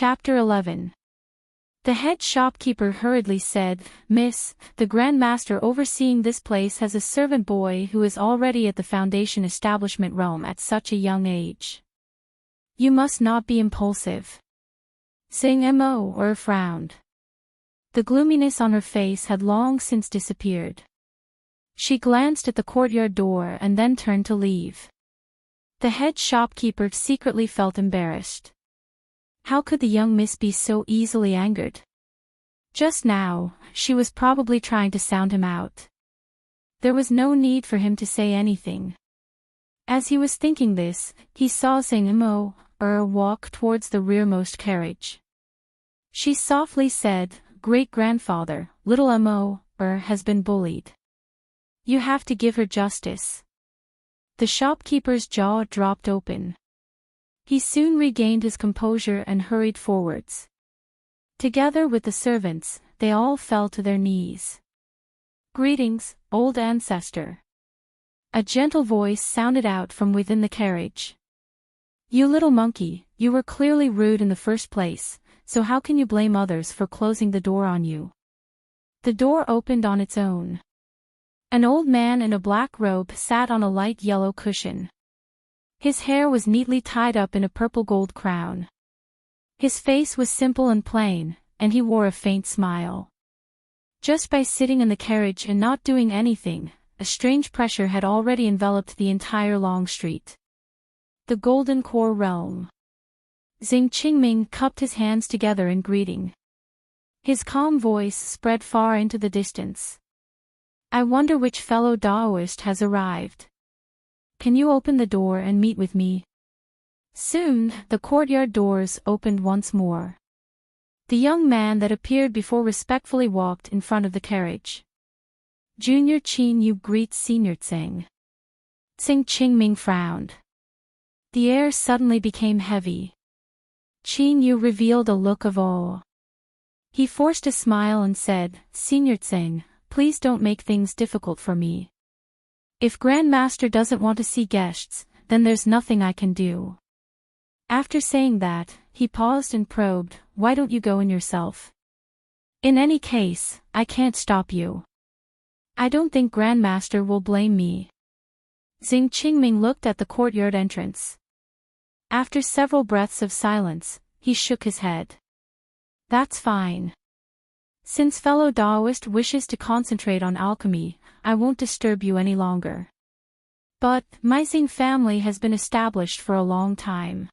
Chapter 11. The head shopkeeper hurriedly said, "Miss, the Grand Master overseeing this place has a servant boy who is already at the foundation establishment realm at such a young age. You must not be impulsive." Tsing Mo frowned. The gloominess on her face had long since disappeared. She glanced at the courtyard door and then turned to leave. The head shopkeeper secretly felt embarrassed. How could the young miss be so easily angered? Just now, she was probably trying to sound him out. There was no need for him to say anything. As he was thinking this, he saw Tsing Mo walk towards the rearmost carriage. She softly said, "Great-grandfather, little Mo has been bullied. You have to give her justice." The shopkeeper's jaw dropped open. He soon regained his composure and hurried forwards. Together with the servants, they all fell to their knees. "Greetings, old ancestor." A gentle voice sounded out from within the carriage. "You little monkey, you were clearly rude in the first place, so how can you blame others for closing the door on you?" The door opened on its own. An old man in a black robe sat on a light yellow cushion. His hair was neatly tied up in a purple gold crown. His face was simple and plain, and he wore a faint smile. Just by sitting in the carriage and not doing anything, a strange pressure had already enveloped the entire long street. The Golden Core Realm. Xing Qingming cupped his hands together in greeting. His calm voice spread far into the distance. "I wonder which fellow Daoist has arrived. Can you open the door and meet with me?" Soon, the courtyard doors opened once more. The young man that appeared before respectfully walked in front of the carriage. "Junior Qin Yu greets Senior Tsing." Tsing Qingming frowned. The air suddenly became heavy. Qin Yu revealed a look of awe. He forced a smile and said, "Senior Tsing, please don't make things difficult for me. If Grand Master doesn't want to see guests, then there's nothing I can do." After saying that, he paused and probed, "Why don't you go in yourself? In any case, I can't stop you. I don't think Grand Master will blame me." Xing Qingming looked at the courtyard entrance. After several breaths of silence, he shook his head. "That's fine. Since fellow Daoist wishes to concentrate on alchemy, I won't disturb you any longer. But, my Xing family has been established for a long time.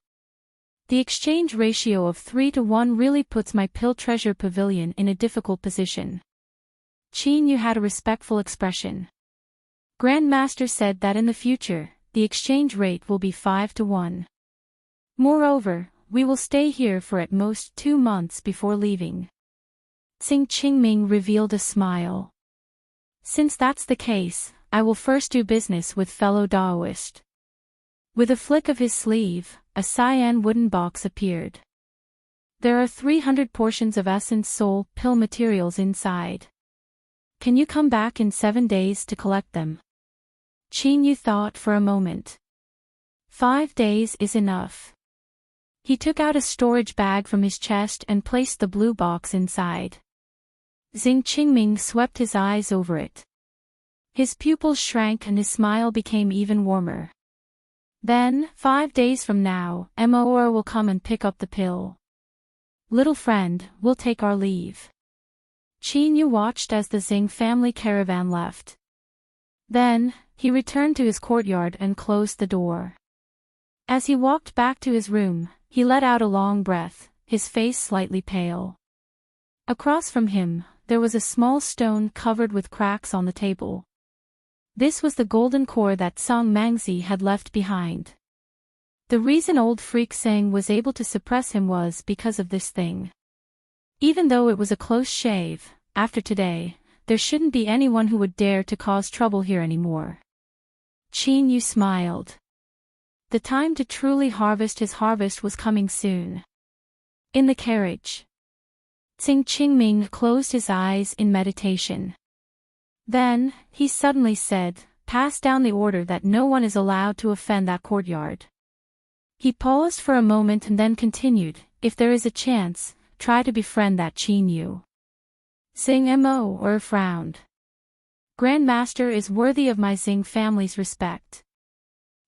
The exchange ratio of 3-to-1 really puts my Pill Treasure Pavilion in a difficult position." Qin Yu had a respectful expression. "Grand Master said that in the future, the exchange rate will be 5-to-1. Moreover, we will stay here for at most 2 months before leaving." Xing Qingming revealed a smile. "Since that's the case, I will first do business with fellow Daoist." With a flick of his sleeve, a cyan wooden box appeared. There are 300 portions of essence soul pill materials inside. Can you come back in 7 days to collect them? Qin Yu thought for a moment. 5 days is enough. He took out a storage bag from his chest and placed the blue box inside. Xing Qingming swept his eyes over it. His pupils shrank and his smile became even warmer. "Then, 5 days from now, Mor will come and pick up the pill. Little friend, we'll take our leave." Qin Yu watched as the Xing family caravan left. Then, he returned to his courtyard and closed the door. As he walked back to his room, he let out a long breath, his face slightly pale. Across from him, there was a small stone covered with cracks on the table. This was the golden core that Song Mangzi had left behind. The reason old freak Tsing was able to suppress him was because of this thing. Even though it was a close shave, after today, there shouldn't be anyone who would dare to cause trouble here anymore. Qin Yu smiled. The time to truly harvest his harvest was coming soon. In the carriage, Xing Qingming closed his eyes in meditation. Then, he suddenly said, "Pass down the order that no one is allowed to offend that courtyard." He paused for a moment and then continued, if there is a chance, try to befriend that Qin Yu. Xing Mo frowned. Grandmaster is worthy of my Xing family's respect.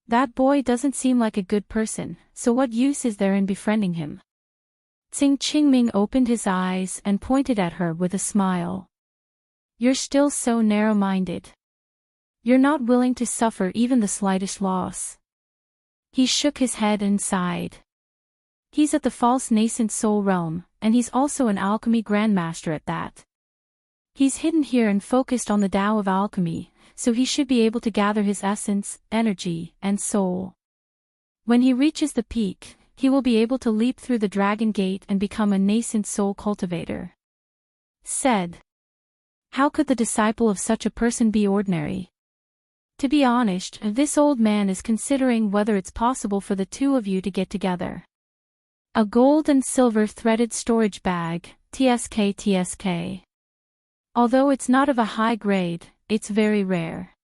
That boy doesn't seem like a good person, so what use is there in befriending him? Xing Qingming opened his eyes and pointed at her with a smile. You're still so narrow-minded. You're not willing to suffer even the slightest loss. He shook his head and sighed. He's at the false nascent soul realm, and he's also an alchemy grandmaster at that. He's hidden here and focused on the Tao of alchemy, so he should be able to gather his essence, energy, and soul. When he reaches the peak, he will be able to leap through the dragon gate and become a nascent soul cultivator. Said. How could the disciple of such a person be ordinary? To be honest, this old man is considering whether it's possible for the two of you to get together. A gold and silver threaded storage bag, TSK. Although it's not of a high grade, it's very rare.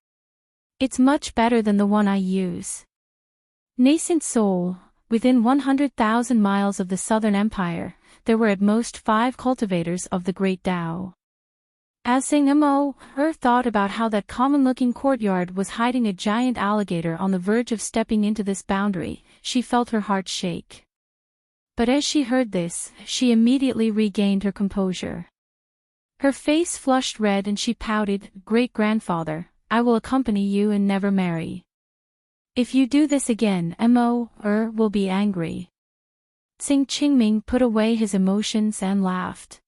It's much better than the one I use. Nascent soul, within 100,000 miles of the Southern Empire, there were at most 5 cultivators of the Great Tao. As Xing Mo thought about how that common-looking courtyard was hiding a giant alligator on the verge of stepping into this boundary, she felt her heart shake. But as she heard this, she immediately regained her composure. Her face flushed red and she pouted, Great-grandfather, I will accompany you and never marry. If you do this again, Mo will be angry. Xing Qingming put away his emotions and laughed.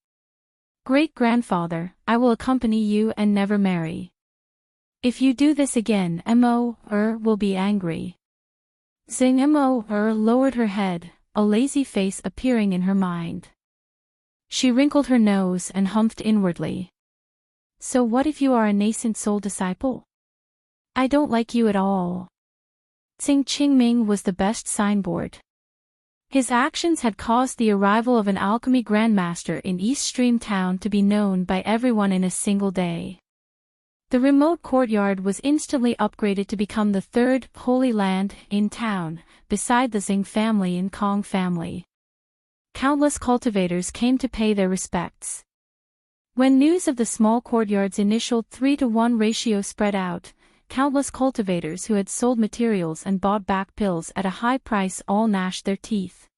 Great-grandfather, I will accompany you and never marry. If you do this again, Mo will be angry. Xing Mo lowered her head, a lazy face appearing in her mind. She wrinkled her nose and humphed inwardly. So what if you are a nascent soul disciple? I don't like you at all. Xing Qingming was the best signboard. His actions had caused the arrival of an alchemy grandmaster in East Stream Town to be known by everyone in a single day. The remote courtyard was instantly upgraded to become the 3rd holy land in town, beside the Xing family and Kong family. Countless cultivators came to pay their respects. When news of the small courtyard's initial 3-to-1 ratio spread out, countless cultivators who had sold materials and bought back pills at a high price all gnashed their teeth.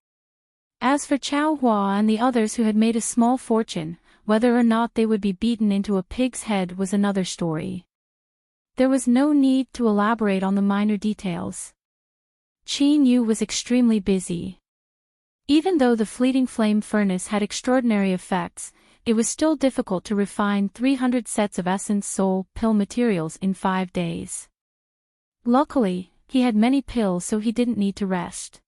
As for Chao Hua and the others who had made a small fortune, whether or not they would be beaten into a pig's head was another story. There was no need to elaborate on the minor details. Qin Yu was extremely busy. Even though the fleeting flame furnace had extraordinary effects, it was still difficult to refine 300 sets of essence soul pill materials in 5 days. Luckily, he had many pills so he didn't need to rest.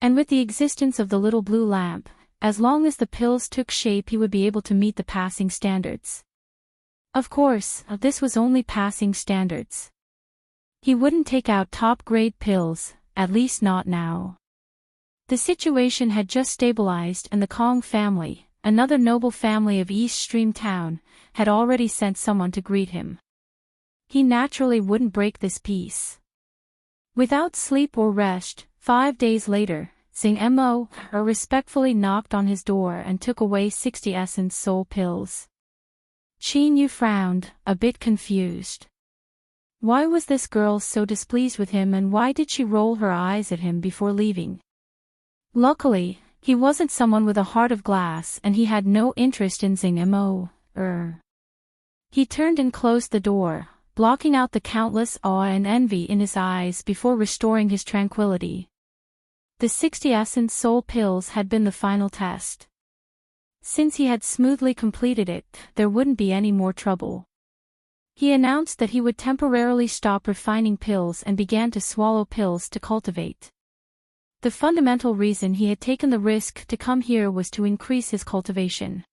And with the existence of the little blue lamp, as long as the pills took shape he would be able to meet the passing standards. Of course, this was only passing standards. He wouldn't take out top-grade pills, at least not now. The situation had just stabilized and the Kong family, another noble family of East Stream Town, had already sent someone to greet him. He naturally wouldn't break this peace. Without sleep or rest, 5 days later, Xing Mo respectfully knocked on his door and took away 60 essence soul pills. Qin Yu frowned, a bit confused. Why was this girl so displeased with him and why did she roll her eyes at him before leaving? Luckily, he wasn't someone with a heart of glass and he had no interest in Xing Mo. He turned and closed the door, blocking out the countless awe and envy in his eyes before restoring his tranquility. The 60 essence soul pills had been the final test. Since he had smoothly completed it, there wouldn't be any more trouble. He announced that he would temporarily stop refining pills and began to swallow pills to cultivate. The fundamental reason he had taken the risk to come here was to increase his cultivation.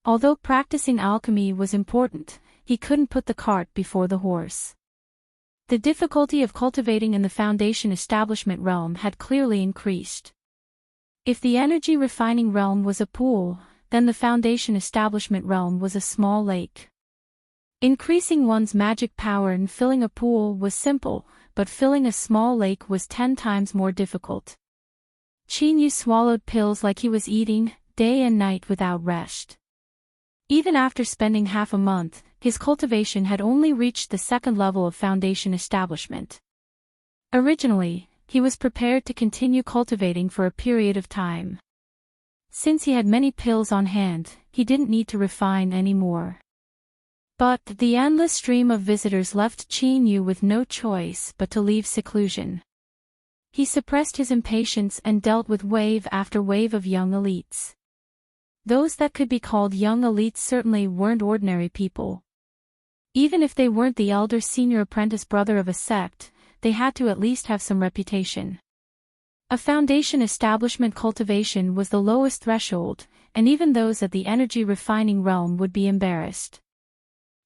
Although practicing alchemy was important, he couldn't put the cart before the horse. The difficulty of cultivating in the Foundation establishment realm had clearly increased. If the energy refining realm was a pool, then the Foundation establishment realm was a small lake. Increasing one's magic power and filling a pool was simple, but filling a small lake was 10 times more difficult. Qin Yu swallowed pills like he was eating, day and night without rest. Even after spending half a month, his cultivation had only reached the second level of foundation establishment. Originally, he was prepared to continue cultivating for a period of time. Since he had many pills on hand, he didn't need to refine anymore. But the endless stream of visitors left Qin Yu with no choice but to leave seclusion. He suppressed his impatience and dealt with wave after wave of young elites. Those that could be called young elites certainly weren't ordinary people. Even if they weren't the elder senior apprentice brother of a sect, they had to at least have some reputation. A foundation establishment cultivation was the lowest threshold, and even those at the energy refining realm would be embarrassed.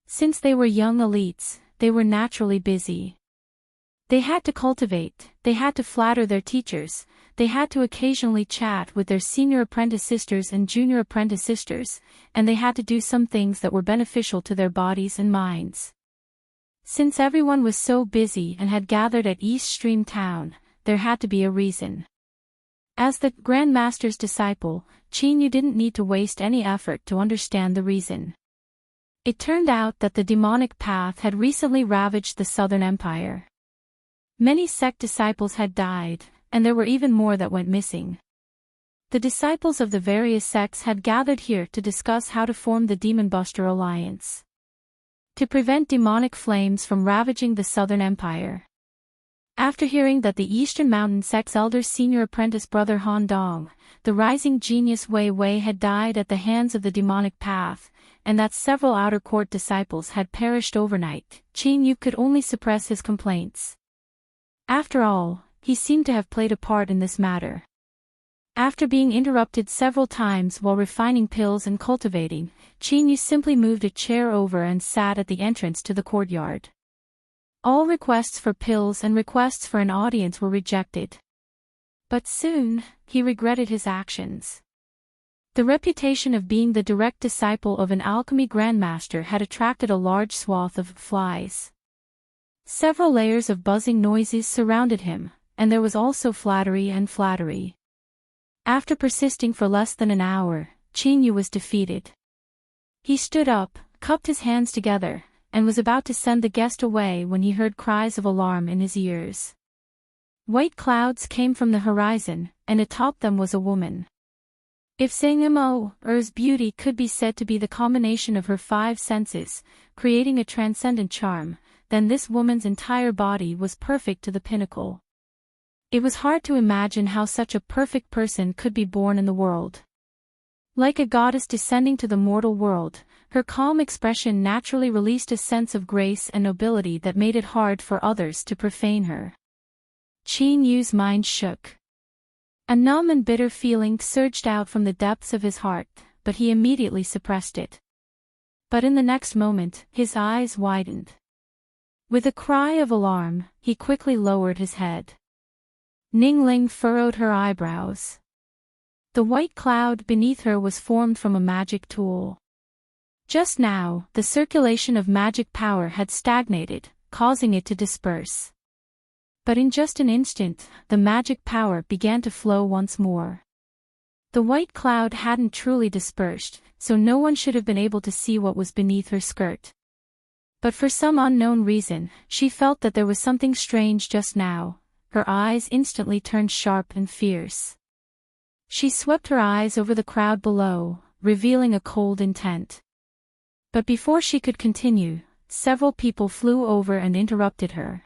Since they were young elites, they were naturally busy. They had to cultivate, they had to flatter their teachers, they had to occasionally chat with their senior apprentice sisters and junior apprentice sisters, and they had to do some things that were beneficial to their bodies and minds. Since everyone was so busy and had gathered at East Stream Town, there had to be a reason. As the Grand Master's disciple, Qin Yu didn't need to waste any effort to understand the reason. It turned out that the demonic path had recently ravaged the Southern Empire. Many sect disciples had died, and there were even more that went missing. The disciples of the various sects had gathered here to discuss how to form the Demon Buster Alliance, to prevent demonic flames from ravaging the Southern Empire. After hearing that the Eastern Mountain sect's elder senior apprentice brother Han Dong, the rising genius Wei Wei, had died at the hands of the demonic path, and that several outer court disciples had perished overnight, Qin Yu could only suppress his complaints. After all, he seemed to have played a part in this matter. After being interrupted several times while refining pills and cultivating, Qin Yu simply moved a chair over and sat at the entrance to the courtyard. All requests for pills and requests for an audience were rejected. But soon, he regretted his actions. The reputation of being the direct disciple of an alchemy grandmaster had attracted a large swath of flies. Several layers of buzzing noises surrounded him, and there was also flattery and flattery. After persisting for less than an hour, Qin Yu was defeated. He stood up, cupped his hands together, and was about to send the guest away when he heard cries of alarm in his ears. White clouds came from the horizon, and atop them was a woman. If Sangamo-er's beauty could be said to be the combination of her 5 senses, creating a transcendent charm, then this woman's entire body was perfect to the pinnacle. It was hard to imagine how such a perfect person could be born in the world. Like a goddess descending to the mortal world, her calm expression naturally released a sense of grace and nobility that made it hard for others to profane her. Qin Yu's mind shook. A numb and bitter feeling surged out from the depths of his heart, but he immediately suppressed it. But in the next moment, his eyes widened. With a cry of alarm, he quickly lowered his head. Ningling furrowed her eyebrows. The white cloud beneath her was formed from a magic tool. Just now, the circulation of magic power had stagnated, causing it to disperse. But in just an instant, the magic power began to flow once more. The white cloud hadn't truly dispersed, so no one should have been able to see what was beneath her skirt. But for some unknown reason, she felt that there was something strange just now. Her eyes instantly turned sharp and fierce. She swept her eyes over the crowd below, revealing a cold intent. But before she could continue, several people flew over and interrupted her.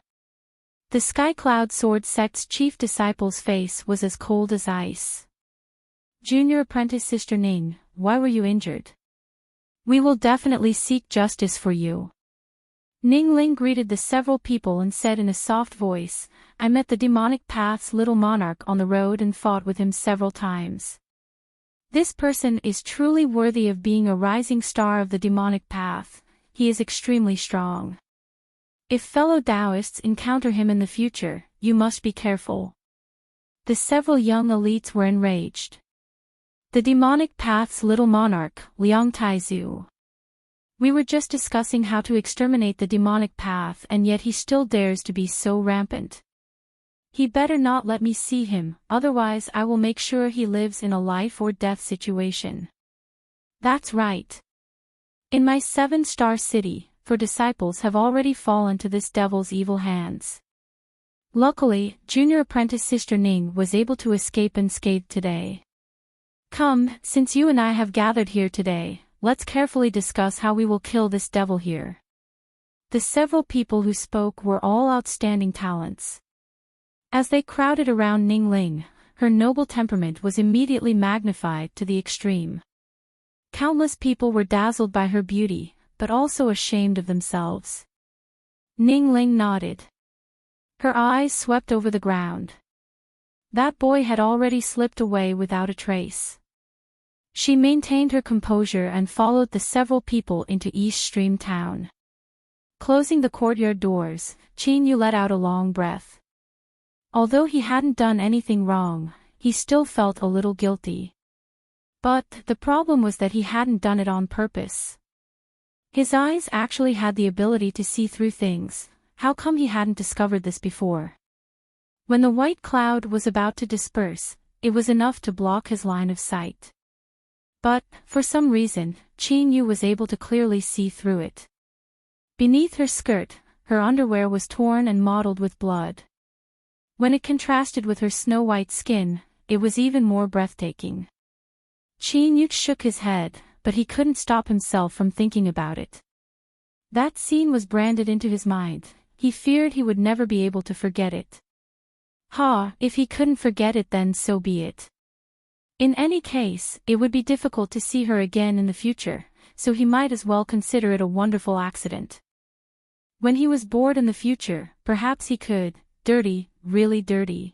The Sky Cloud Sword Sect's chief disciple's face was as cold as ice. Junior apprentice Sister Ning, why were you injured? We will definitely seek justice for you. Ning Ling greeted the several people and said in a soft voice, I met the demonic path's little monarch on the road and fought with him several times. This person is truly worthy of being a rising star of the demonic path. He is extremely strong. If fellow Taoists encounter him in the future, you must be careful. The several young elites were enraged. The demonic path's little monarch, Liang Taizu. We were just discussing how to exterminate the demonic path, and yet he still dares to be so rampant. He better not let me see him, otherwise I will make sure he lives in a life or death situation. That's right. In my 7-star city, for disciples have already fallen to this devil's evil hands. Luckily, junior apprentice Sister Ning was able to escape unscathed today. Come, since you and I have gathered here today, let's carefully discuss how we will kill this devil here. The several people who spoke were all outstanding talents. As they crowded around Ning Ling, her noble temperament was immediately magnified to the extreme. Countless people were dazzled by her beauty, but also ashamed of themselves. Ning Ling nodded. Her eyes swept over the ground. That boy had already slipped away without a trace. She maintained her composure and followed the several people into East Stream Town. Closing the courtyard doors, Qin Yu let out a long breath. Although he hadn't done anything wrong, he still felt a little guilty. But the problem was that he hadn't done it on purpose. His eyes actually had the ability to see through things. How come he hadn't discovered this before? When the white cloud was about to disperse, it was enough to block his line of sight. But, for some reason, Qin Yu was able to clearly see through it. Beneath her skirt, her underwear was torn and mottled with blood. When it contrasted with her snow-white skin, it was even more breathtaking. Qin Yu shook his head, but he couldn't stop himself from thinking about it. That scene was branded into his mind. He feared he would never be able to forget it. If he couldn't forget it, then so be it. In any case, it would be difficult to see her again in the future, so he might as well consider it a wonderful accident. When he was bored in the future, perhaps he could. Dirty, really dirty.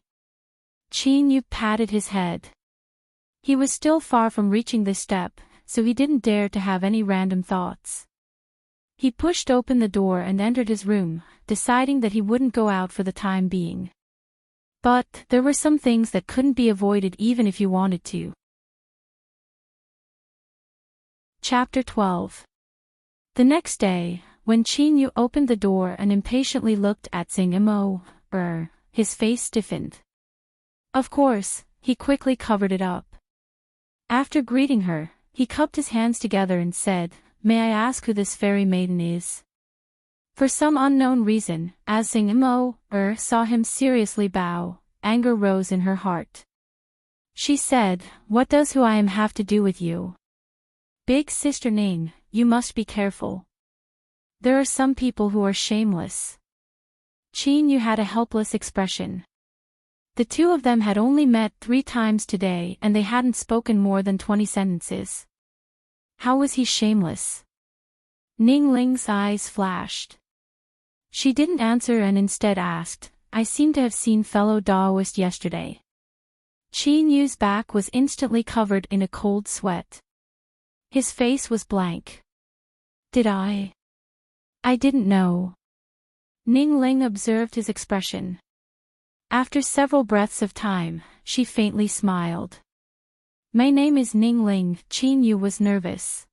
Qin Yu patted his head. He was still far from reaching this step, so he didn't dare to have any random thoughts. He pushed open the door and entered his room, deciding that he wouldn't go out for the time being. But there were some things that couldn't be avoided even if you wanted to. Chapter 12. The next day, when Qin Yu opened the door and impatiently looked at Mo, his face stiffened. Of course, he quickly covered it up. After greeting her, he cupped his hands together and said, "May I ask who this fairy maiden is?" For some unknown reason, as Mo saw him seriously bow, anger rose in her heart. She said, "What does who I am have to do with you? Big Sister Ning, you must be careful. There are some people who are shameless." Qin Yu had a helpless expression. The two of them had only met 3 times today and they hadn't spoken more than 20 sentences. How was he shameless? Ning Ling's eyes flashed. She didn't answer and instead asked, "I seem to have seen fellow Daoist yesterday." Qin Yu's back was instantly covered in a cold sweat. His face was blank. "Did I? I didn't know." Ning Ling observed his expression. After several breaths of time, she faintly smiled. "My name is Ning Ling." Qin Yu was nervous.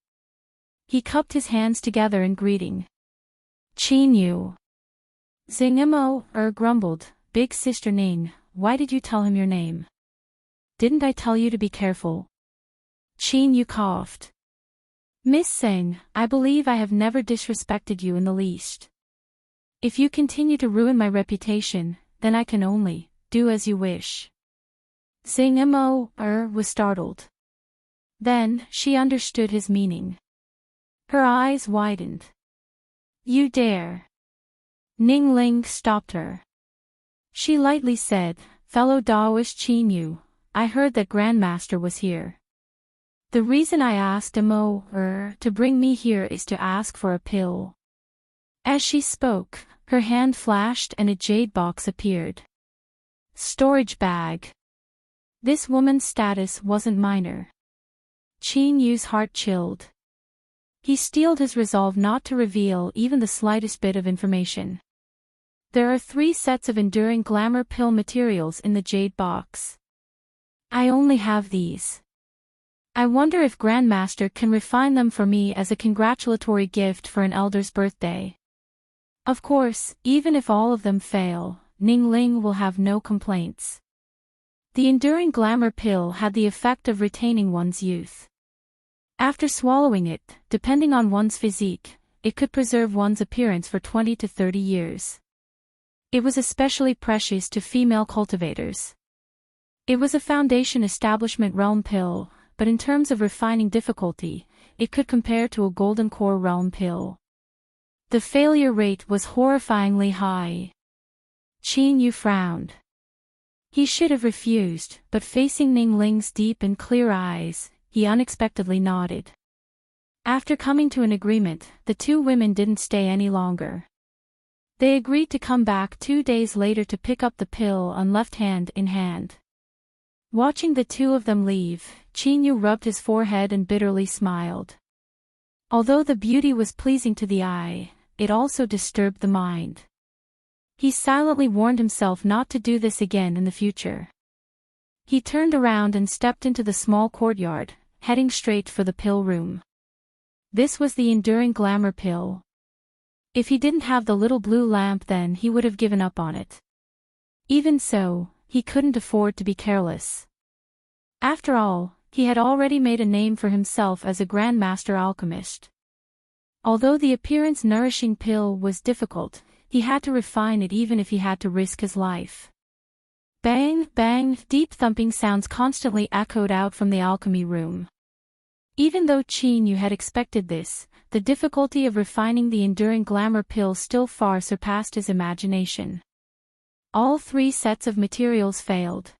He cupped his hands together in greeting. "Qin Yu." Mo grumbled, "Big Sister Ning, why did you tell him your name? Didn't I tell you to be careful?" Qin Yu coughed. "Miss Tseng, I believe I have never disrespected you in the least. If you continue to ruin my reputation, then I can only do as you wish." Mo was startled. Then, she understood his meaning. Her eyes widened. "You dare?" Ning Ling stopped her. She lightly said, "Fellow Daoist Qin Yu, I heard that Grandmaster was here. The reason I asked Mo to bring me here is to ask for a pill." As she spoke, her hand flashed and a jade box appeared. Storage bag. This woman's status wasn't minor. Qin Yu's heart chilled. He steeled his resolve not to reveal even the slightest bit of information. There are 3 sets of enduring glamour pill materials in the jade box. I only have these. I wonder if Grandmaster can refine them for me as a congratulatory gift for an elder's birthday. Of course, even if all of them fail, Ning Ling will have no complaints. The enduring glamour pill had the effect of retaining one's youth. After swallowing it, depending on one's physique, it could preserve one's appearance for 20 to 30 years. It was especially precious to female cultivators. It was a foundation establishment realm pill, but in terms of refining difficulty, it could compare to a golden core realm pill. The failure rate was horrifyingly high. Qin Yu frowned. He should have refused, but facing Ning Ling's deep and clear eyes, he unexpectedly nodded. After coming to an agreement, the two women didn't stay any longer. They agreed to come back 2 days later to pick up the pill on left hand in hand. Watching the two of them leave, Qin Yu rubbed his forehead and bitterly smiled. Although the beauty was pleasing to the eye, it also disturbed the mind. He silently warned himself not to do this again in the future. He turned around and stepped into the small courtyard, heading straight for the pill room. This was the enduring glamour pill. If he didn't have the little blue lamp, then he would have given up on it. Even so, he couldn't afford to be careless. After all, he had already made a name for himself as a grandmaster alchemist. Although the appearance-nourishing pill was difficult, he had to refine it even if he had to risk his life. Bang, bang, deep thumping sounds constantly echoed out from the alchemy room. Even though Qin Yu had expected this, the difficulty of refining the enduring glamour pill still far surpassed his imagination. All 3 sets of materials failed.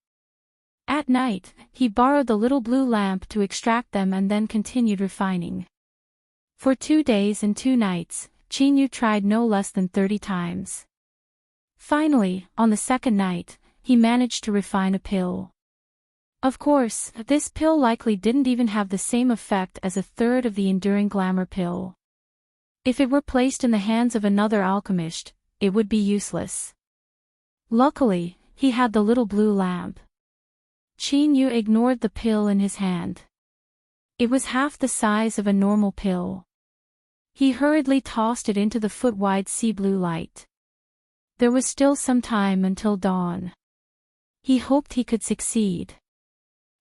At night, he borrowed the little blue lamp to extract them and then continued refining. For 2 days and 2 nights, Qin Yu tried no less than 30 times. Finally, on the 2nd night, he managed to refine a pill. Of course, this pill likely didn't even have the same effect as a third of the enduring glamour pill. If it were placed in the hands of another alchemist, it would be useless. Luckily, he had the little blue lamp. Qin Yu ignored the pill in his hand. It was half the size of a normal pill. He hurriedly tossed it into the foot-wide sea blue light. There was still some time until dawn. He hoped he could succeed.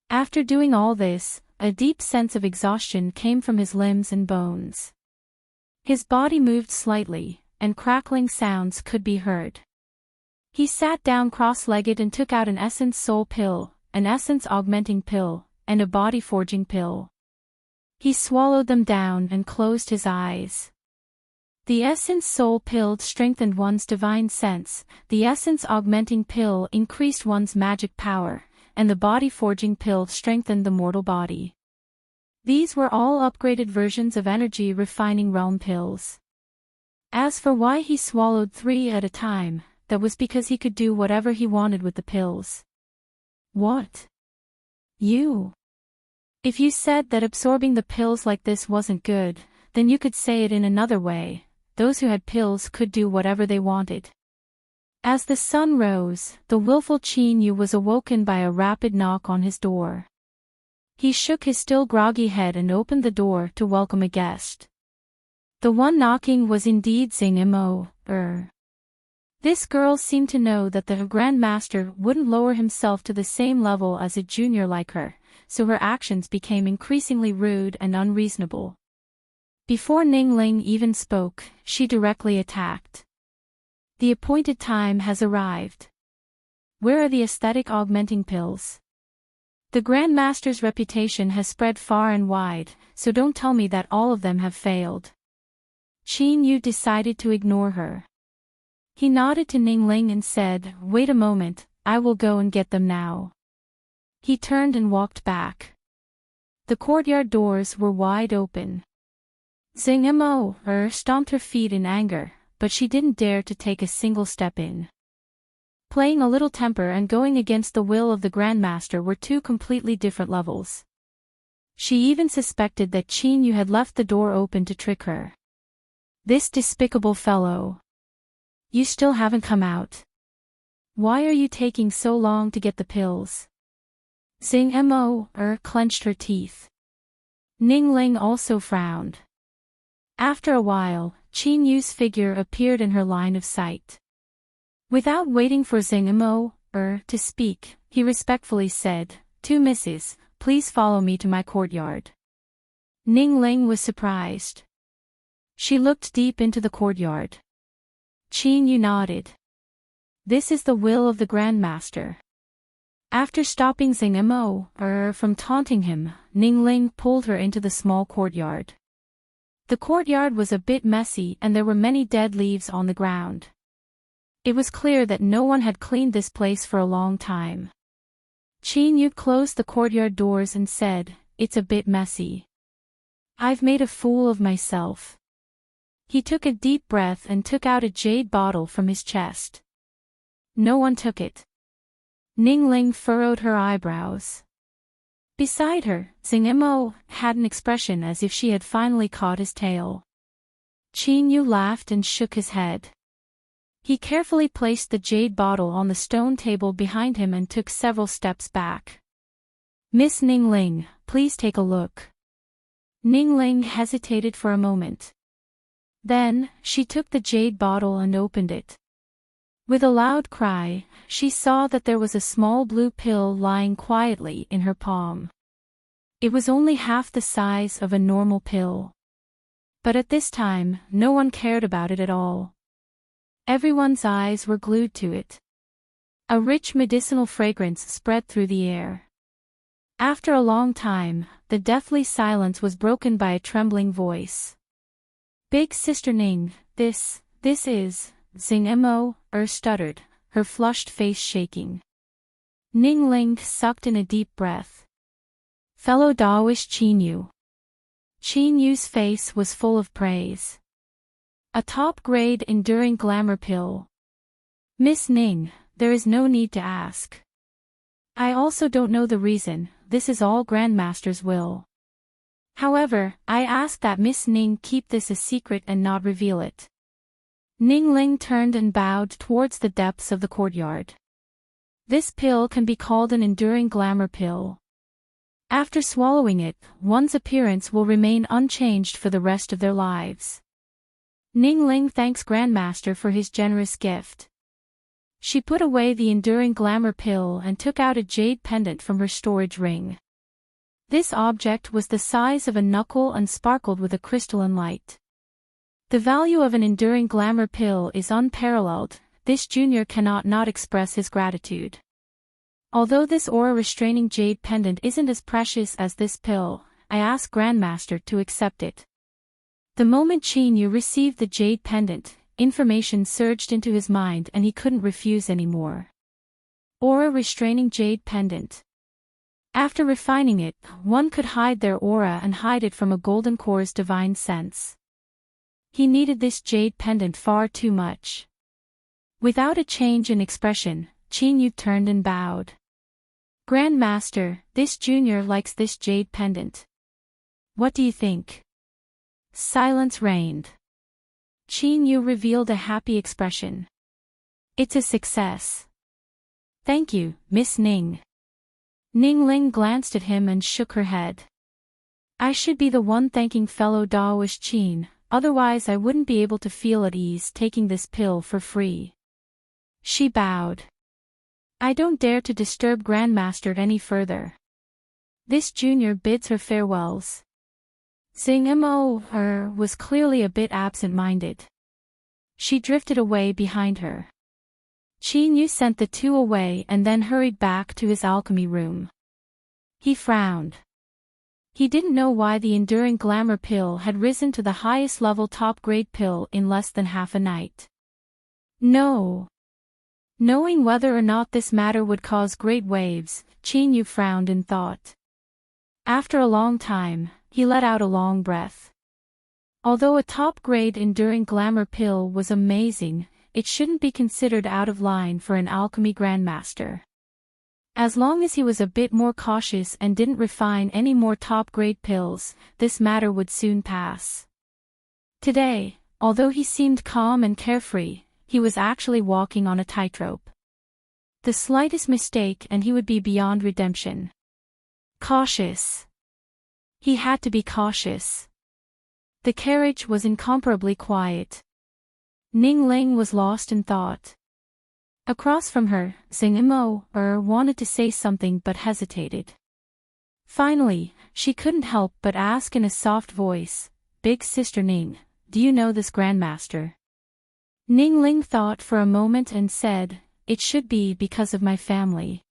After doing all this, a deep sense of exhaustion came from his limbs and bones. His body moved slightly, and crackling sounds could be heard. He sat down cross-legged and took out an essence soul pill, an essence augmenting pill, and a body forging pill. He swallowed them down and closed his eyes. The essence soul pill strengthened one's divine sense, the essence augmenting pill increased one's magic power, and the body forging pill strengthened the mortal body. These were all upgraded versions of energy refining realm pills. As for why he swallowed 3 at a time, that was because he could do whatever he wanted with the pills. What? You? If you said that absorbing the pills like this wasn't good, then you could say it in another way. Those who had pills could do whatever they wanted. As the sun rose, the willful Qin Yu was awoken by a rapid knock on his door. He shook his still groggy head and opened the door to welcome a guest. The one knocking was indeed Xing Mo. This girl seemed to know that the Grand Master wouldn't lower himself to the same level as a junior like her, so her actions became increasingly rude and unreasonable. Before Ning Ling even spoke, she directly attacked. The appointed time has arrived. Where are the aesthetic augmenting pills? The Grand Master's reputation has spread far and wide, so don't tell me that all of them have failed. Qin Yu decided to ignore her. He nodded to Ning Ling and said, "Wait a moment, I will go and get them now." He turned and walked back. The courtyard doors were wide open. Xing Mo stomped her feet in anger, but she didn't dare to take a single step in. Playing a little temper and going against the will of the Grandmaster were 2 completely different levels. She even suspected that Qin Yu had left the door open to trick her. This despicable fellow. You still haven't come out. Why are you taking so long to get the pills? Xing Mo clenched her teeth. Ning Ling also frowned. After a while, Qin Yu's figure appeared in her line of sight. Without waiting for Zingamo to speak, he respectfully said, "To Mrs., please follow me to my courtyard." Ning Ling was surprised. She looked deep into the courtyard. Qin Yu nodded. This is the will of the Grand Master. After stopping Zingamo from taunting him, Ning Ling pulled her into the small courtyard. The courtyard was a bit messy and there were many dead leaves on the ground. It was clear that no one had cleaned this place for a long time. Qin Yu closed the courtyard doors and said, "It's a bit messy. I've made a fool of myself." He took a deep breath and took out a jade bottle from his chest. No one took it. Ning Ling furrowed her eyebrows. Beside her, Zingamo had an expression as if she had finally caught his tail. Qin Yu laughed and shook his head. He carefully placed the jade bottle on the stone table behind him and took several steps back. "Miss Ning Ling, please take a look." Ning Ling hesitated for a moment. Then, she took the jade bottle and opened it. With a loud cry, she saw that there was a small blue pill lying quietly in her palm. It was only half the size of a normal pill. But at this time, no one cared about it at all. Everyone's eyes were glued to it. A rich medicinal fragrance spread through the air. After a long time, the deathly silence was broken by a trembling voice. "Big Sister Ning, this is..." Zingamo stuttered, her flushed face shaking. Ning Ling sucked in a deep breath. "Fellow Daoist Qin Yu." Qin Yu's face was full of praise. "A top-grade enduring glamour pill. Miss Ning, there is no need to ask. I also don't know the reason, this is all Grandmaster's will. However, I ask that Miss Ning keep this a secret and not reveal it." Ning Ling turned and bowed towards the depths of the courtyard. This pill can be called an enduring glamour pill. After swallowing it, one's appearance will remain unchanged for the rest of their lives. Ning Ling thanks Grandmaster for his generous gift. She put away the enduring glamour pill and took out a jade pendant from her storage ring. This object was the size of a knuckle and sparkled with a crystalline light. The value of an enduring glamour pill is unparalleled. This junior cannot not express his gratitude. Although this aura-restraining jade pendant isn't as precious as this pill, I ask Grandmaster to accept it. The moment Qin Yu received the jade pendant, information surged into his mind and he couldn't refuse anymore. Aura-restraining jade pendant. After refining it, one could hide their aura and hide it from a golden core's divine sense. He needed this jade pendant far too much. Without a change in expression, Qin Yu turned and bowed. "Grandmaster, this junior likes this jade pendant. What do you think?" Silence reigned. Qin Yu revealed a happy expression. "It's a success. Thank you, Miss Ning." Ning Ling glanced at him and shook her head. "I should be the one thanking fellow Daoist Qin, otherwise I wouldn't be able to feel at ease taking this pill for free." She bowed. "I don't dare to disturb Grandmaster any further. This junior bids her farewells." Zingamo was clearly a bit absent-minded. She drifted away behind her. Qin Yu sent the two away and then hurried back to his alchemy room. He frowned. He didn't know why the enduring glamour pill had risen to the highest level top-grade pill in less than half a night. No. Knowing whether or not this matter would cause great waves, Qin Yu frowned in thought. After a long time, he let out a long breath. Although a top-grade enduring glamour pill was amazing, it shouldn't be considered out of line for an alchemy grandmaster. As long as he was a bit more cautious and didn't refine any more top-grade pills, this matter would soon pass. Today, although he seemed calm and carefree, he was actually walking on a tightrope. The slightest mistake and he would be beyond redemption. Cautious. He had to be cautious. The carriage was incomparably quiet. Ning Ling was lost in thought. Across from her, Xing Imo wanted to say something but hesitated. Finally, she couldn't help but ask in a soft voice, "Big Sister Ning, do you know this Grandmaster?" Ning Ling thought for a moment and said, "It should be because of my family."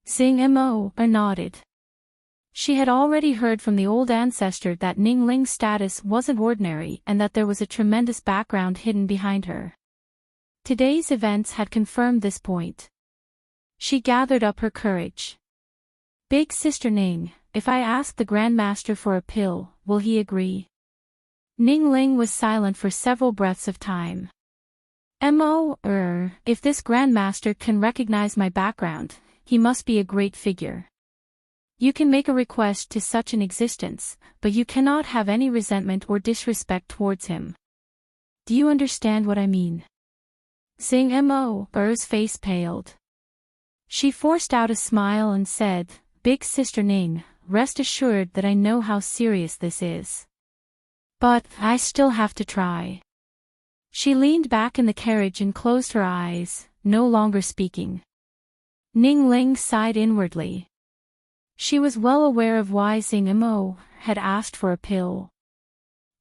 Xing Imo nodded. She had already heard from the old ancestor that Ning Ling's status wasn't ordinary and that there was a tremendous background hidden behind her. Today's events had confirmed this point. She gathered up her courage. "Big Sister Ning, if I ask the Grandmaster for a pill, will he agree?" Ning Ling was silent for several breaths of time. If this Grandmaster can recognize my background, he must be a great figure. You can make a request to such an existence, but you cannot have any resentment or disrespect towards him. Do you understand what I mean?" Xing Mo's face paled. She forced out a smile and said, "Big Sister Ning, rest assured that I know how serious this is. But I still have to try." She leaned back in the carriage and closed her eyes, no longer speaking. Ning Ling sighed inwardly. She was well aware of why Xing Mo had asked for a pill.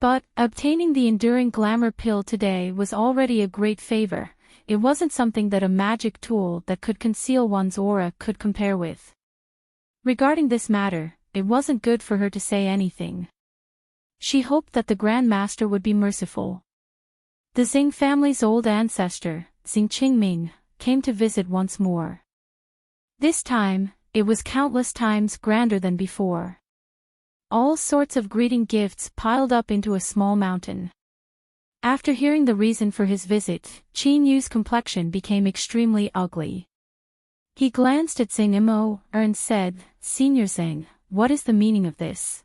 But obtaining the enduring glamour pill today was already a great favor. It wasn't something that a magic tool that could conceal one's aura could compare with. Regarding this matter, it wasn't good for her to say anything. She hoped that the Grand Master would be merciful. The Xing family's old ancestor, Xing Qingming, came to visit once more. This time, it was countless times grander than before. All sorts of greeting gifts piled up into a small mountain. After hearing the reason for his visit, Qin Yu's complexion became extremely ugly. He glanced at Xing Mo and said, "Senior Xing, what is the meaning of this?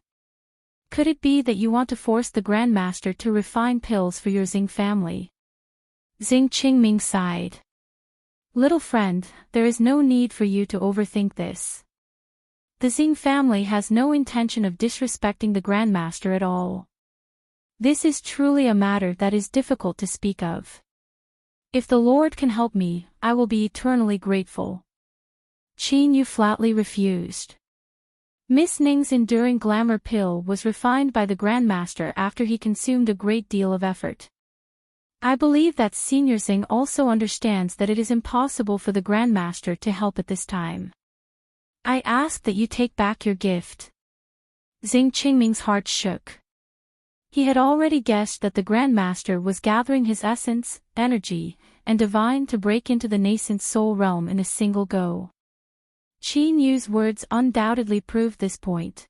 Could it be that you want to force the Grandmaster to refine pills for your Xing family?" Xing Qingming sighed. "Little friend, there is no need for you to overthink this. The Xing family has no intention of disrespecting the Grandmaster at all. This is truly a matter that is difficult to speak of. If the Lord can help me, I will be eternally grateful." Qin Yu flatly refused. Miss Ning's enduring glamour pill was refined by the Grandmaster after he consumed a great deal of effort. I believe that Senior Xing also understands that it is impossible for the Grandmaster to help at this time. I ask that you take back your gift. Xing Qingming's heart shook. He had already guessed that the Grandmaster was gathering his essence, energy, and divine to break into the nascent soul realm in a single go. Qin Yu's words undoubtedly proved this point.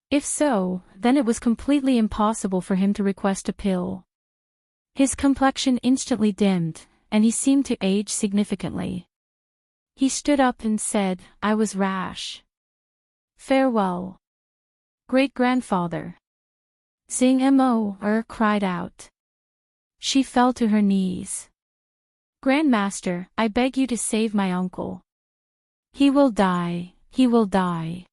If so, then it was completely impossible for him to request a pill. His complexion instantly dimmed, and he seemed to age significantly. He stood up and said, "I was rash. Farewell, great-grandfather." Xing Mo cried out. She fell to her knees. "Grandmaster, I beg you to save my uncle. He will die, he will die."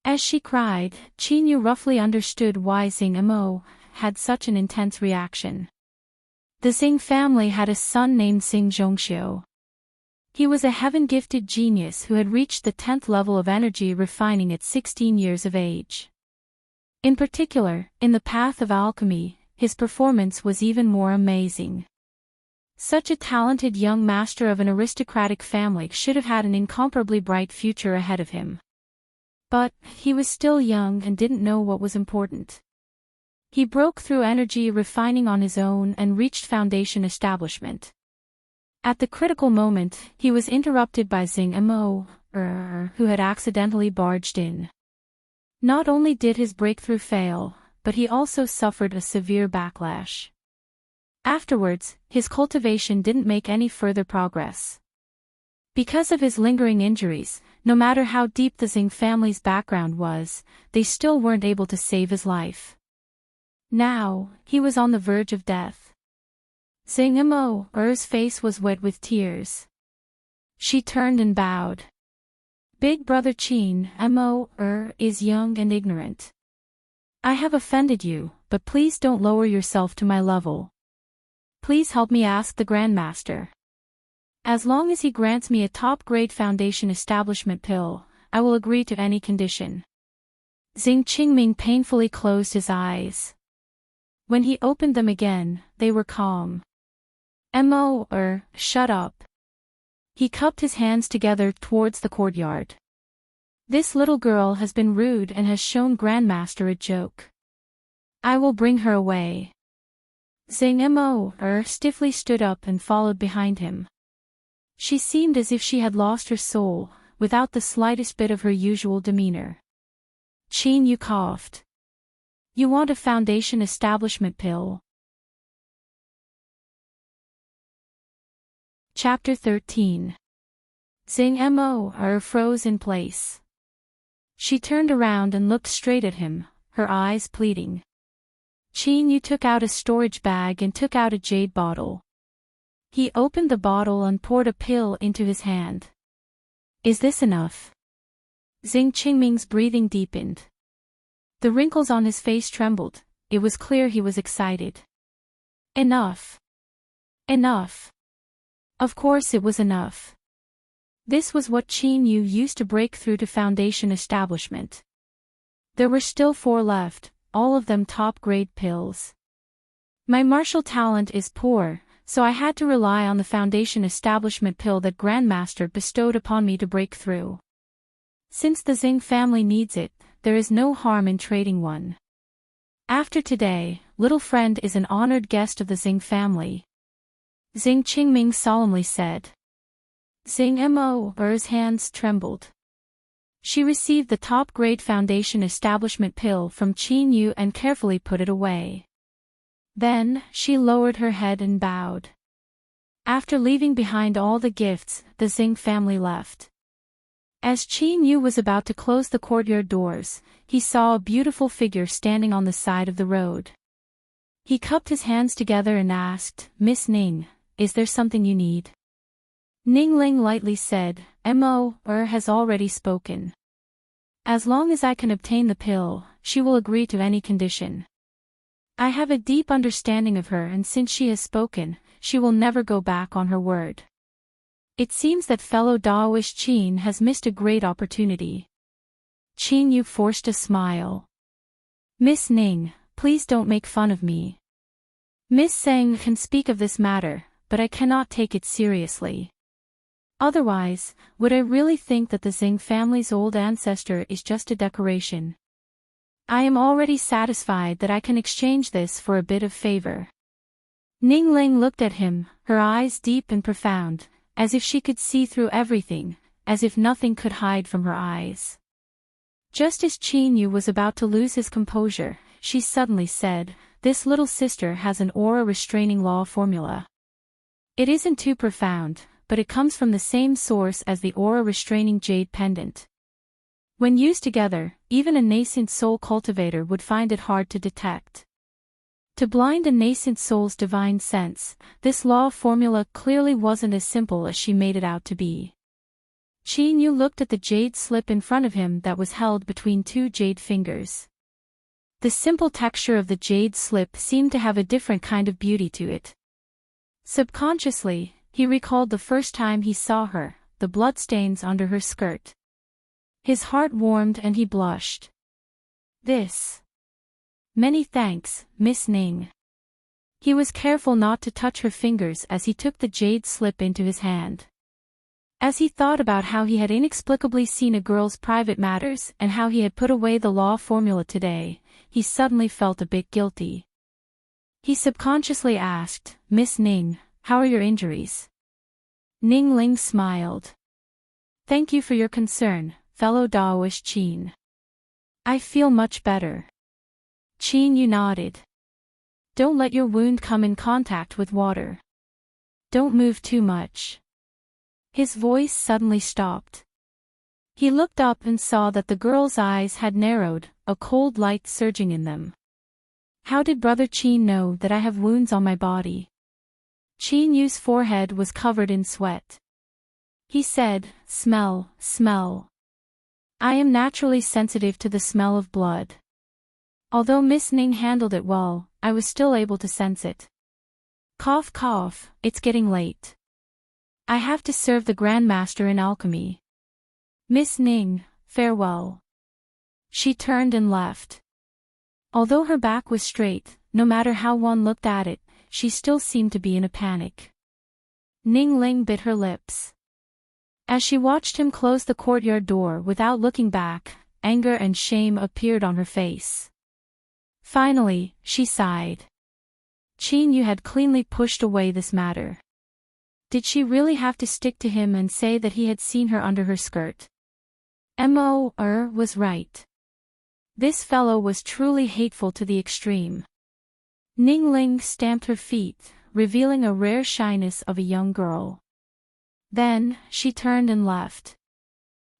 As she cried, Qin Yu roughly understood why Xing Mo had such an intense reaction. The Xing family had a son named Xing Zhongxiu. He was a heaven-gifted genius who had reached the 10th level of energy refining at 16 years of age. In particular, in the path of alchemy, his performance was even more amazing. Such a talented young master of an aristocratic family should have had an incomparably bright future ahead of him. But he was still young and didn't know what was important. He broke through energy refining on his own and reached foundation establishment. At the critical moment, he was interrupted by Xing Mo, who had accidentally barged in. Not only did his breakthrough fail, but he also suffered a severe backlash. Afterwards, his cultivation didn't make any further progress. Because of his lingering injuries, no matter how deep the Xing family's background was, they still weren't able to save his life. Now, he was on the verge of death. Xing Mo's face was wet with tears. She turned and bowed. "Big brother Qin Mo is young and ignorant. I have offended you, but please don't lower yourself to my level. Please help me ask the Grandmaster." As long as he grants me a top-grade foundation establishment pill, I will agree to any condition. Xing Qingming painfully closed his eyes. When he opened them again, they were calm. Shut up. He cupped his hands together towards the courtyard. This little girl has been rude and has shown Grandmaster a joke. I will bring her away. Xing stiffly stood up and followed behind him. She seemed as if she had lost her soul, without the slightest bit of her usual demeanor. Qin Yu coughed. You want a foundation establishment pill? Chapter 13. Xing froze in place. She turned around and looked straight at him, her eyes pleading. Qin Yu took out a storage bag and took out a jade bottle. He opened the bottle and poured a pill into his hand. Is this enough? Xing Qingming's breathing deepened. The wrinkles on his face trembled. It was clear he was excited. Enough. Enough. Of course it was enough. This was what Qin Yu used to break through to foundation establishment. There were still 4 left, all of them top-grade pills. My martial talent is poor, so I had to rely on the foundation establishment pill that Grandmaster bestowed upon me to break through. Since the Xing family needs it, there is no harm in trading one. After today, little friend is an honored guest of the Xing family. Xing Qingming solemnly said. Xing hands trembled. She received the top-grade foundation establishment pill from Qin Yu and carefully put it away. Then, she lowered her head and bowed. After leaving behind all the gifts, the Xing family left. As Qin Yu was about to close the courtyard doors, he saw a beautiful figure standing on the side of the road. He cupped his hands together and asked, Miss Ning, is there something you need? Ning Ling lightly said, has already spoken. As long as I can obtain the pill, she will agree to any condition. I have a deep understanding of her, and since she has spoken, she will never go back on her word. It seems that fellow Daoist Qin has missed a great opportunity. Qin Yu forced a smile. Miss Ning, please don't make fun of me. Miss Zhang can speak of this matter, but I cannot take it seriously. Otherwise, would I really think that the Xing family's old ancestor is just a decoration? I am already satisfied that I can exchange this for a bit of favor. Ning Ling looked at him, her eyes deep and profound, as if she could see through everything, as if nothing could hide from her eyes. Just as Qin Yu was about to lose his composure, she suddenly said, This little sister has an aura-restraining law formula. It isn't too profound, but it comes from the same source as the aura-restraining jade pendant. When used together, even a nascent soul cultivator would find it hard to detect. To blind a nascent soul's divine sense, this law formula clearly wasn't as simple as she made it out to be. Qin Yu looked at the jade slip in front of him that was held between 2 jade fingers. The simple texture of the jade slip seemed to have a different kind of beauty to it. Subconsciously, he recalled the first time he saw her, the bloodstains under her skirt. His heart warmed and he blushed. This. Many thanks, Miss Ning. He was careful not to touch her fingers as he took the jade slip into his hand. As he thought about how he had inexplicably seen a girl's private matters and how he had put away the law formula today, he suddenly felt a bit guilty. He subconsciously asked, Miss Ning, how are your injuries? Ning Ling smiled. Thank you for your concern, fellow Daoist Qin. I feel much better. Qin Yu nodded. Don't let your wound come in contact with water. Don't move too much. His voice suddenly stopped. He looked up and saw that the girl's eyes had narrowed, a cold light surging in them. How did Brother Qin know that I have wounds on my body? Qin Yu's forehead was covered in sweat. He said, Smell, smell. I am naturally sensitive to the smell of blood. Although Miss Ning handled it well, I was still able to sense it. Cough cough, it's getting late. I have to serve the Grand Master in alchemy. Miss Ning, farewell. She turned and left. Although her back was straight, no matter how one looked at it, she still seemed to be in a panic. Ning Ling bit her lips. As she watched him close the courtyard door without looking back, anger and shame appeared on her face. Finally, she sighed. Qin Yu had cleanly pushed away this matter. Did she really have to stick to him and say that he had seen her under her skirt? Was right. This fellow was truly hateful to the extreme. Ning Ling stamped her feet, revealing a rare shyness of a young girl. Then, she turned and left.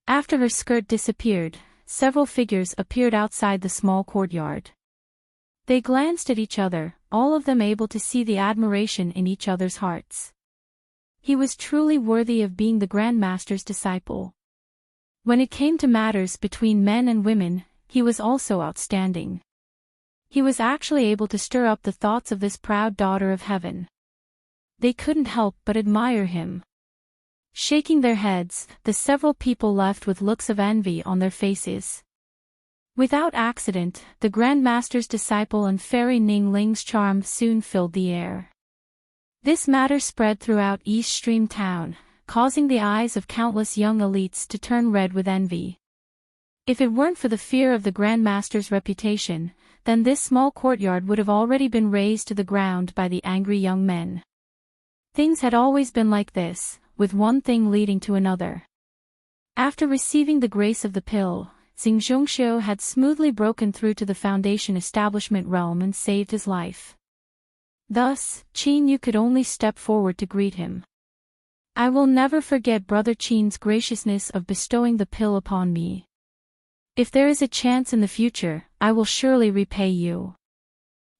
After her skirt disappeared, several figures appeared outside the small courtyard. They glanced at each other, all of them able to see the admiration in each other's hearts. He was truly worthy of being the Grand Master's disciple. When it came to matters between men and women, he was also outstanding. He was actually able to stir up the thoughts of this proud daughter of heaven. They couldn't help but admire him. Shaking their heads, the several people left with looks of envy on their faces. Without accident, the Grand Master's disciple and fairy Ning Ling's charm soon filled the air. This matter spread throughout East Stream Town, causing the eyes of countless young elites to turn red with envy. If it weren't for the fear of the Grand Master's reputation, then this small courtyard would have already been razed to the ground by the angry young men. Things had always been like this, with one thing leading to another. After receiving the grace of the pill, Xing Zhongxiu had smoothly broken through to the Foundation establishment realm and saved his life. Thus, Qin Yu could only step forward to greet him. I will never forget Brother Qin's graciousness of bestowing the pill upon me. If there is a chance in the future, I will surely repay you.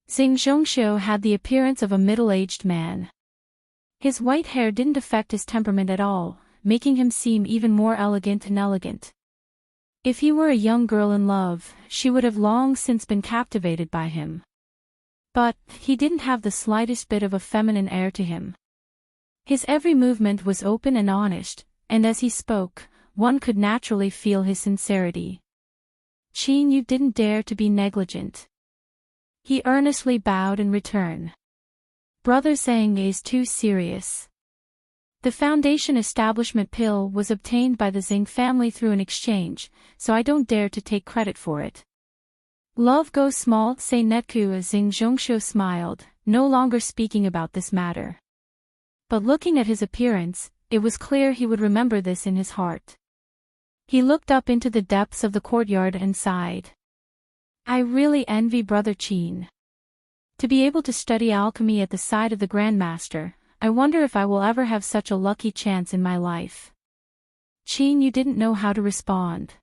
Xing Zhongxiu had the appearance of a middle-aged man. His white hair didn't affect his temperament at all, making him seem even more elegant and elegant. If he were a young girl in love, she would have long since been captivated by him. But, he didn't have the slightest bit of a feminine air to him. His every movement was open and honest, and as he spoke, one could naturally feel his sincerity. Qin Yu didn't dare to be negligent. He earnestly bowed in return. Brother Zhang is too serious. The Foundation establishment pill was obtained by the Zhang family through an exchange, so I don't dare to take credit for it. Love goes small, say Netku as Xing Zhongxiu smiled, no longer speaking about this matter. But looking at his appearance, it was clear he would remember this in his heart. He looked up into the depths of the courtyard and sighed. I really envy Brother Qin. To be able to study alchemy at the side of the Grand Master, I wonder if I will ever have such a lucky chance in my life. Qin Yu didn't know how to respond.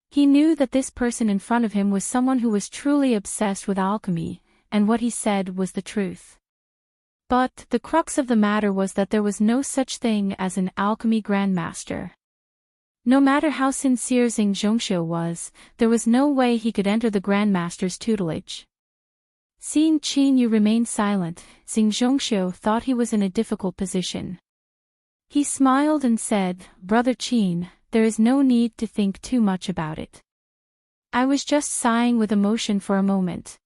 He knew that this person in front of him was someone who was truly obsessed with alchemy, and what he said was the truth. But the crux of the matter was that there was no such thing as an alchemy grandmaster. No matter how sincere Xing Zhongxiu was, there was no way he could enter the grandmaster's tutelage. Seeing Qin Yu remain silent, Xing Zhongxiu thought he was in a difficult position. He smiled and said, Brother Qin, there is no need to think too much about it. I was just sighing with emotion for a moment.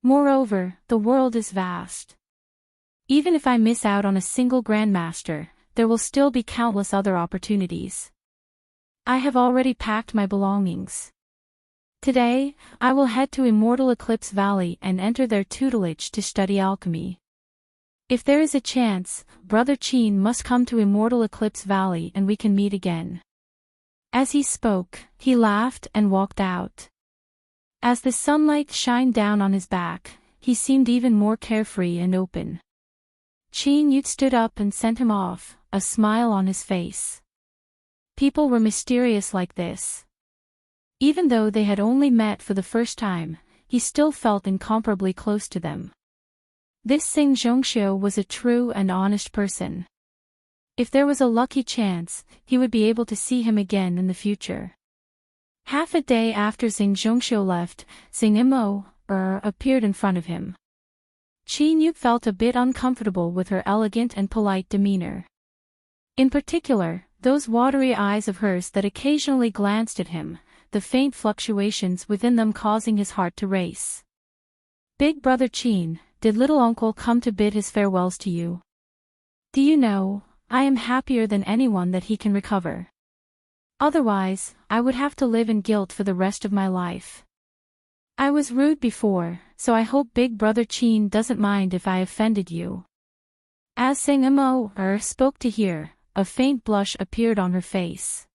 Moreover, the world is vast. Even if I miss out on a single grandmaster, there will still be countless other opportunities. I have already packed my belongings. Today, I will head to Immortal Eclipse Valley and enter their tutelage to study alchemy. If there is a chance, Brother Qin must come to Immortal Eclipse Valley and we can meet again. As he spoke, he laughed and walked out. As the sunlight shined down on his back, he seemed even more carefree and open. Qin Yu stood up and sent him off, a smile on his face. People were mysterious like this. Even though they had only met for the first time, he still felt incomparably close to them. This Xing Zhongxiu was a true and honest person. If there was a lucky chance, he would be able to see him again in the future. Half a day after Xing Zhongxiu left, Xing Imo appeared in front of him. Qin Yu felt a bit uncomfortable with her elegant and polite demeanor. In particular, those watery eyes of hers that occasionally glanced at him, the faint fluctuations within them causing his heart to race. Big brother Chin, did little uncle come to bid his farewells to you? Do you know, I am happier than anyone that he can recover. Otherwise, I would have to live in guilt for the rest of my life. I was rude before, so I hope Big brother Chin doesn't mind if I offended you. As Sang-mo spoke to hear, a faint blush appeared on her face.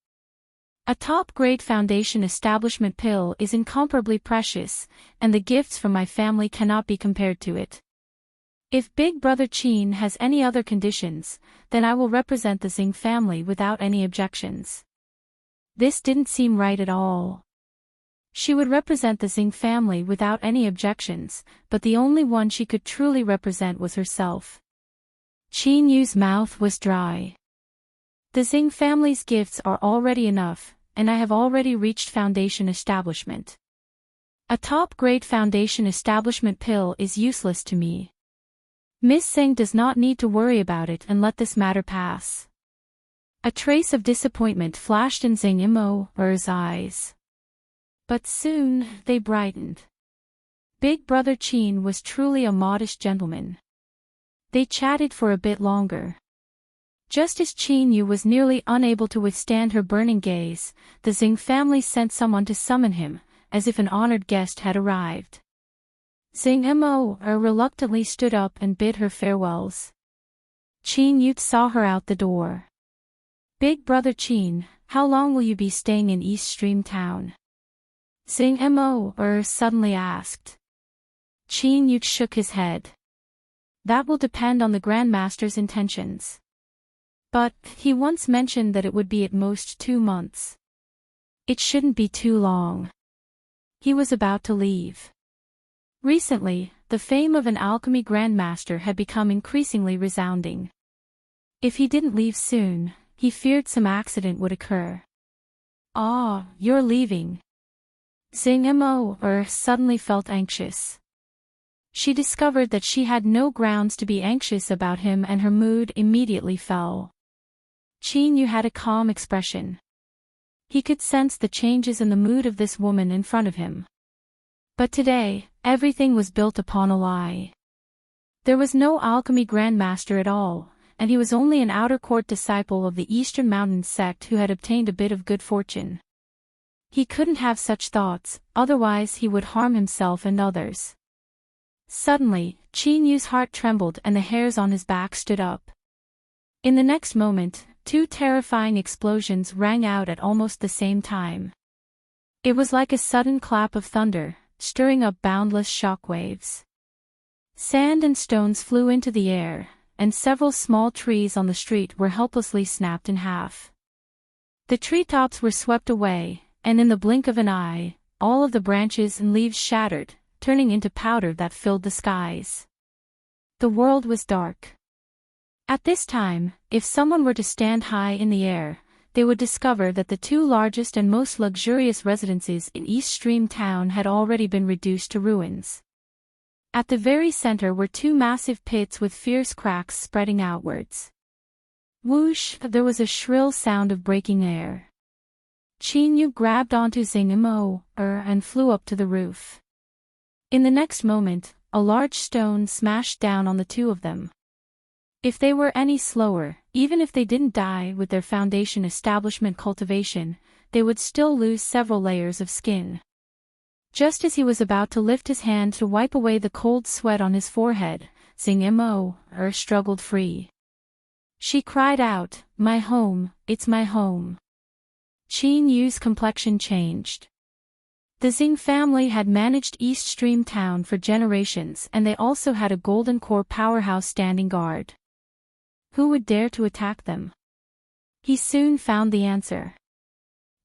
A top-grade foundation establishment pill is incomparably precious, and the gifts from my family cannot be compared to it. If Big brother Chin has any other conditions, then I will represent the Xing family without any objections. This didn't seem right at all. She would represent the Xing family without any objections, but the only one she could truly represent was herself. Qin Yu's mouth was dry. The Xing family's gifts are already enough, and I have already reached foundation establishment. A top-grade foundation establishment pill is useless to me. Miss Xing does not need to worry about it and let this matter pass. A trace of disappointment flashed in Sang-mo's eyes. But soon, they brightened. Big brother Chin was truly a modest gentleman. They chatted for a bit longer. Just as Qin Yu was nearly unable to withstand her burning gaze, the Xing family sent someone to summon him, as if an honored guest had arrived. Sang-mo reluctantly stood up and bid her farewells. Qin Yu saw her out the door. Big brother Qin, how long will you be staying in East Stream Town? Sang-mo suddenly asked. Qin Yu shook his head. That will depend on the Grandmaster's intentions. But, he once mentioned that it would be at most 2 months. It shouldn't be too long. He was about to leave. Recently, the fame of an alchemy Grandmaster had become increasingly resounding. If he didn't leave soon, he feared some accident would occur. Ah, you're leaving. Sang-mo suddenly felt anxious. She discovered that she had no grounds to be anxious about him and her mood immediately fell. Qin Yu had a calm expression. He could sense the changes in the mood of this woman in front of him. But today, everything was built upon a lie. There was no alchemy Grandmaster at all, and he was only an outer court disciple of the Eastern Mountain sect who had obtained a bit of good fortune. He couldn't have such thoughts, otherwise he would harm himself and others. Suddenly, Qin Yu's heart trembled and the hairs on his back stood up. In the next moment, 2 terrifying explosions rang out at almost the same time. It was like a sudden clap of thunder, stirring up boundless shockwaves. Sand and stones flew into the air, and several small trees on the street were helplessly snapped in half. The treetops were swept away, and in the blink of an eye, all of the branches and leaves shattered, turning into powder that filled the skies. The world was dark. At this time, if someone were to stand high in the air, they would discover that the 2 largest and most luxurious residences in East Stream Town had already been reduced to ruins. At the very center were 2 massive pits with fierce cracks spreading outwards. Whoosh! There was a shrill sound of breaking air. Qin Yu grabbed onto Sang-mo and flew up to the roof. In the next moment, a large stone smashed down on the 2 of them. If they were any slower, even if they didn't die with their foundation establishment cultivation, they would still lose several layers of skin. Just as he was about to lift his hand to wipe away the cold sweat on his forehead, Sang-mo struggled free. She cried out, "My home, it's my home." Qin Yu's complexion changed. The Xing family had managed East Stream Town for generations and they also had a golden core powerhouse standing guard. Who would dare to attack them? He soon found the answer.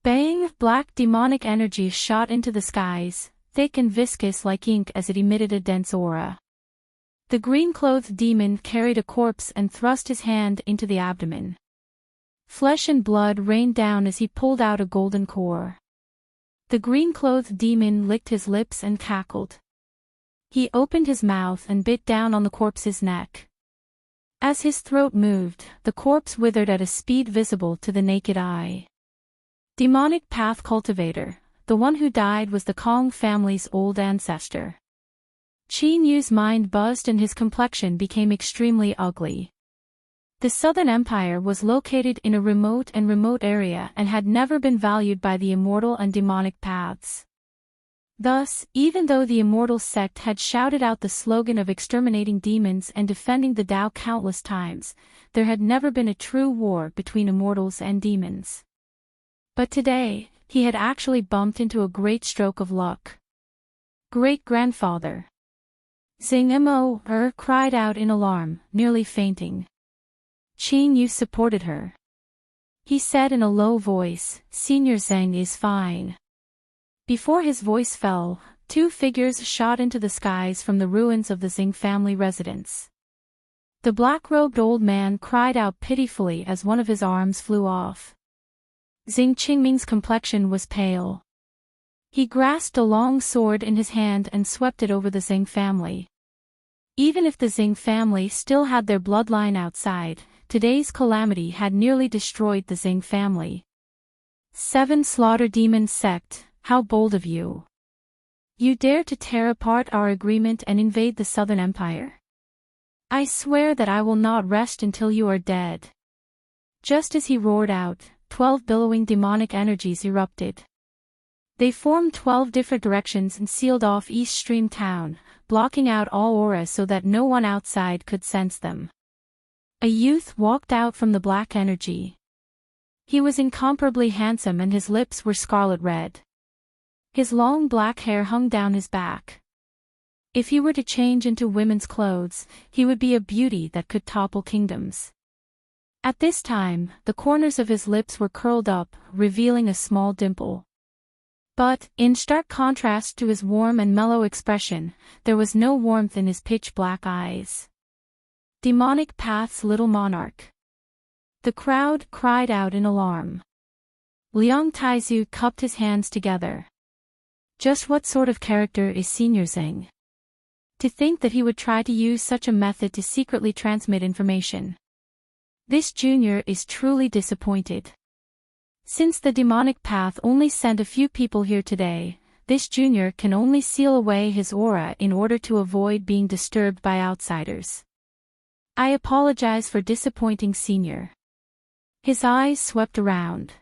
Bang! Black demonic energy shot into the skies, thick and viscous like ink as it emitted a dense aura. The green-clothed demon carried a corpse and thrust his hand into the abdomen. Flesh and blood rained down as he pulled out a golden core. The green-clothed demon licked his lips and cackled. He opened his mouth and bit down on the corpse's neck. As his throat moved, the corpse withered at a speed visible to the naked eye. Demonic Path Cultivator. The one who died was the Kong family's old ancestor. Qin Yu's mind buzzed and his complexion became extremely ugly. The Southern Empire was located in a remote area and had never been valued by the immortal and demonic paths. Thus, even though the immortal sect had shouted out the slogan of exterminating demons and defending the Tao countless times, there had never been a true war between immortals and demons. But today, he had actually bumped into a great stroke of luck. Great-grandfather. Xing Mo cried out in alarm, nearly fainting. Qin Yu supported her. He said in a low voice, "Senior Zheng is fine." Before his voice fell, two figures shot into the skies from the ruins of the Xing family residence. The black-robed old man cried out pitifully as one of his arms flew off. Xing Qingming's complexion was pale. He grasped a long sword in his hand and swept it over the Xing family. Even if the Xing family still had their bloodline outside, today's calamity had nearly destroyed the Xing family. 7 Slaughter Demon Sect. How bold of you! You dare to tear apart our agreement and invade the Southern Empire? I swear that I will not rest until you are dead. Just as he roared out, 12 billowing demonic energies erupted. They formed 12 different directions and sealed off East Stream Town, blocking out all auras so that no one outside could sense them. A youth walked out from the black energy. He was incomparably handsome and his lips were scarlet red. His long black hair hung down his back. If he were to change into women's clothes, he would be a beauty that could topple kingdoms. At this time, the corners of his lips were curled up, revealing a small dimple. But, in stark contrast to his warm and mellow expression, there was no warmth in his pitch-black eyes. Demonic Path's little monarch. The crowd cried out in alarm. Liang Taizu cupped his hands together. Just what sort of character is Senior Zheng? To think that he would try to use such a method to secretly transmit information. This junior is truly disappointed. Since the demonic path only sent a few people here today, this junior can only seal away his aura in order to avoid being disturbed by outsiders. I apologize for disappointing Senior. His eyes swept around.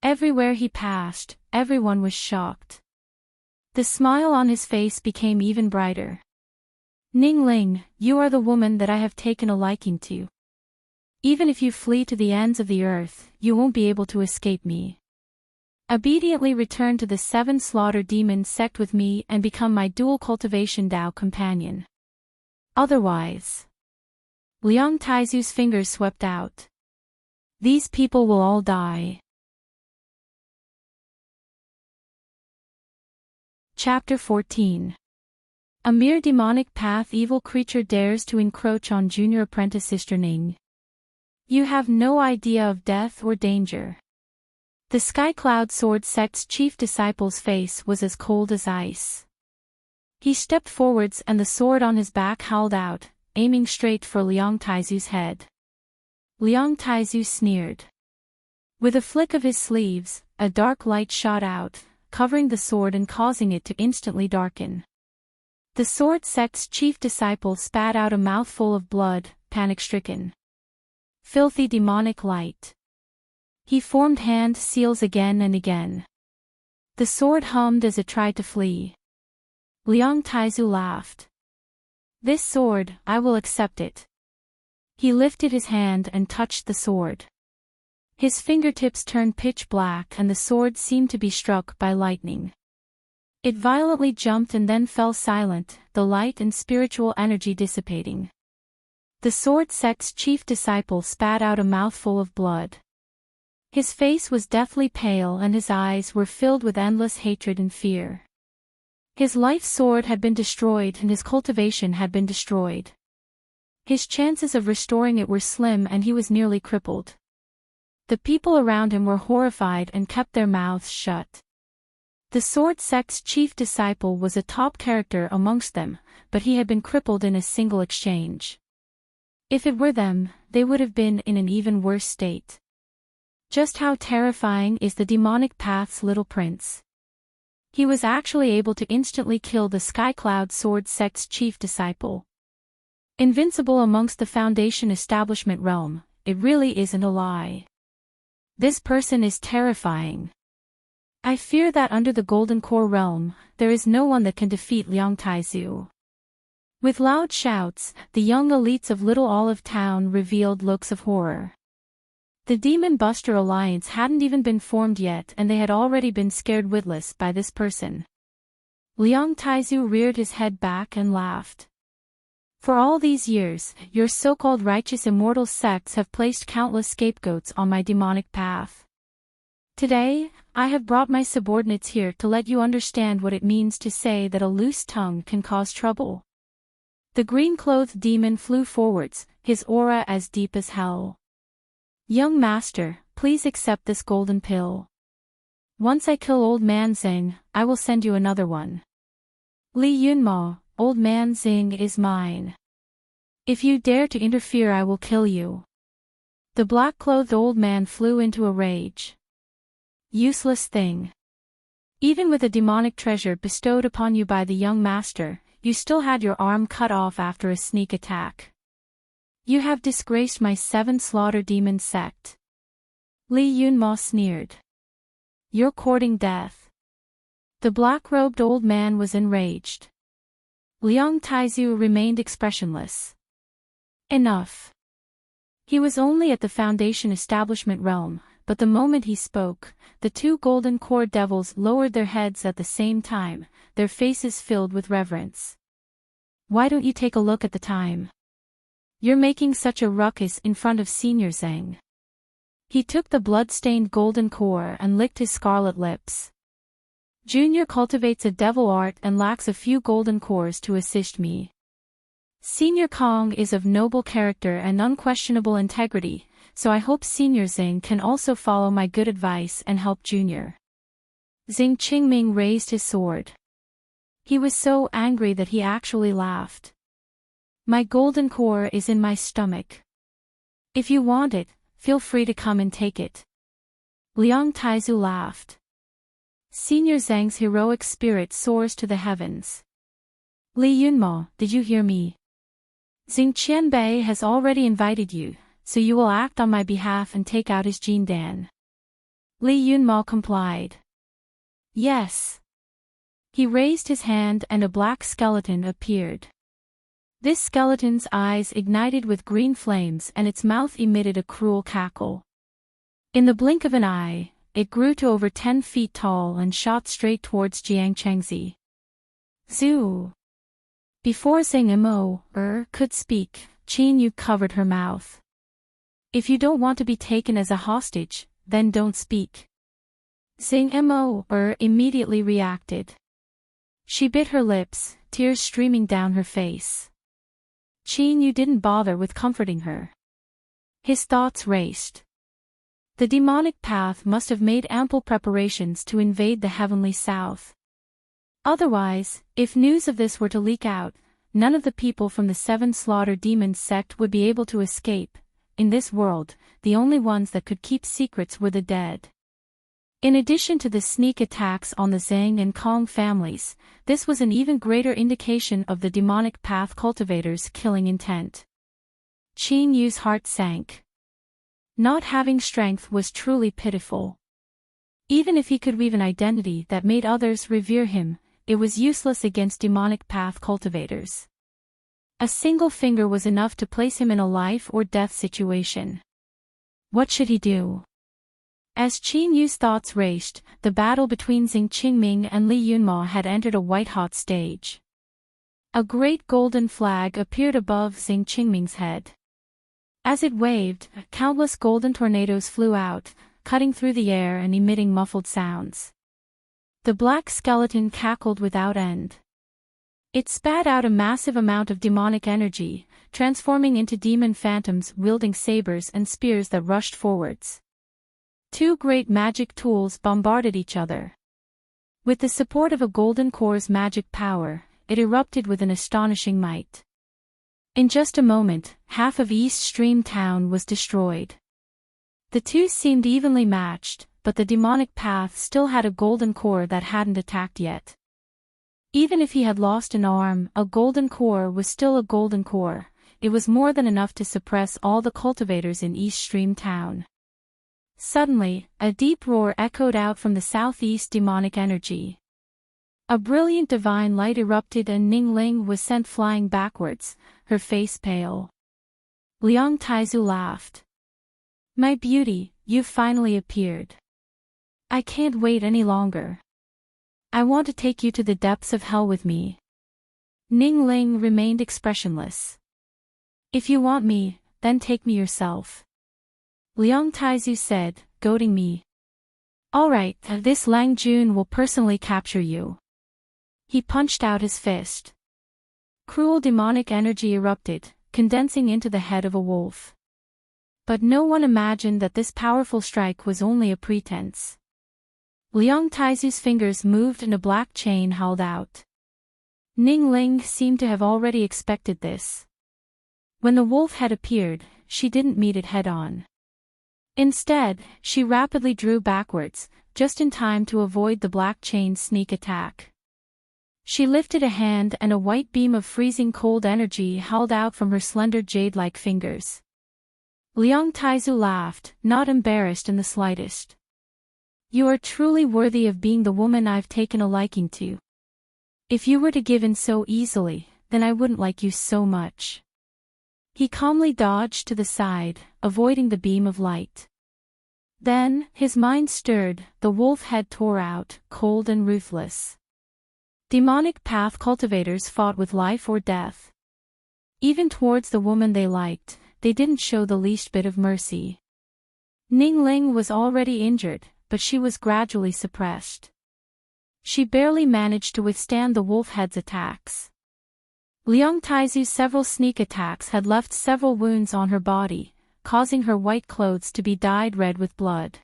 Everywhere he passed, everyone was shocked. The smile on his face became even brighter. Ningling, you are the woman that I have taken a liking to. Even if you flee to the ends of the earth, you won't be able to escape me. Obediently return to the 7 Slaughter Demon Sect with me and become my dual cultivation Tao companion. Otherwise. Liang Taizu's fingers swept out. These people will all die. Chapter 14. A mere demonic path evil creature dares to encroach on junior apprentice Sister Ning. You have no idea of death or danger. The Sky Cloud Sword Sect's chief disciple's face was as cold as ice. He stepped forwards and the sword on his back howled out, aiming straight for Liang Taizu's head. Liang Taizu sneered. With a flick of his sleeves, a dark light shot out, covering the sword and causing it to instantly darken. The sword sect's chief disciple spat out a mouthful of blood, panic-stricken. Filthy demonic light. He formed hand seals again and again. The sword hummed as it tried to flee. Liang Taizu laughed. This sword, I will accept it. He lifted his hand and touched the sword. His fingertips turned pitch black and the sword seemed to be struck by lightning. It violently jumped and then fell silent, the light and spiritual energy dissipating. The sword sect's chief disciple spat out a mouthful of blood. His face was deathly pale and his eyes were filled with endless hatred and fear. His life sword had been destroyed and his cultivation had been destroyed. His chances of restoring it were slim and he was nearly crippled. The people around him were horrified and kept their mouths shut. The sword sect's chief disciple was a top character amongst them, but he had been crippled in a single exchange. If it were them, they would have been in an even worse state. Just how terrifying is the demonic path's little prince? He was actually able to instantly kill the Skycloud Sword sect's chief disciple. Invincible amongst the Foundation establishment realm, it really isn't a lie. This person is terrifying. I fear that under the Golden Core realm, there is no one that can defeat Liang Taizu. With loud shouts, the young elites of Little Olive Town revealed looks of horror. The Demon Buster Alliance hadn't even been formed yet and they had already been scared witless by this person. Liang Taizu reared his head back and laughed. For all these years, your so-called righteous immortal sects have placed countless scapegoats on my demonic path. Today, I have brought my subordinates here to let you understand what it means to say that a loose tongue can cause trouble. The green-clothed demon flew forwards, his aura as deep as hell. Young master, please accept this golden pill. Once I kill Old Man Zing, I will send you another one. Li Yunmo, Old Man Zing is mine. If you dare to interfere, I will kill you. The black-clothed old man flew into a rage. Useless thing. Even with a demonic treasure bestowed upon you by the young master, you still had your arm cut off after a sneak attack. You have disgraced my 7 Slaughter Demon sect. Li Yunmo sneered. You're courting death. The black-robed old man was enraged. Liang Taizu remained expressionless. Enough. He was only at the Foundation establishment realm, but the moment he spoke, the 2 Golden Core devils lowered their heads at the same time, their faces filled with reverence. Why don't you take a look at the time? You're making such a ruckus in front of Senior Zhang. He took the blood-stained golden core and licked his scarlet lips. Junior cultivates a devil art and lacks a few golden cores to assist me. Senior Kong is of noble character and unquestionable integrity, so I hope Senior Zhang can also follow my good advice and help Junior. Xing Qingming raised his sword. He was so angry that he actually laughed. My golden core is in my stomach. If you want it, feel free to come and take it. Liang Taizu laughed. Senior Zhang's heroic spirit soars to the heavens. Li Yunmo, did you hear me? Xing Qianbei has already invited you, so you will act on my behalf and take out his Jindan. Li Yunmo complied. Yes. He raised his hand and a black skeleton appeared. This skeleton's eyes ignited with green flames and its mouth emitted a cruel cackle. In the blink of an eye, it grew to over 10 feet tall and shot straight towards Jiang Chengzi. Zhu! Before Zhang Mo could speak, Qin Yu covered her mouth. If you don't want to be taken as a hostage, then don't speak. Zhang Mo immediately reacted. She bit her lips, tears streaming down her face. Qin Yu didn't bother with comforting her. His thoughts raced. The demonic path must have made ample preparations to invade the heavenly south. Otherwise, if news of this were to leak out, none of the people from the 7 Slaughter Demon sect would be able to escape. In this world, the only ones that could keep secrets were the dead. In addition to the sneak attacks on the Zhang and Kong families, this was an even greater indication of the demonic path cultivators' killing intent. Qin Yu's heart sank. Not having strength was truly pitiful. Even if he could weave an identity that made others revere him, it was useless against demonic path cultivators. A single finger was enough to place him in a life or death situation. What should he do? As Qin Yu's thoughts raced, the battle between Xing Qingming and Li Yunmo had entered a white-hot stage. A great golden flag appeared above Xing Qingming's head. As it waved, countless golden tornadoes flew out, cutting through the air and emitting muffled sounds. The black skeleton cackled without end. It spat out a massive amount of demonic energy, transforming into demon phantoms wielding sabers and spears that rushed forwards. 2 great magic tools bombarded each other. With the support of a golden core's magic power, it erupted with an astonishing might. In just a moment, half of East Stream Town was destroyed. The two seemed evenly matched, but the demonic path still had a golden core that hadn't attacked yet. Even if he had lost an arm, a golden core was still a golden core. It was more than enough to suppress all the cultivators in East Stream Town. Suddenly, a deep roar echoed out from the southeast demonic energy. A brilliant divine light erupted and Ning Ling was sent flying backwards, her face pale. Liang Taizu laughed. "My beauty, you've finally appeared. I can't wait any longer. I want to take you to the depths of hell with me." Ning Ling remained expressionless. "If you want me, then take me yourself," Liang Taizu said, goading me. "All right, this Lang Jun will personally capture you." He punched out his fist. Cruel demonic energy erupted, condensing into the head of a wolf. But no one imagined that this powerful strike was only a pretense. Liang Taizu's fingers moved and a black chain held out. Ning Ling seemed to have already expected this. When the wolf head appeared, she didn't meet it head-on. Instead, she rapidly drew backwards, just in time to avoid the black chain's sneak attack. She lifted a hand and a white beam of freezing cold energy held out from her slender jade-like fingers. Liang Taizu laughed, not embarrassed in the slightest. "You are truly worthy of being the woman I've taken a liking to. If you were to give in so easily, then I wouldn't like you so much." He calmly dodged to the side, avoiding the beam of light. Then, his mind stirred, the wolf head tore out, cold and ruthless. Demonic path cultivators fought with life or death. Even towards the woman they liked, they didn't show the least bit of mercy. Ning Ling was already injured, but she was gradually suppressed. She barely managed to withstand the wolf head's attacks. Liang Taizu's several sneak attacks had left several wounds on her body, causing her white clothes to be dyed red with blood.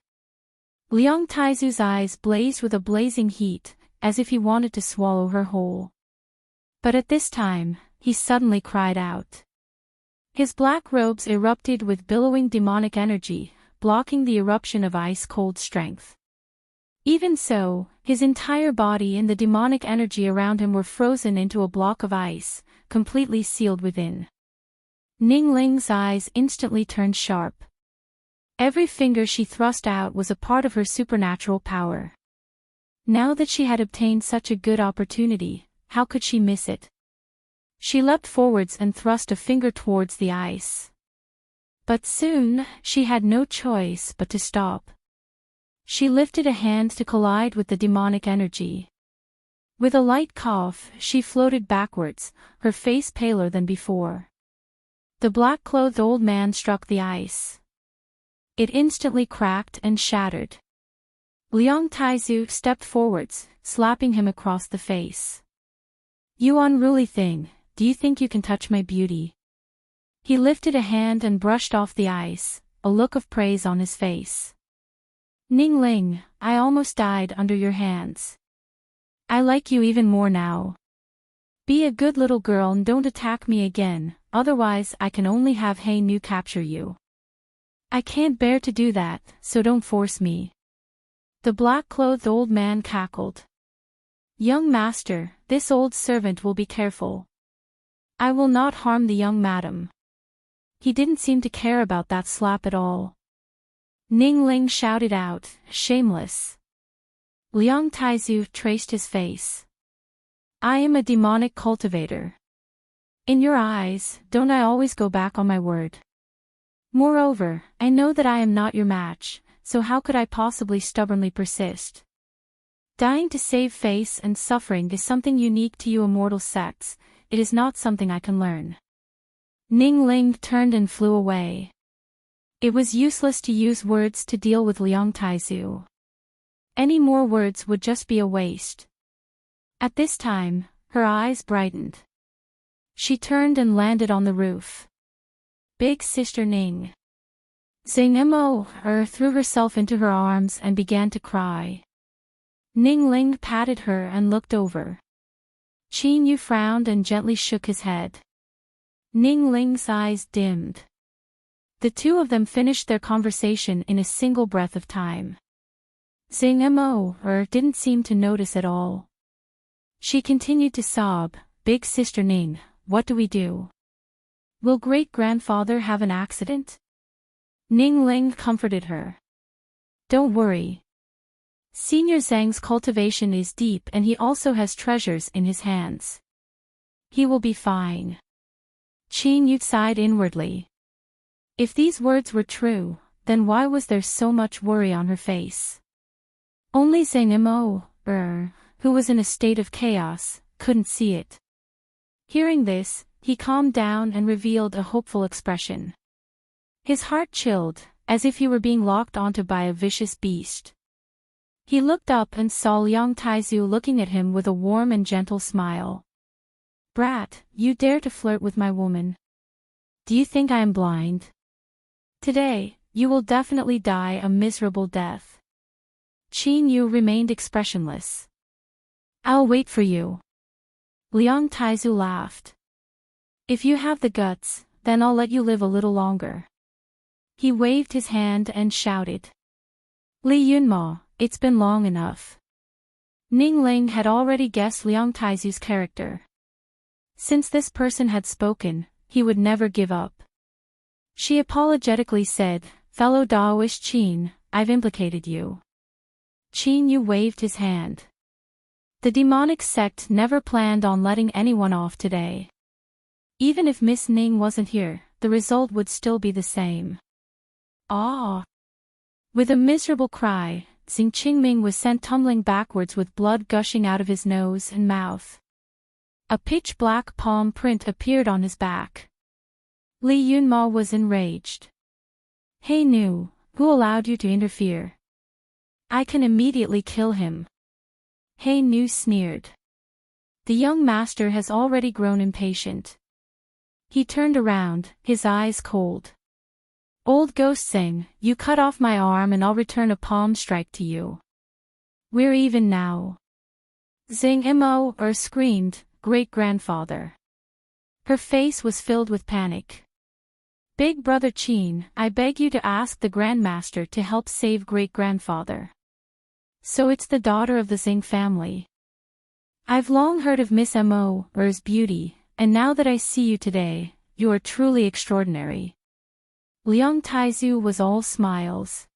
Liang Taizu's eyes blazed with a blazing heat, as if he wanted to swallow her whole. But at this time, he suddenly cried out. His black robes erupted with billowing demonic energy, blocking the eruption of ice-cold strength. Even so, his entire body and the demonic energy around him were frozen into a block of ice, completely sealed within. Ning Ling's eyes instantly turned sharp. Every finger she thrust out was a part of her supernatural power. Now that she had obtained such a good opportunity, how could she miss it? She leapt forwards and thrust a finger towards the ice. But soon, she had no choice but to stop. She lifted a hand to collide with the demonic energy. With a light cough, she floated backwards, her face paler than before. The black-clothed old man struck the ice. It instantly cracked and shattered. Liang Taizu stepped forwards, slapping him across the face. "You unruly thing, do you think you can touch my beauty?" He lifted a hand and brushed off the ice, a look of praise on his face. "Ning Ling, I almost died under your hands. I like you even more now. Be a good little girl and don't attack me again, otherwise I can only have He Nu capture you. I can't bear to do that, so don't force me." The black-clothed old man cackled. "Young master, this old servant will be careful. I will not harm the young madam." He didn't seem to care about that slap at all. Ning Ling shouted out, "Shameless." Liang Taizu traced his face. "I am a demonic cultivator. In your eyes, don't I always go back on my word? Moreover, I know that I am not your match, so how could I possibly stubbornly persist? Dying to save face and suffering is something unique to you immortal sects, it is not something I can learn." Ning Ling turned and flew away. It was useless to use words to deal with Liang Taizu. Any more words would just be a waste. At this time, her eyes brightened. She turned and landed on the roof. Big Sister Ning Zingmo threw herself into her arms and began to cry. Ning Ling patted her and looked over. Qin Yu frowned and gently shook his head. Ning Ling's eyes dimmed. The two of them finished their conversation in a single breath of time. Xing Mo didn't seem to notice at all. She continued to sob, "Big sister Ning, what do we do? Will great-grandfather have an accident?" Ning Ling comforted her. "Don't worry. Senior Zhang's cultivation is deep and he also has treasures in his hands. He will be fine." Qin Yu sighed inwardly. If these words were true, then why was there so much worry on her face? Only Zhang Mo, who was in a state of chaos, couldn't see it. Hearing this, he calmed down and revealed a hopeful expression. His heart chilled, as if he were being locked onto by a vicious beast. He looked up and saw Liang Taizu looking at him with a warm and gentle smile. "Brat, you dare to flirt with my woman? Do you think I am blind? Today, you will definitely die a miserable death." Qin Yu remained expressionless. "I'll wait for you." Liang Taizu laughed. "If you have the guts, then I'll let you live a little longer." He waved his hand and shouted. "Li Yunma, it's been long enough." Ning Ling had already guessed Liang Taizu's character. Since this person had spoken, he would never give up. She apologetically said, "Fellow Daoist Qin, I've implicated you." Qin Yu waved his hand. The demonic sect never planned on letting anyone off today. Even if Miss Ning wasn't here, the result would still be the same. Ah! With a miserable cry, Xing Qingming was sent tumbling backwards with blood gushing out of his nose and mouth. A pitch-black palm print appeared on his back. Li Yunma was enraged. "Hey Nu, who allowed you to interfere? I can immediately kill him." Hey Nu sneered. The young master has already grown impatient. He turned around, his eyes cold. "Old Ghost Sing, you cut off my arm and I'll return a palm strike to you. We're even now." Xing Mo screamed, "Great-grandfather." Her face was filled with panic. "Big brother Qin, I beg you to ask the grandmaster to help save great-grandfather. So it's the daughter of the Xing family. I've long heard of Miss Mo's beauty, and now that I see you today, you are truly extraordinary." Liang Taizu was all smiles.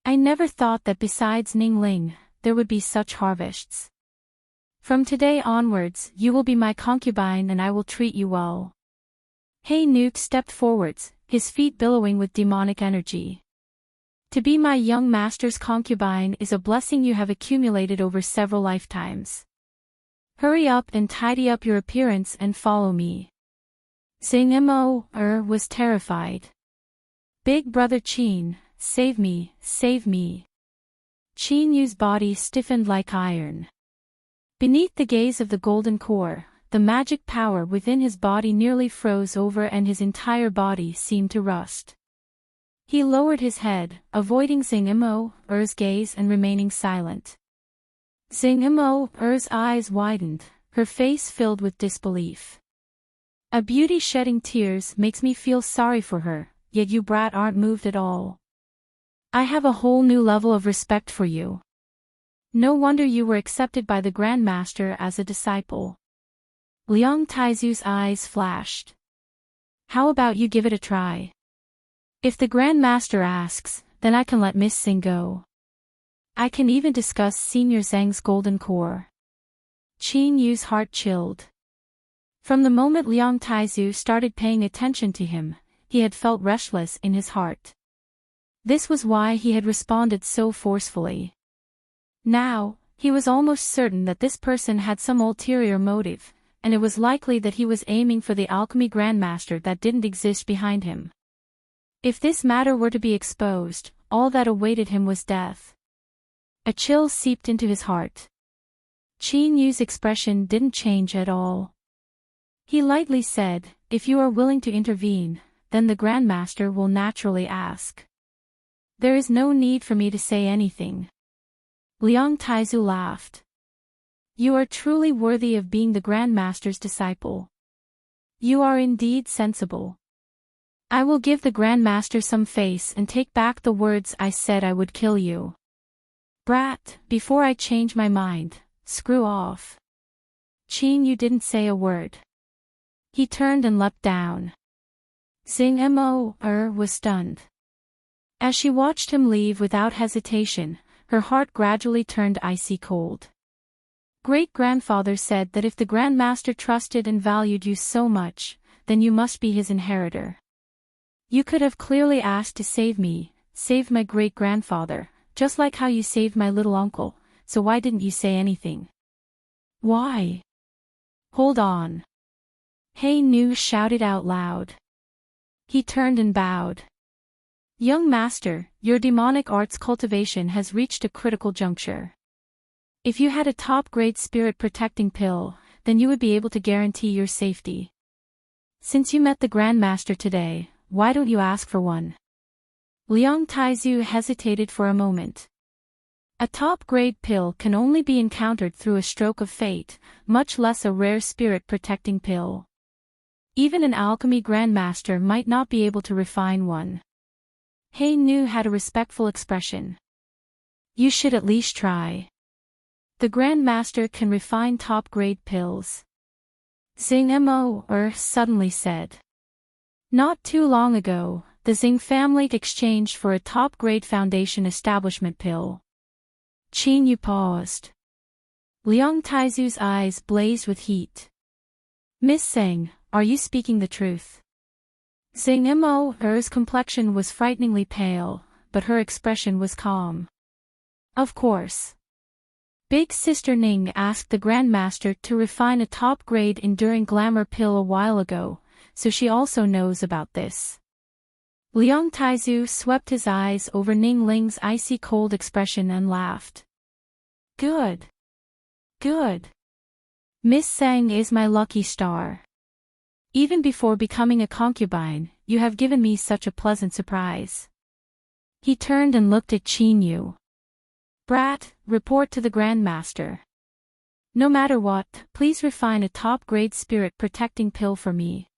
"I never thought that besides Ning Ling, there would be such harvests. From today onwards, you will be my concubine and I will treat you well." Hey Nuke stepped forwards, his feet billowing with demonic energy. "To be my young master's concubine is a blessing you have accumulated over several lifetimes. Hurry up and tidy up your appearance and follow me." Xing Mo was terrified. "Big brother Qin, save me, save me." Qin Yu's body stiffened like iron. Beneath the gaze of the golden core, the magic power within his body nearly froze over and his entire body seemed to rust. He lowered his head, avoiding Xing Mo's gaze and remaining silent. Xing Mo's eyes widened, her face filled with disbelief. "A beauty shedding tears makes me feel sorry for her, yet you brat aren't moved at all. I have a whole new level of respect for you. No wonder you were accepted by the Grandmaster as a disciple." Liang Taizu's eyes flashed. "How about you give it a try? If the Grandmaster asks, then I can let Miss Xing go. I can even discuss Senior Zhang's golden core." Qin Yu's heart chilled. From the moment Liang Taizu started paying attention to him, he had felt restless in his heart. This was why he had responded so forcefully. Now, he was almost certain that this person had some ulterior motive, and it was likely that he was aiming for the alchemy grandmaster that didn't exist behind him. If this matter were to be exposed, all that awaited him was death. A chill seeped into his heart. Qin Yu's expression didn't change at all. He lightly said, "If you are willing to intervene, then the Grandmaster will naturally ask. There is no need for me to say anything." Liang Taizu laughed. "You are truly worthy of being the Grandmaster's disciple." You are indeed sensible. I will give the Grand Master some face and take back the words I said I would kill you. Brat, before I change my mind, screw off. Qin, you didn't say a word. He turned and leapt down. Xing Mo was stunned. As she watched him leave without hesitation, her heart gradually turned icy cold. Great-grandfather said that if the Grand Master trusted and valued you so much, then you must be his inheritor. You could have clearly asked to save me, save my great-grandfather, just like how you saved my little uncle, so why didn't you say anything? Why? Hold on. Hey Nu shouted out loud. He turned and bowed. Young master, your demonic arts cultivation has reached a critical juncture. If you had a top-grade spirit-protecting pill, then you would be able to guarantee your safety. Since you met the Grand Master today, why don't you ask for one? Liang Taizu hesitated for a moment. A top-grade pill can only be encountered through a stroke of fate, much less a rare spirit-protecting pill. Even an alchemy Grand Master might not be able to refine one. He Nu had a respectful expression. You should at least try. The Grand Master can refine top-grade pills. Xing Mo suddenly said. Not too long ago, the Xing family exchanged for a top-grade foundation establishment pill. Qin Yu paused. Liang Taizu's eyes blazed with heat. Miss Zheng, are you speaking the truth? Xing Mo's complexion was frighteningly pale, but her expression was calm. Of course. Big Sister Ning asked the Grand Master to refine a top-grade enduring glamour pill a while ago, so she also knows about this. Liang Taizu swept his eyes over Ning Ling's icy cold expression and laughed. Good. Good. Miss Zheng is my lucky star. Even before becoming a concubine, you have given me such a pleasant surprise. He turned and looked at Qin Yu. Brat, report to the Grand Master. No matter what, please refine a top-grade spirit-protecting pill for me.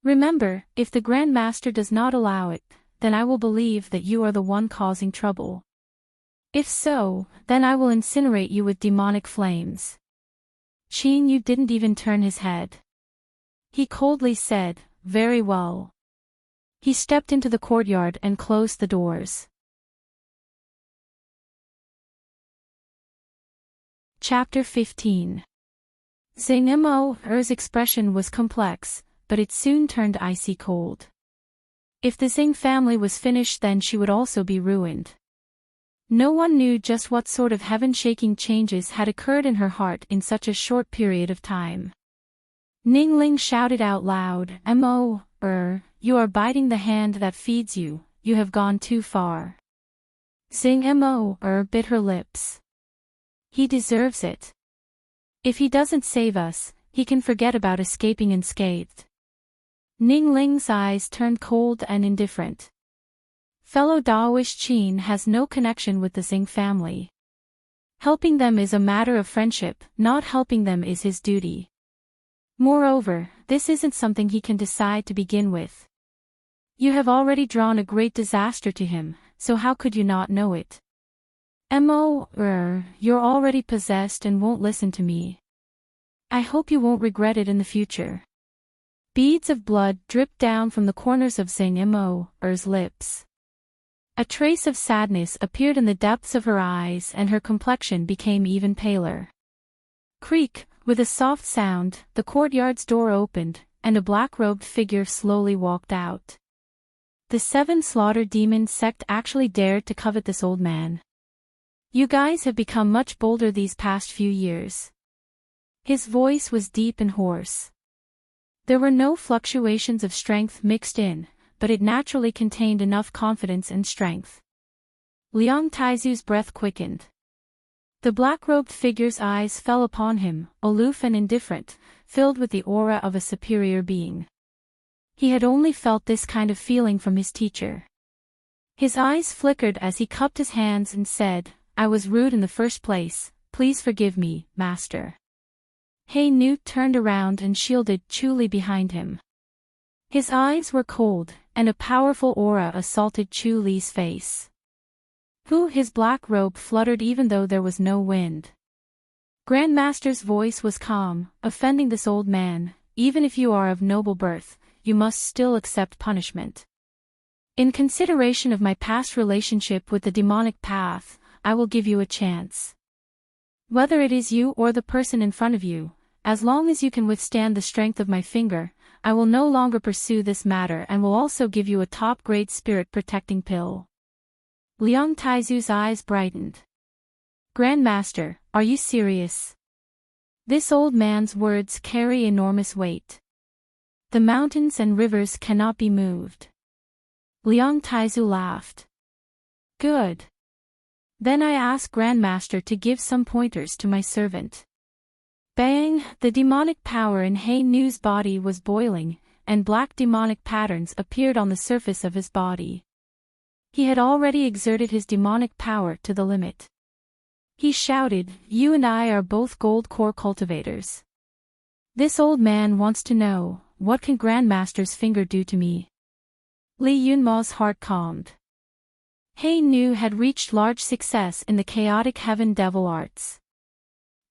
Remember, if the Grand Master does not allow it, then I will believe that you are the one causing trouble. If so, then I will incinerate you with demonic flames. Qin Yu didn't even turn his head. He coldly said, very well. He stepped into the courtyard and closed the doors. Chapter 15. Xing Mo's expression was complex, but it soon turned icy cold. If the Xing family was finished, then she would also be ruined. No one knew just what sort of heaven-shaking changes had occurred in her heart in such a short period of time. Ning Ling shouted out loud, Mo, you are biting the hand that feeds you, you have gone too far. Xing Mo bit her lips. He deserves it. If he doesn't save us, he can forget about escaping unscathed. Ning Ling's eyes turned cold and indifferent. Fellow Daoist Qin has no connection with the Xing family. Helping them is a matter of friendship, not helping them is his duty. Moreover, this isn't something he can decide to begin with. You have already drawn a great disaster to him, so how could you not know it? Mo, you're already possessed and won't listen to me. I hope you won't regret it in the future. Beads of blood dripped down from the corners of Xing Mo's lips. A trace of sadness appeared in the depths of her eyes and her complexion became even paler. Creak, with a soft sound, the courtyard's door opened, and a black-robed figure slowly walked out. The 7 Slaughter Demon sect actually dared to covet this old man. You guys have become much bolder these past few years. His voice was deep and hoarse. There were no fluctuations of strength mixed in, but it naturally contained enough confidence and strength. Liang Taizu's breath quickened. The black-robed figure's eyes fell upon him, aloof and indifferent, filled with the aura of a superior being. He had only felt this kind of feeling from his teacher. His eyes flickered as he cupped his hands and said, I was rude in the first place, please forgive me, master. Hey Nu turned around and shielded Chu Li behind him. His eyes were cold, and a powerful aura assaulted Chu-Li's face. His black robe fluttered even though there was no wind. Grandmaster's voice was calm, offending this old man. Even if you are of noble birth, you must still accept punishment. In consideration of my past relationship with the demonic path, I will give you a chance. Whether it is you or the person in front of you, as long as you can withstand the strength of my finger, I will no longer pursue this matter and will also give you a top-grade spirit-protecting pill. Liang Taizu's eyes brightened. Grandmaster, are you serious? This old man's words carry enormous weight. The mountains and rivers cannot be moved. Liang Taizu laughed. Good. Then I ask Grandmaster to give some pointers to my servant. Bang! The demonic power in Hey Nu's body was boiling, and black demonic patterns appeared on the surface of his body. He had already exerted his demonic power to the limit. He shouted, "You and I are both gold core cultivators. This old man wants to know, what can Grandmaster's finger do to me?" Li Yunma's heart calmed. Hey Nu had reached large success in the chaotic heaven devil arts.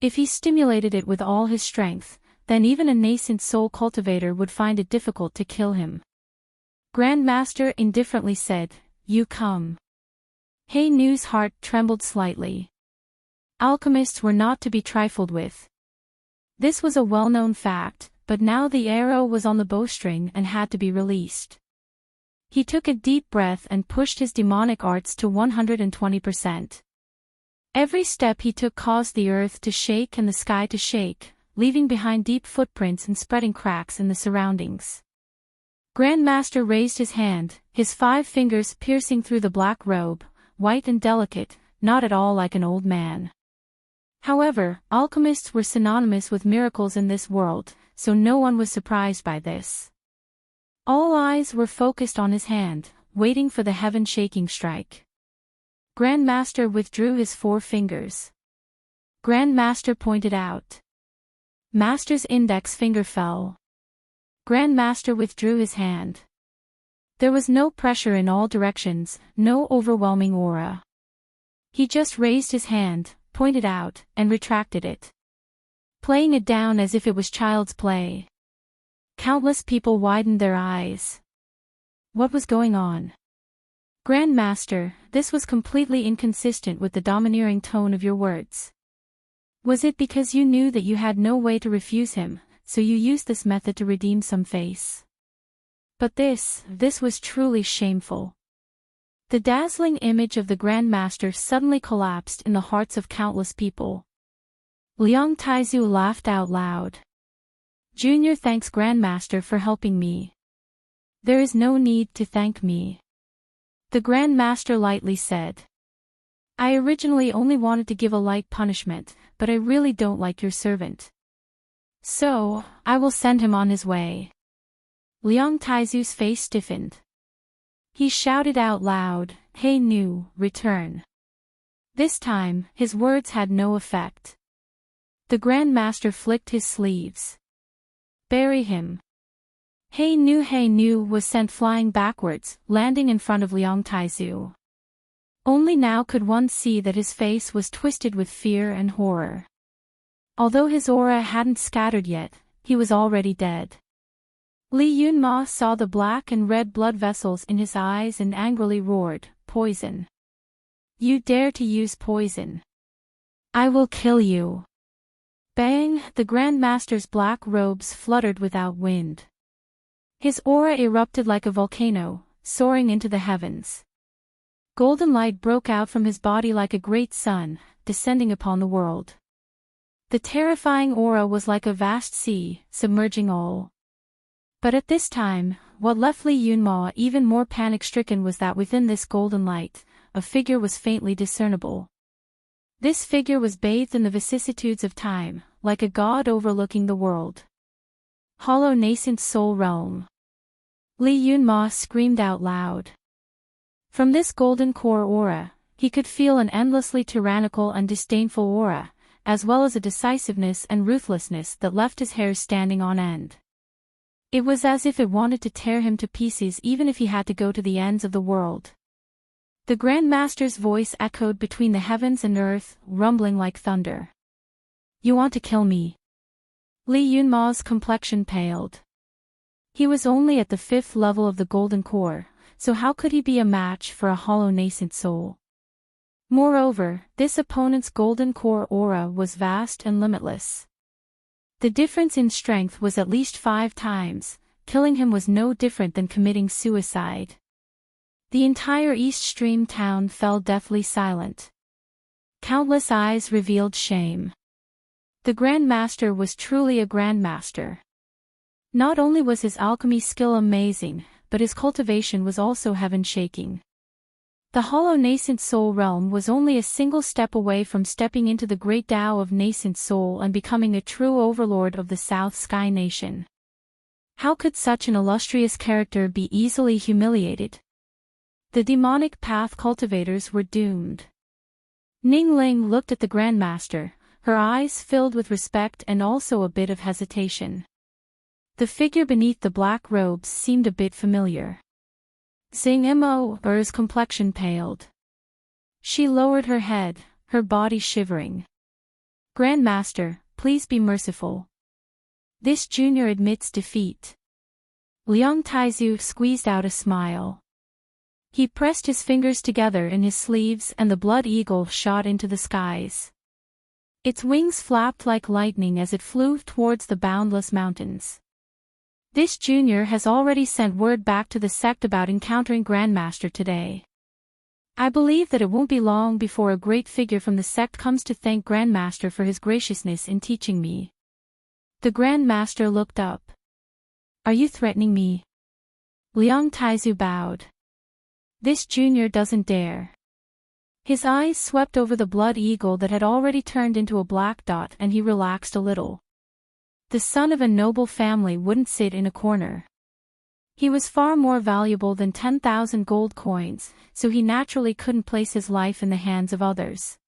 If he stimulated it with all his strength, then even a nascent soul cultivator would find it difficult to kill him. Grandmaster indifferently said, "You come." Hey Nu's heart trembled slightly. Alchemists were not to be trifled with. This was a well-known fact, but now the arrow was on the bowstring and had to be released. He took a deep breath and pushed his demonic arts to 120%. Every step he took caused the earth to shake and the sky to shake, leaving behind deep footprints and spreading cracks in the surroundings. Grandmaster raised his hand, his 5 fingers piercing through the black robe, white and delicate, not at all like an old man. However, alchemists were synonymous with miracles in this world, so no one was surprised by this. All eyes were focused on his hand, waiting for the heaven-shaking strike. Grandmaster withdrew his 4 fingers. Grandmaster pointed out. Master's index finger fell. Grandmaster withdrew his hand. There was no pressure in all directions, no overwhelming aura. He just raised his hand, pointed out, and retracted it, playing it down as if it was child's play. Countless people widened their eyes. What was going on? Grandmaster, this was completely inconsistent with the domineering tone of your words. Was it because you knew that you had no way to refuse him, so you used this method to redeem some face? But this was truly shameful. The dazzling image of the Grandmaster suddenly collapsed in the hearts of countless people. Liang Taizu laughed out loud. Junior thanks Grandmaster for helping me. There is no need to thank me. The Grandmaster lightly said. I originally only wanted to give a light punishment, but I really don't like your servant. So, I will send him on his way. Liang Taizu's face stiffened. He shouted out loud, Hey Nu, return. This time, his words had no effect. The Grandmaster flicked his sleeves. Bury him. Hey Nu was sent flying backwards, landing in front of Liang Taizu. Only now could one see that his face was twisted with fear and horror. Although his aura hadn't scattered yet, he was already dead. Li Yunma saw the black and red blood vessels in his eyes and angrily roared, Poison. You dare to use poison. I will kill you. Bang! The Grandmaster's black robes fluttered without wind. His aura erupted like a volcano, soaring into the heavens. Golden light broke out from his body like a great sun, descending upon the world. The terrifying aura was like a vast sea, submerging all. But at this time, what left Li Yunma even more panic-stricken was that within this golden light, a figure was faintly discernible. This figure was bathed in the vicissitudes of time, like a god overlooking the world. Hollow nascent soul realm. Li Yunma screamed out loud. From this golden core aura, he could feel an endlessly tyrannical and disdainful aura, as well as a decisiveness and ruthlessness that left his hair standing on end. It was as if it wanted to tear him to pieces even if he had to go to the ends of the world. The Grand Master's voice echoed between the heavens and earth, rumbling like thunder. "You want to kill me?" Li Yunma's complexion paled. He was only at the 5th level of the Golden Core, so how could he be a match for a hollow nascent soul? Moreover, this opponent's Golden Core aura was vast and limitless. The difference in strength was at least 5 times, killing him was no different than committing suicide. The entire East Stream town fell deathly silent. Countless eyes revealed shame. The Grand Master was truly a Grand Master. Not only was his alchemy skill amazing, but his cultivation was also heaven-shaking. The hollow nascent soul realm was only a single step away from stepping into the great Tao of nascent soul and becoming a true overlord of the South Sky Nation. How could such an illustrious character be easily humiliated? The demonic path cultivators were doomed. Ning Ling looked at the Grand Master, her eyes filled with respect and also a bit of hesitation. The figure beneath the black robes seemed a bit familiar. Xing Mo's complexion paled. She lowered her head, her body shivering. "Grand Master, please be merciful. This junior admits defeat." Liang Taizu squeezed out a smile. He pressed his fingers together in his sleeves and the blood eagle shot into the skies. Its wings flapped like lightning as it flew towards the boundless mountains. This junior has already sent word back to the sect about encountering Grandmaster today. I believe that it won't be long before a great figure from the sect comes to thank Grandmaster for his graciousness in teaching me. The Grandmaster looked up. "Are you threatening me?" Liang Taizu bowed. "This junior doesn't dare." His eyes swept over the blood eagle that had already turned into a black dot and he relaxed a little. The son of a noble family wouldn't sit in a corner. He was far more valuable than 10,000 gold coins, so he naturally couldn't place his life in the hands of others.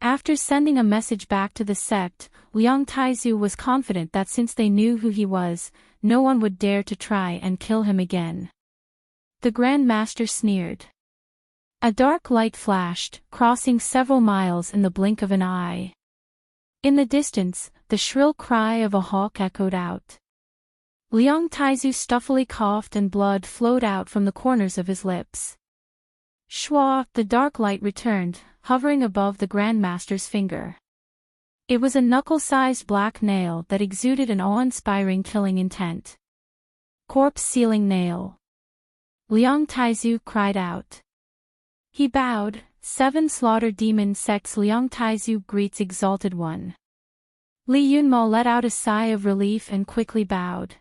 After sending a message back to the sect, Liang Taizu was confident that since they knew who he was, no one would dare to try and kill him again. The Grand Master sneered. A dark light flashed, crossing several miles in the blink of an eye. In the distance, the shrill cry of a hawk echoed out. Liang Taizu stuffily coughed and blood flowed out from the corners of his lips. Shwa, the dark light returned, hovering above the Grand Master's finger. It was a knuckle-sized black nail that exuded an awe-inspiring killing intent. Corpse-sealing nail. Liang Taizu cried out. He bowed. 7 slaughtered demon sects. Liang Taizu greets Exalted One. Li Yunma let out a sigh of relief and quickly bowed.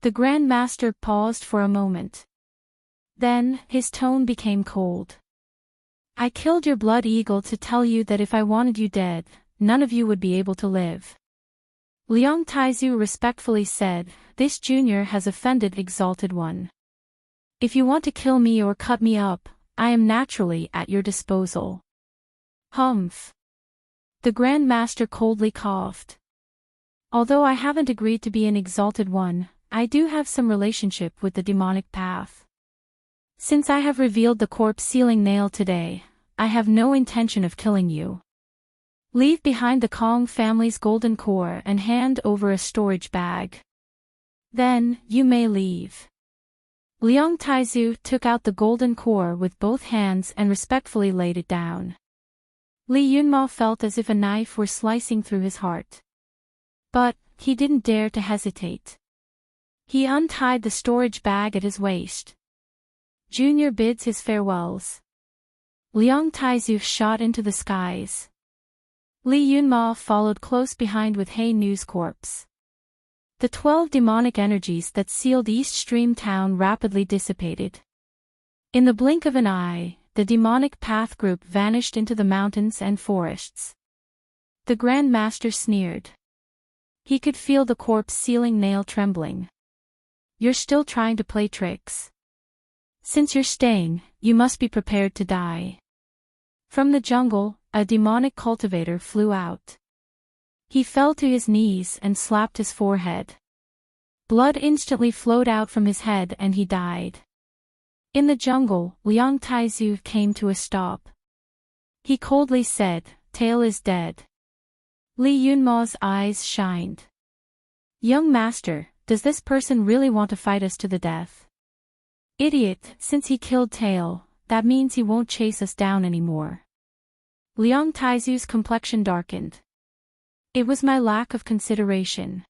The Grand Master paused for a moment. Then, his tone became cold. I killed your blood eagle to tell you that if I wanted you dead, none of you would be able to live. Liang Taizu respectfully said, this junior has offended Exalted One. If you want to kill me or cut me up, I am naturally at your disposal. Humph. The Grand Master coldly coughed. Although I haven't agreed to be an Exalted One, I do have some relationship with the demonic path. Since I have revealed the corpse-sealing nail today, I have no intention of killing you. Leave behind the Kong family's golden core and hand over a storage bag. Then, you may leave. Liang Taizu took out the golden core with both hands and respectfully laid it down. Li Yunma felt as if a knife were slicing through his heart. But, he didn't dare to hesitate. He untied the storage bag at his waist. Junior bids his farewells. Liang Taizu shot into the skies. Li Yunma followed close behind with He Nu's corpse. The 12 demonic energies that sealed East Stream Town rapidly dissipated. In the blink of an eye, the demonic path group vanished into the mountains and forests. The Grand Master sneered. He could feel the corpse-sealing nail trembling. You're still trying to play tricks. Since you're staying, you must be prepared to die. From the jungle, a demonic cultivator flew out. He fell to his knees and slapped his forehead. Blood instantly flowed out from his head and he died. In the jungle, Liang Taizu came to a stop. He coldly said, "Tail is dead." Li Yunma's eyes shined. "Young master, does this person really want to fight us to the death?" "Idiot, since he killed Tail, that means he won't chase us down anymore." Liang Taizu's complexion darkened. "It was my lack of consideration.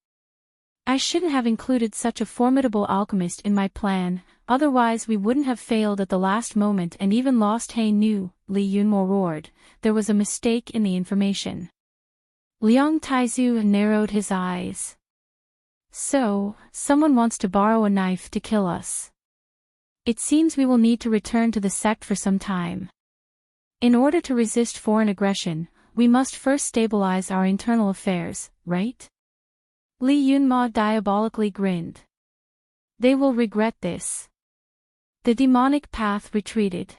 I shouldn't have included such a formidable alchemist in my plan, otherwise we wouldn't have failed at the last moment and even lost He Nu," Li Yunmo roared. "There was a mistake in the information." Liang Taizu narrowed his eyes. "So, someone wants to borrow a knife to kill us. It seems we will need to return to the sect for some time. In order to resist foreign aggression, we must first stabilize our internal affairs, right?" Li Yunma diabolically grinned. "They will regret this." The demonic path retreated.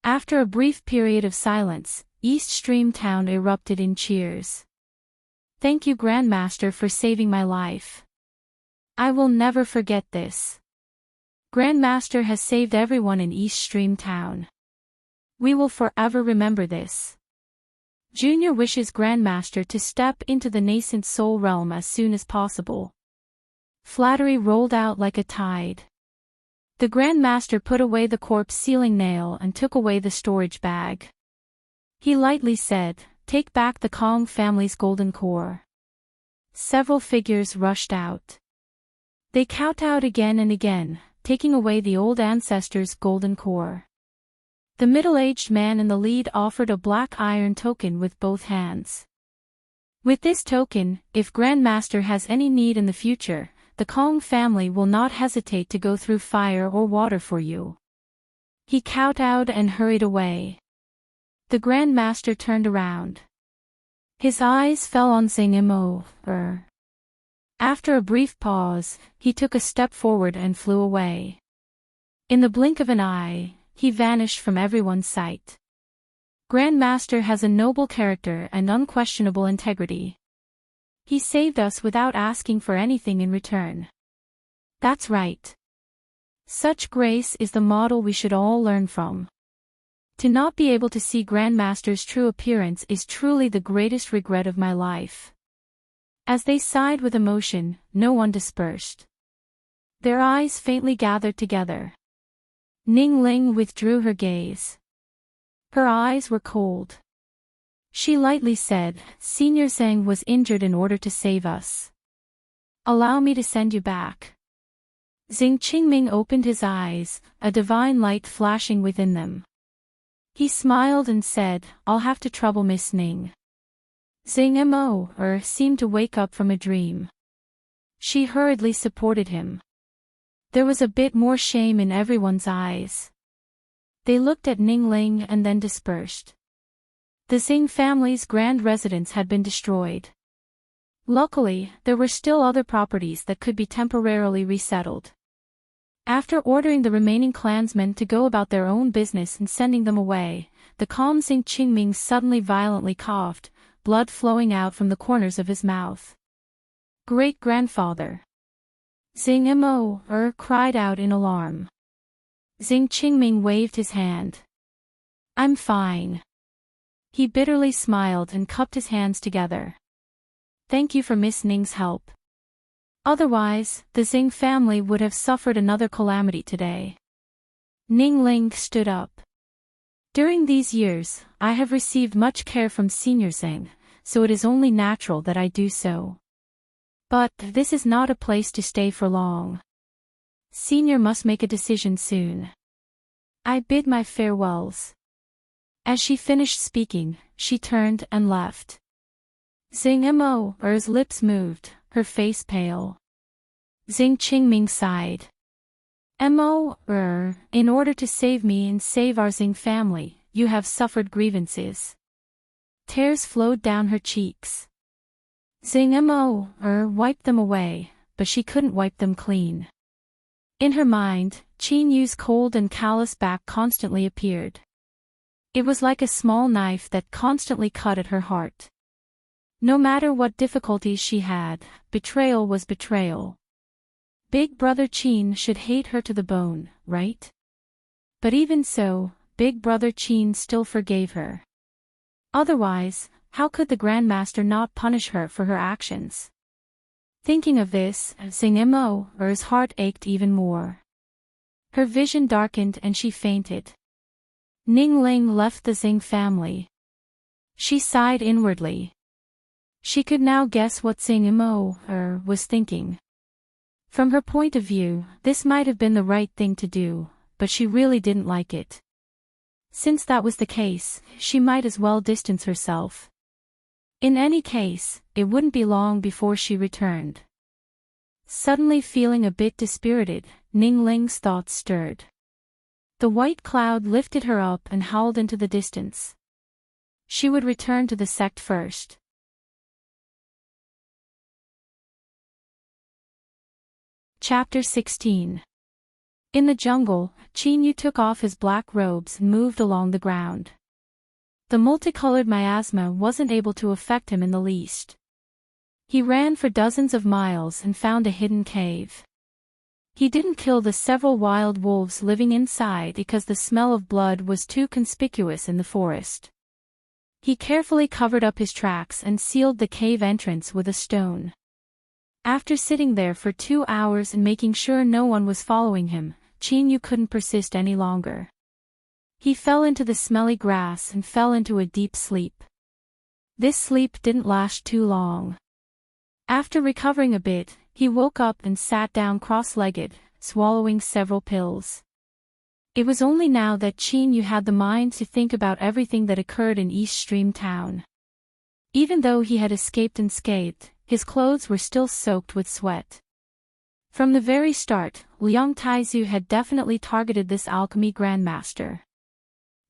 After a brief period of silence, East Stream Town erupted in cheers. "Thank you, Grandmaster, for saving my life. I will never forget this. Grandmaster has saved everyone in East Stream Town. We will forever remember this. Junior wishes Grandmaster to step into the nascent soul realm as soon as possible." Flattery rolled out like a tide. The Grandmaster put away the corpse sealing nail and took away the storage bag. He lightly said, "Take back the Kong family's golden core." Several figures rushed out. They kowtowed again and again, taking away the old ancestor's golden core. The middle-aged man in the lead offered a black iron token with both hands. "With this token, if Grandmaster has any need in the future, the Kong family will not hesitate to go through fire or water for you." He kowtowed and hurried away. The Grandmaster turned around. His eyes fell on Zhang. After a brief pause, he took a step forward and flew away. In the blink of an eye, he vanished from everyone's sight. Grandmaster has a noble character and unquestionable integrity. He saved us without asking for anything in return. That's right. Such grace is the model we should all learn from. To not be able to see Grandmaster's true appearance is truly the greatest regret of my life. As they sighed with emotion, no one dispersed. Their eyes faintly gathered together. Ning Ling withdrew her gaze. Her eyes were cold. She lightly said, "Senior Zhang was injured in order to save us. Allow me to send you back." Xing Qingming opened his eyes, a divine light flashing within them. He smiled and said, "I'll have to trouble Miss Ning." Xing seemed to wake up from a dream. She hurriedly supported him. There was a bit more shame in everyone's eyes. They looked at Ning Ling and then dispersed. The Xing family's grand residence had been destroyed. Luckily, there were still other properties that could be temporarily resettled. After ordering the remaining clansmen to go about their own business and sending them away, the calm Xing Qingming suddenly violently coughed, blood flowing out from the corners of his mouth. "Great-grandfather!" Xing cried out in alarm. Xing Qingming waved his hand. "I'm fine." He bitterly smiled and cupped his hands together. "Thank you for Miss Ning's help. Otherwise, the Xing family would have suffered another calamity today." Ning Ling stood up. "During these years, I have received much care from Senior Zhang, so it is only natural that I do so. But this is not a place to stay for long. Senior must make a decision soon. I bid my farewells." As she finished speaking, she turned and left. Xing lips moved, her face pale. Xing Qingming sighed. In order to save me and save our Xing family, you have suffered grievances." Tears flowed down her cheeks. Xing wiped them away, but she couldn't wipe them clean. In her mind, Qin Yu's cold and callous back constantly appeared. It was like a small knife that constantly cut at her heart. No matter what difficulties she had, betrayal was betrayal. Big Brother Chin should hate her to the bone, right? But even so, Big Brother Chin still forgave her. Otherwise, how could the Grandmaster not punish her for her actions? Thinking of this, Singimo's heart ached even more. Her vision darkened and she fainted. Ning Ling left the Xing family. She sighed inwardly. She could now guess what Singimo was thinking. From her point of view, this might have been the right thing to do, but she really didn't like it. Since that was the case, she might as well distance herself. In any case, it wouldn't be long before she returned. Suddenly feeling a bit dispirited, Ning Ling's thoughts stirred. The white cloud lifted her up and howled into the distance. She would return to the sect first. Chapter 16. In the jungle, Chinyu took off his black robes and moved along the ground. The multicolored miasma wasn't able to affect him in the least. He ran for dozens of miles and found a hidden cave. He didn't kill the several wild wolves living inside because the smell of blood was too conspicuous in the forest. He carefully covered up his tracks and sealed the cave entrance with a stone. After sitting there for 2 hours and making sure no one was following him, Chinyu couldn't persist any longer. He fell into the smelly grass and fell into a deep sleep. This sleep didn't last too long. After recovering a bit, he woke up and sat down cross-legged, swallowing several pills. It was only now that Chinyu had the mind to think about everything that occurred in East Stream Town. Even though he had escaped unscathed, his clothes were still soaked with sweat. From the very start, Liang Taizu had definitely targeted this alchemy grandmaster.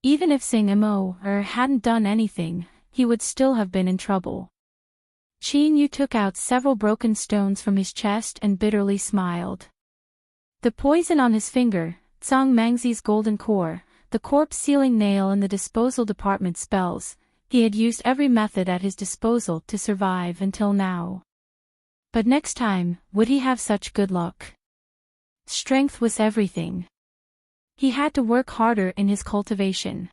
Even if Singimo hadn't done anything, he would still have been in trouble. Chinyu took out several broken stones from his chest and bitterly smiled. The poison on his finger, Tsang Mangzi's golden core, the corpse-sealing nail and the disposal department spells, he had used every method at his disposal to survive until now. But next time, would he have such good luck? Strength was everything. He had to work harder in his cultivation.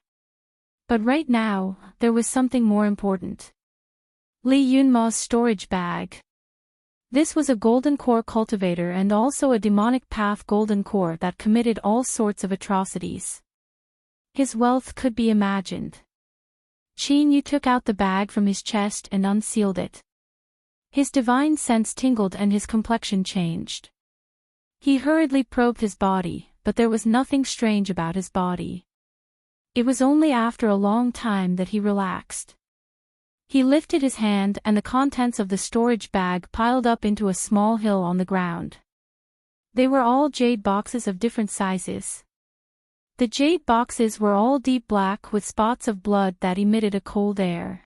But right now, there was something more important. Li Yunma's storage bag. This was a golden core cultivator and also a demonic path golden core that committed all sorts of atrocities. His wealth could be imagined. Chinyu took out the bag from his chest and unsealed it. His divine sense tingled and his complexion changed. He hurriedly probed his body, but there was nothing strange about his body. It was only after a long time that he relaxed. He lifted his hand and the contents of the storage bag piled up into a small hill on the ground. They were all jade boxes of different sizes. The jade boxes were all deep black with spots of blood that emitted a cold air.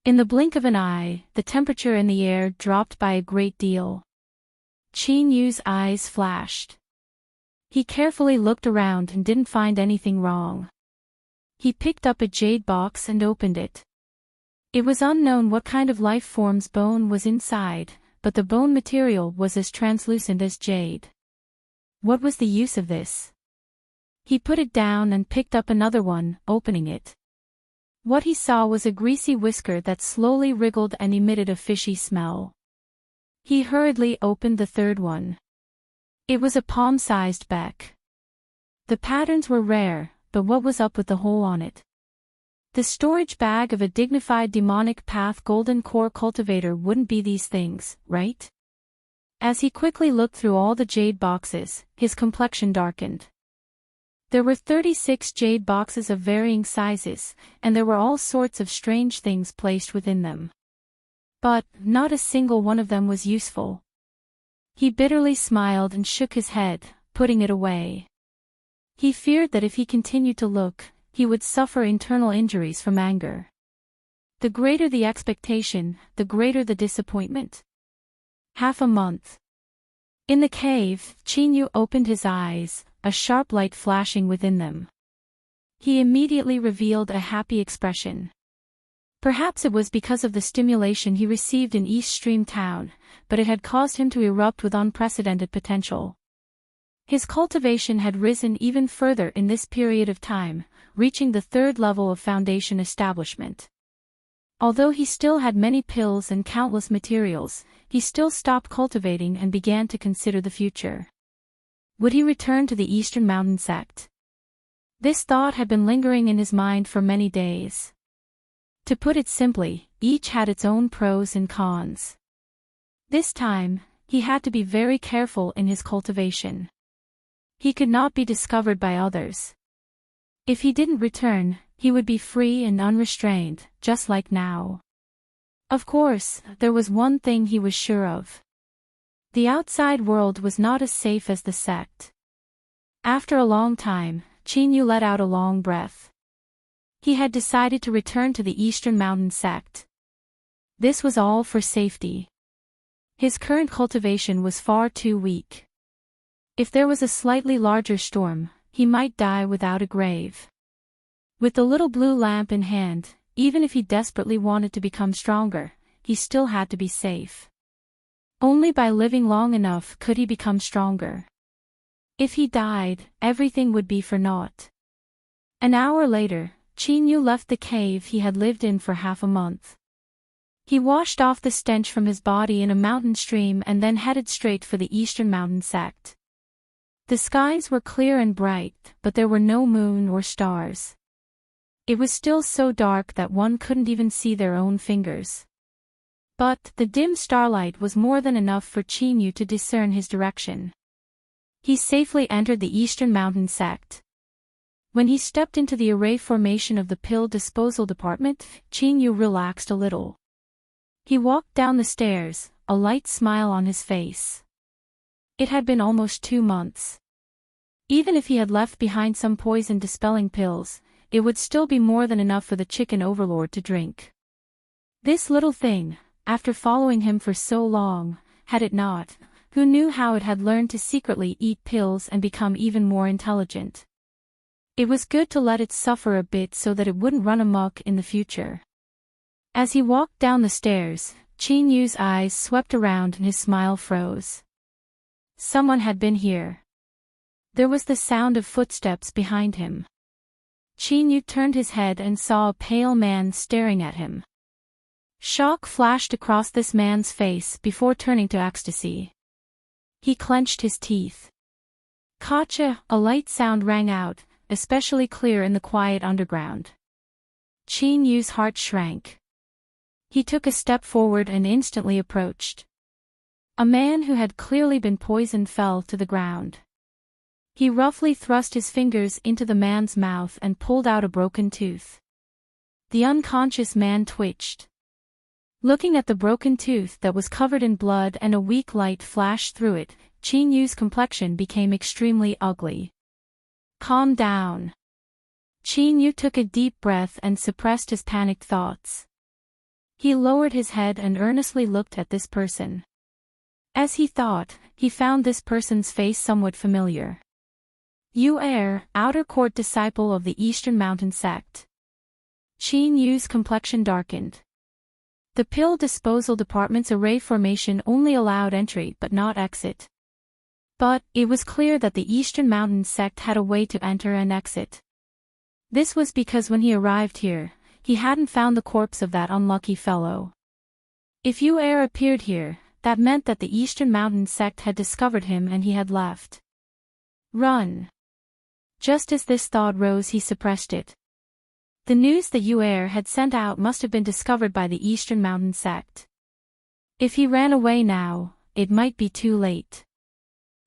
In the blink of an eye, the temperature in the air dropped by a great deal. Chinyu's eyes flashed. He carefully looked around and didn't find anything wrong. He picked up a jade box and opened it. It was unknown what kind of life form's bone was inside, but the bone material was as translucent as jade. What was the use of this? He put it down and picked up another one, opening it. What he saw was a greasy whisker that slowly wriggled and emitted a fishy smell. He hurriedly opened the third one. It was a palm-sized beck. The patterns were rare, but what was up with the hole on it? The storage bag of a dignified demonic path golden core cultivator wouldn't be these things, right? As he quickly looked through all the jade boxes, his complexion darkened. There were 36 jade boxes of varying sizes, and there were all sorts of strange things placed within them. But, not a single one of them was useful. He bitterly smiled and shook his head, putting it away. He feared that if he continued to look, he would suffer internal injuries from anger. The greater the expectation, the greater the disappointment. Half a month. In the cave, Chinyu opened his eyes, a sharp light flashing within them. He immediately revealed a happy expression. Perhaps it was because of the stimulation he received in East Stream Town, but it had caused him to erupt with unprecedented potential. His cultivation had risen even further in this period of time, reaching the 3rd level of foundation establishment. Although he still had many pills and countless materials, he still stopped cultivating and began to consider the future. Would he return to the Eastern Mountain sect? This thought had been lingering in his mind for many days. To put it simply, each had its own pros and cons. This time, he had to be very careful in his cultivation. He could not be discovered by others. If he didn't return, he would be free and unrestrained, just like now. Of course, there was one thing he was sure of. The outside world was not as safe as the sect. After a long time, Chinyu let out a long breath. He had decided to return to the Eastern Mountain sect. This was all for safety. His current cultivation was far too weak. If there was a slightly larger storm, he might die without a grave. With the little blue lamp in hand, even if he desperately wanted to become stronger, he still had to be safe. Only by living long enough could he become stronger. If he died, everything would be for naught. An hour later, Chinyu left the cave he had lived in for half a month. He washed off the stench from his body in a mountain stream and then headed straight for the Eastern Mountain sect. The skies were clear and bright, but there were no moon or stars. It was still so dark that one couldn't even see their own fingers. But the dim starlight was more than enough for Chinyu to discern his direction. He safely entered the Eastern Mountain sect. When he stepped into the array formation of the pill disposal department, Chinyu relaxed a little. He walked down the stairs, a light smile on his face. It had been almost 2 months. Even if he had left behind some poison-dispelling pills, it would still be more than enough for the chicken overlord to drink. This little thing, after following him for so long, had it not, who knew how it had learned to secretly eat pills and become even more intelligent. It was good to let it suffer a bit so that it wouldn't run amok in the future. As he walked down the stairs, Chinyu's eyes swept around and his smile froze. Someone had been here. There was the sound of footsteps behind him. Chinyu turned his head and saw a pale man staring at him. Shock flashed across this man's face before turning to ecstasy. He clenched his teeth. Gotcha! A light sound rang out, especially clear in the quiet underground. Chinyu's heart shrank. He took a step forward and instantly approached. A man who had clearly been poisoned fell to the ground. He roughly thrust his fingers into the man's mouth and pulled out a broken tooth. The unconscious man twitched. Looking at the broken tooth that was covered in blood and a weak light flashed through it, Chinyu's complexion became extremely ugly. Calm down. Chinyu took a deep breath and suppressed his panicked thoughts. He lowered his head and earnestly looked at this person. As he thought, he found this person's face somewhat familiar. You are, outer court disciple of the Eastern Mountain sect. Chinyu's complexion darkened. The pill disposal department's array formation only allowed entry but not exit. But, it was clear that the Eastern Mountain sect had a way to enter and exit. This was because when he arrived here, he hadn't found the corpse of that unlucky fellow. If Yu appeared here, that meant that the Eastern Mountain sect had discovered him and he had left. Run. Just as this thought rose, he suppressed it. The news that Yu had sent out must have been discovered by the Eastern Mountain sect. If he ran away now, it might be too late.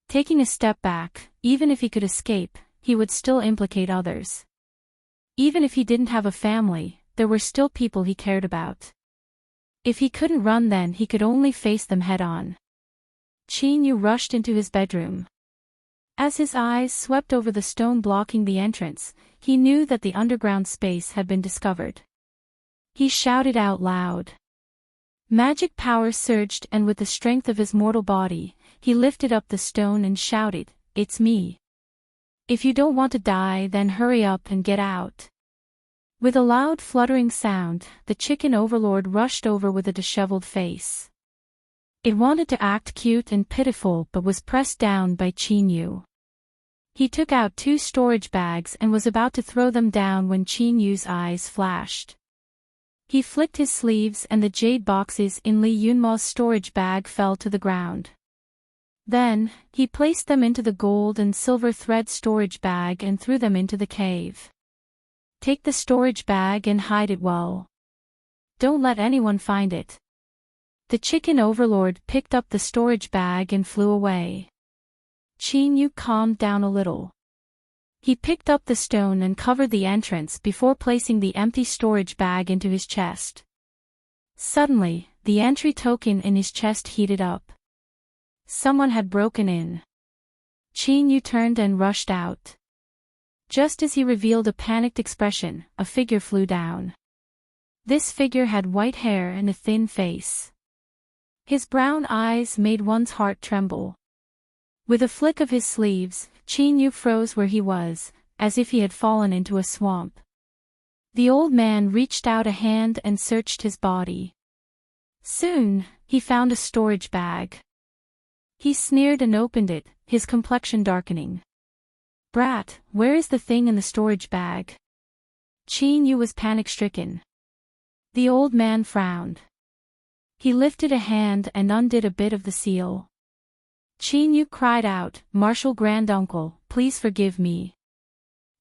Taking a step back, even if he could escape, he would still implicate others. Even if he didn't have a family, there were still people he cared about. If he couldn't run, then he could only face them head-on. Chinyu rushed into his bedroom. As his eyes swept over the stone blocking the entrance, he knew that the underground space had been discovered. He shouted out loud. Magic power surged, and with the strength of his mortal body, he lifted up the stone and shouted, "It's me." If you don't want to die, then hurry up and get out. With a loud fluttering sound, the chicken overlord rushed over with a disheveled face. It wanted to act cute and pitiful but was pressed down by Chinyu. He took out 2 storage bags and was about to throw them down when Chinyu's eyes flashed. He flicked his sleeves and the jade boxes in Li Yunma's storage bag fell to the ground. Then, he placed them into the gold and silver thread storage bag and threw them into the cave. Take the storage bag and hide it well. Don't let anyone find it. The chicken overlord picked up the storage bag and flew away. Chinyu calmed down a little. He picked up the stone and covered the entrance before placing the empty storage bag into his chest. Suddenly, the entry token in his chest heated up. Someone had broken in. Chinyu turned and rushed out. Just as he revealed a panicked expression, a figure flew down. This figure had white hair and a thin face. His brown eyes made one's heart tremble. With a flick of his sleeves, Chinyu froze where he was, as if he had fallen into a swamp. The old man reached out a hand and searched his body. Soon, he found a storage bag. He sneered and opened it, his complexion darkening. Brat, where is the thing in the storage bag? Chinyu was panic-stricken. The old man frowned. He lifted a hand and undid a bit of the seal. Chinyu cried out, "Martial Granduncle, please forgive me."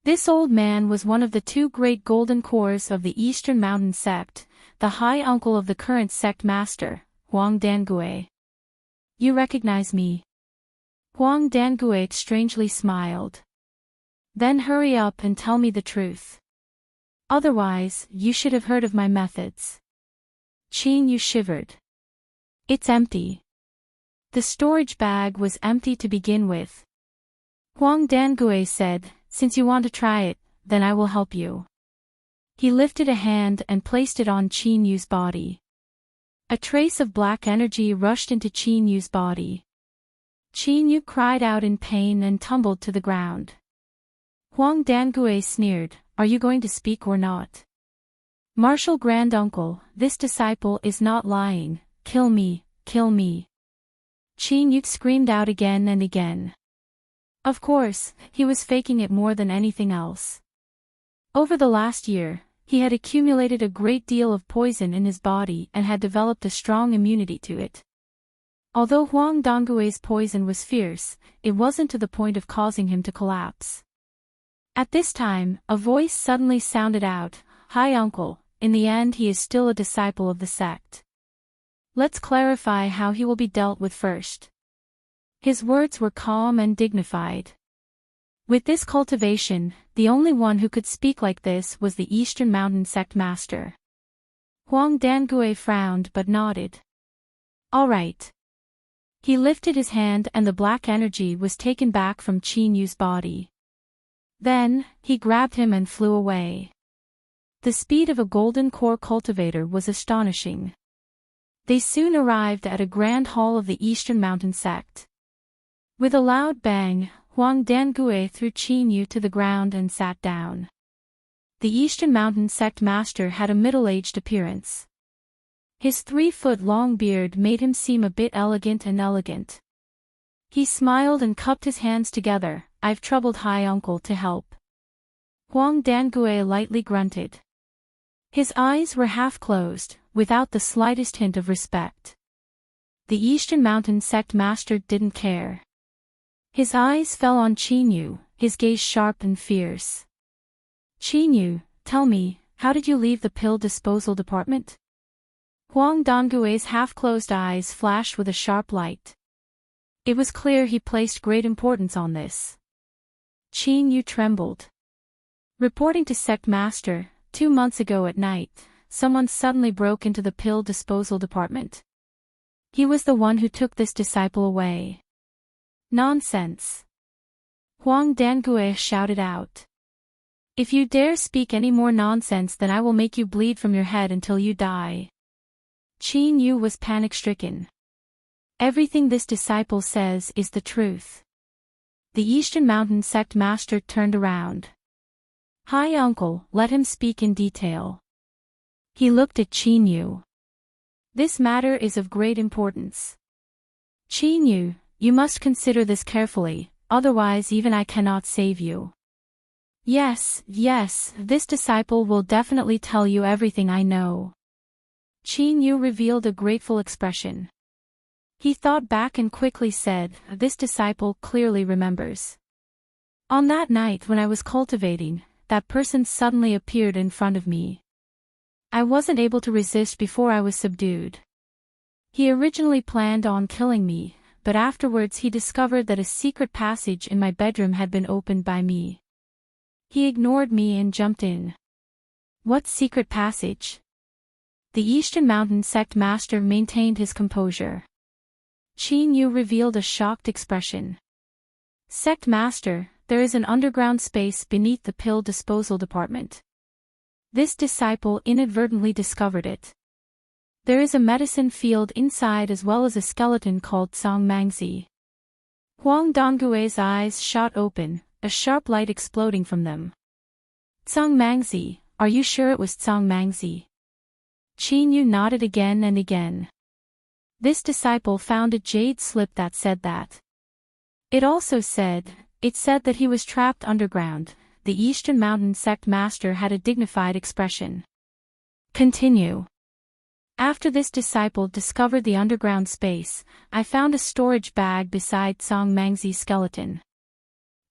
This old man was one of the 2 great golden cores of the Eastern Mountain sect, the high uncle of the current sect master, Huang Dangui. You recognize me? Huang Dangui strangely smiled. Then hurry up and tell me the truth. Otherwise, you should have heard of my methods. Chinyu shivered. It's empty. The storage bag was empty to begin with. Huang Dangui said, since you want to try it, then I will help you. He lifted a hand and placed it on Chinyu's body. A trace of black energy rushed into Chinyu's body. Chinyu cried out in pain and tumbled to the ground. Huang Dangui sneered, "Are you going to speak or not? Martial Granduncle, this disciple is not lying, kill me, kill me." Chinyu screamed out again and again. Of course, he was faking it more than anything else. Over the last year, he had accumulated a great deal of poison in his body and had developed a strong immunity to it. Although Huang Dangui's poison was fierce, it wasn't to the point of causing him to collapse. At this time, a voice suddenly sounded out, "Hi uncle, in the end he is still a disciple of the sect. Let's clarify how he will be dealt with first." His words were calm and dignified. With this cultivation, the only one who could speak like this was the Eastern Mountain sect master. Huang Dangui frowned but nodded. All right. He lifted his hand and the black energy was taken back from Chinyu's body. Then, he grabbed him and flew away. The speed of a golden core cultivator was astonishing. They soon arrived at a grand hall of the Eastern Mountain sect. With a loud bang, Huang Dangui threw Chinyu to the ground and sat down. The Eastern Mountain sect master had a middle-aged appearance. His 3-foot-long beard made him seem a bit elegant. He smiled and cupped his hands together. "I've troubled High Uncle to help." Huang Dangui lightly grunted. His eyes were half closed, without the slightest hint of respect. The Eastern Mountain sect master didn't care. His eyes fell on Chinyu, his gaze sharp and fierce. "Chinyu, tell me, how did you leave the pill disposal department?" Huang Dangui's half-closed eyes flashed with a sharp light. It was clear he placed great importance on this. Chinyu trembled. Reporting to sect master, 2 months ago at night, someone suddenly broke into the pill disposal department. He was the one who took this disciple away. Nonsense! Huang Dangui shouted out. "If you dare speak any more nonsense, then I will make you bleed from your head until you die." Chinyu was panic-stricken. Everything this disciple says is the truth. The Eastern Mountain Sect Master turned around. "Hi uncle, let him speak in detail." He looked at Chinyu. "This matter is of great importance. Chinyu, you must consider this carefully, otherwise even I cannot save you." Yes, this disciple will definitely tell you everything I know." Chinyu revealed a grateful expression. He thought back and quickly said, "This disciple clearly remembers. On that night when I was cultivating, that person suddenly appeared in front of me. I wasn't able to resist before I was subdued. He originally planned on killing me, but afterwards he discovered that a secret passage in my bedroom had been opened by me. He ignored me and jumped in." "What secret passage?" The Eastern Mountain Sect Master maintained his composure. Chinyu revealed a shocked expression. "Sect Master, there is an underground space beneath the pill disposal department. This disciple inadvertently discovered it. There is a medicine field inside as well as a skeleton called Song Mangzi." Huang Donggui's eyes shot open, a sharp light exploding from them. "Song Mangzi, are you sure it was Song Mangzi?" Chinyu nodded again and again. "This disciple found a jade slip that said that. It said that he was trapped underground." The Eastern Mountain Sect Master had a dignified expression. "Continue." "After this disciple discovered the underground space, I found a storage bag beside Song Mangzi's skeleton.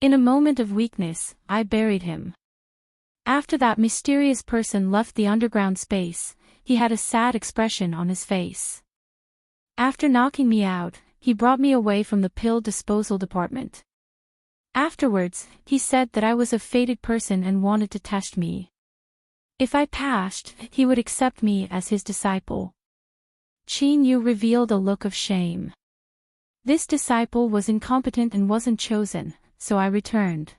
In a moment of weakness, I buried him. After that mysterious person left the underground space, he had a sad expression on his face. After knocking me out, he brought me away from the pill disposal department. Afterwards, he said that I was a fated person and wanted to test me. If I passed, he would accept me as his disciple." Chinyu revealed a look of shame. "This disciple was incompetent and wasn't chosen, so I returned."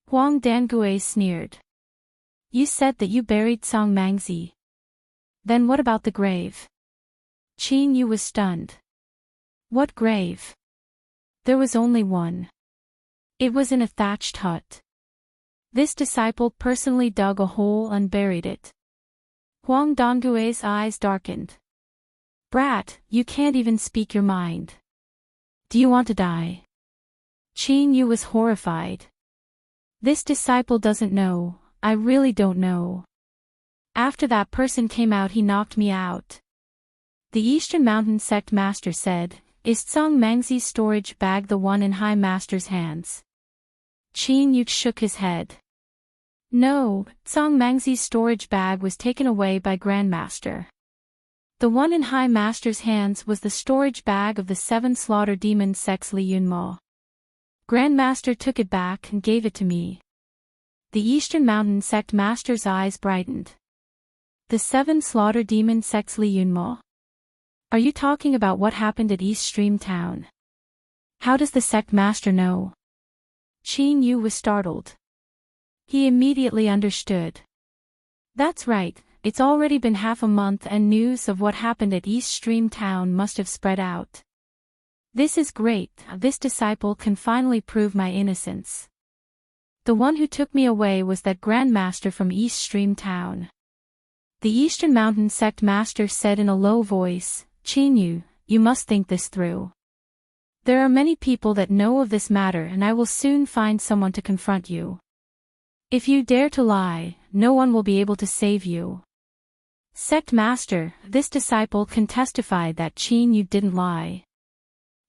Huang Dongui sneered. "You said that you buried Song Mangzi. Then what about the grave?" Chinyu was stunned. "What grave?" "There was only one. It was in a thatched hut. This disciple personally dug a hole and buried it." Huang Donggui's eyes darkened. "Brat, you can't even speak your mind. Do you want to die?" Chinyu was horrified. "This disciple doesn't know, I really don't know. After that person came out he knocked me out." The Eastern Mountain Sect Master said, "Is Song Mangzi's storage bag the one in High Master's hands?" Chinyu shook his head. "No, Song Mangzi's storage bag was taken away by Grandmaster. The one in High Master's hands was the storage bag of the 7 Slaughter Demon Sects Li Yunmo. Grandmaster took it back and gave it to me." The Eastern Mountain Sect Master's eyes brightened. "The 7 Slaughter Demon Sects Li Yunmo? Are you talking about what happened at East Stream Town? How does the Sect Master know?" Chinyu was startled. He immediately understood. "That's right, it's already been half a month and news of what happened at East Stream Town must have spread out. This is great, this disciple can finally prove my innocence. The one who took me away was that Grandmaster from East Stream Town." The Eastern Mountain Sect Master said in a low voice, "Chinyu, you must think this through. There are many people that know of this matter and I will soon find someone to confront you. If you dare to lie, no one will be able to save you. Sect Master, this disciple can testify that Chinyu didn't lie."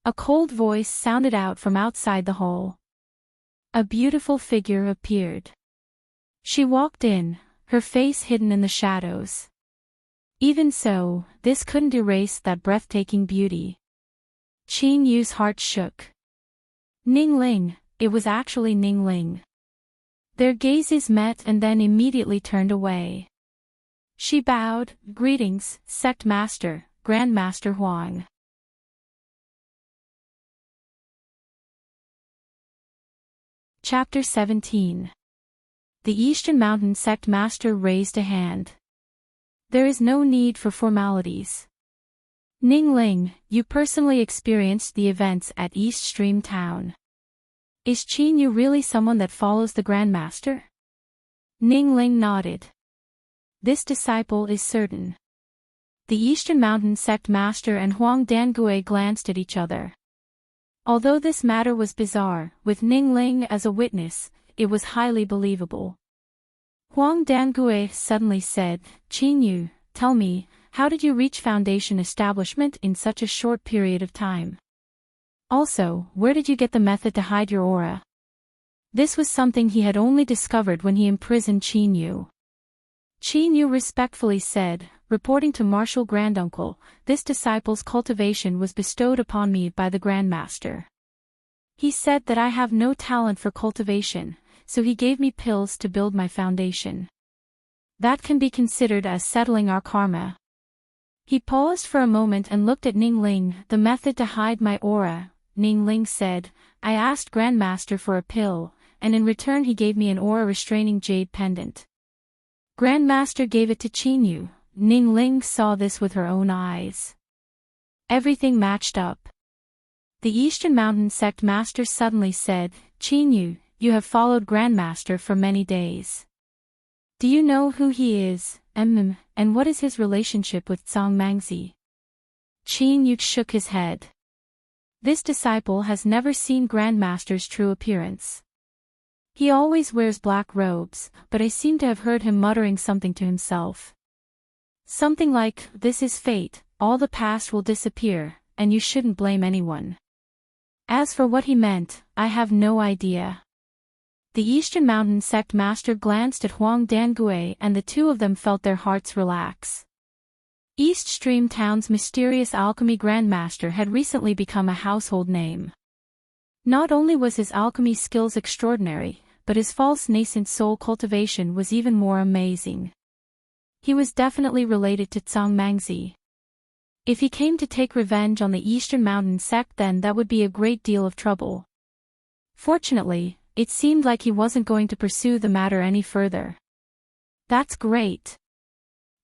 A cold voice sounded out from outside the hall. A beautiful figure appeared. She walked in, her face hidden in the shadows. Even so, this couldn't erase that breathtaking beauty. Chinyu's heart shook. Ning Ling, it was actually Ning Ling. Their gazes met and then immediately turned away. She bowed, "Greetings, Sect Master, Grandmaster Huang." Chapter 17. The Eastern Mountain Sect Master raised a hand. "There is no need for formalities. Ning Ling, you personally experienced the events at East Stream Town. Is Qin Yu really someone that follows the Grand Master? Ning Ling nodded. This disciple is certain. The Eastern Mountain Sect Master and Huang Dangui glanced at each other. Although this matter was bizarre, with Ning Ling as a witness, it was highly believable. Huang Dangui suddenly said, Qin Yu, tell me, how did you reach Foundation establishment in such a short period of time? Also, where did you get the method to hide your aura? This was something he had only discovered when he imprisoned Qin Yu. Qin Yu respectfully said, reporting to Marshal Granduncle, this disciple's cultivation was bestowed upon me by the Grand Master. He said that I have no talent for cultivation, so he gave me pills to build my foundation. That can be considered as settling our karma. He paused for a moment and looked at Ning Ling. The method to hide my aura, Ning Ling said, I asked Grandmaster for a pill, and in return he gave me an aura-restraining jade pendant. Grandmaster gave it to Qin Yu. Ning Ling saw this with her own eyes. Everything matched up. The Eastern Mountain Sect Master suddenly said, Qin Yu, you have followed Grandmaster for many days. Do you know who he is, and what is his relationship with Zhang Mangzi? Qin Yu shook his head. This disciple has never seen Grandmaster's true appearance. He always wears black robes, but I seem to have heard him muttering something to himself. Something like, this is fate, all the past will disappear, and you shouldn't blame anyone. As for what he meant, I have no idea. The Eastern Mountain Sect Master glanced at Huang Dangui and the two of them felt their hearts relax. East Stream Town's mysterious alchemy Grandmaster had recently become a household name. Not only was his alchemy skills extraordinary, but his false nascent soul cultivation was even more amazing. He was definitely related to Zhang Mangzi. If he came to take revenge on the Eastern Mountain Sect, then that would be a great deal of trouble. Fortunately, it seemed like he wasn't going to pursue the matter any further. That's great.